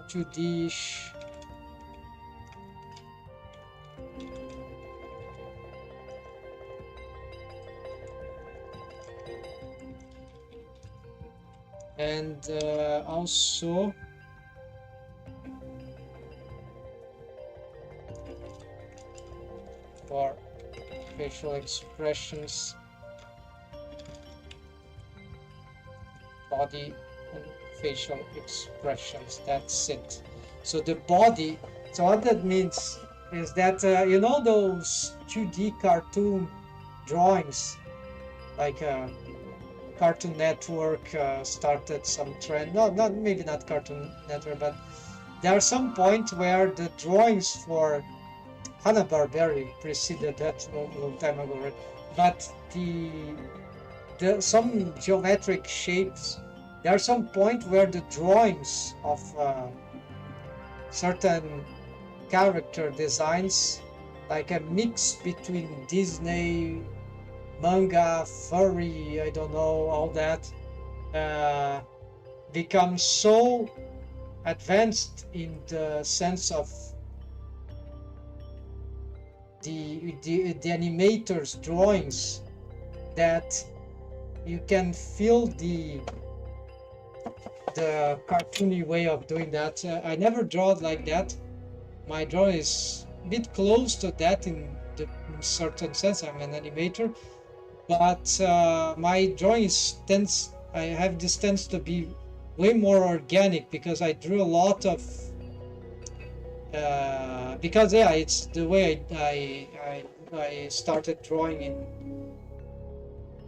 2D-ish. And also for facial expressions, body and facial expressions, that's it. So the body, so what that means is that you know those 2D cartoon drawings, like Cartoon Network started some trend, no, not maybe not Cartoon Network, but there are some point where the drawings for Hanna-Barbera preceded that a long time ago, right? But the some geometric shapes, there are some point where the drawings of certain character designs, like a mix between Disney, manga, furry, I don't know, all that, become so advanced in the sense of the animator's drawings that you can feel the cartoony way of doing that. I never draw it like that. My drawing is a bit close to that in certain sense. I'm an animator, but my drawing I have this tends to be way more organic because I drew a lot of because yeah, it's the way I started drawing in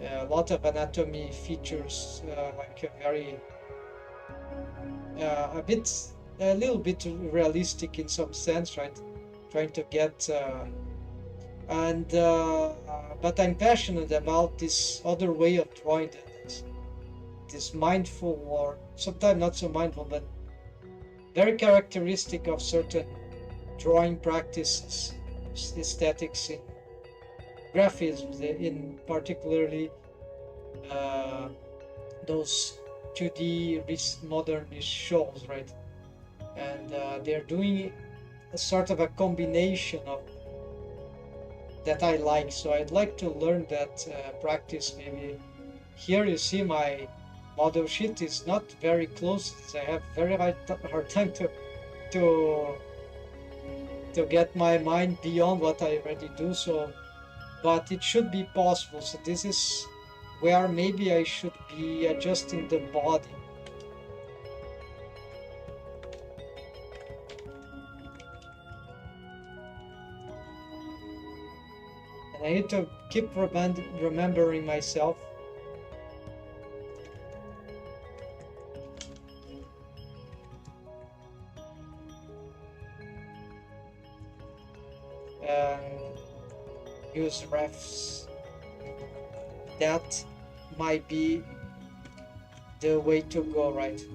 a lot of anatomy features, like a very a little bit realistic in some sense, right? Trying to get but I'm passionate about this other way of drawing, this mindful, or sometimes not so mindful, but very characteristic of certain drawing practices, aesthetics in graphism, in particularly those 2D modernist shows, right? And they're doing a sort of a combination of that I like, so I'd like to learn that practice. Maybe here you see my model sheet is not very close. I have very hard time to get my mind beyond what I already do. So, but it should be possible. So this is where maybe I should be adjusting the body. I need to keep remembering myself. And use refs. That might be the way to go, right?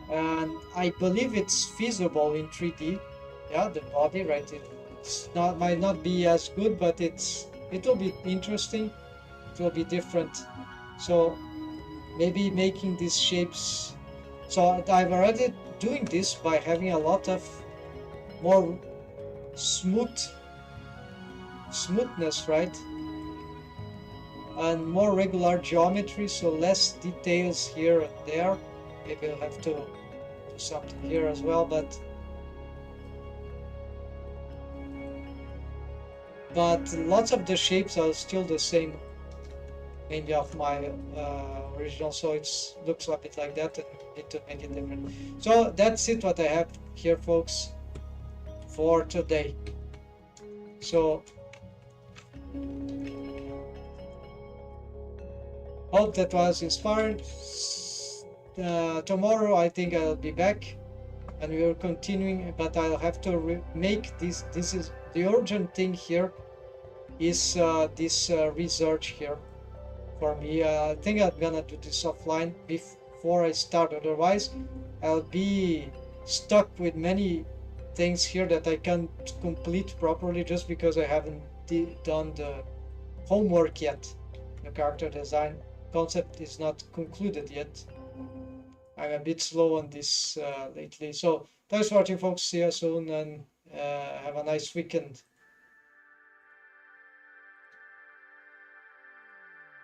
And I believe it's feasible in 3D. Yeah, the body, right? It's not, might not be as good, but it'll be interesting. It will be different. So maybe making these shapes. So I'm already doing this by having a lot of more smoothness, right? And more regular geometry, so less details here and there. Maybe I'll have to do something here as well, but lots of the shapes are still the same, maybe of my original, so it looks a bit like that, and need to make it different. So that's it, what I have here, folks, for today. So hope that was inspired. Tomorrow I think I'll be back and we are continuing, but I'll have to make this. This is the urgent thing here, is this research here. for me. I think I'm gonna do this offline before I start. Otherwise, I'll be stuck with many things here that I can't complete properly just because I haven't done the homework yet. The character design concept is not concluded yet. I'm a bit slow on this lately. So thanks for watching, folks. See you soon, and have a nice weekend.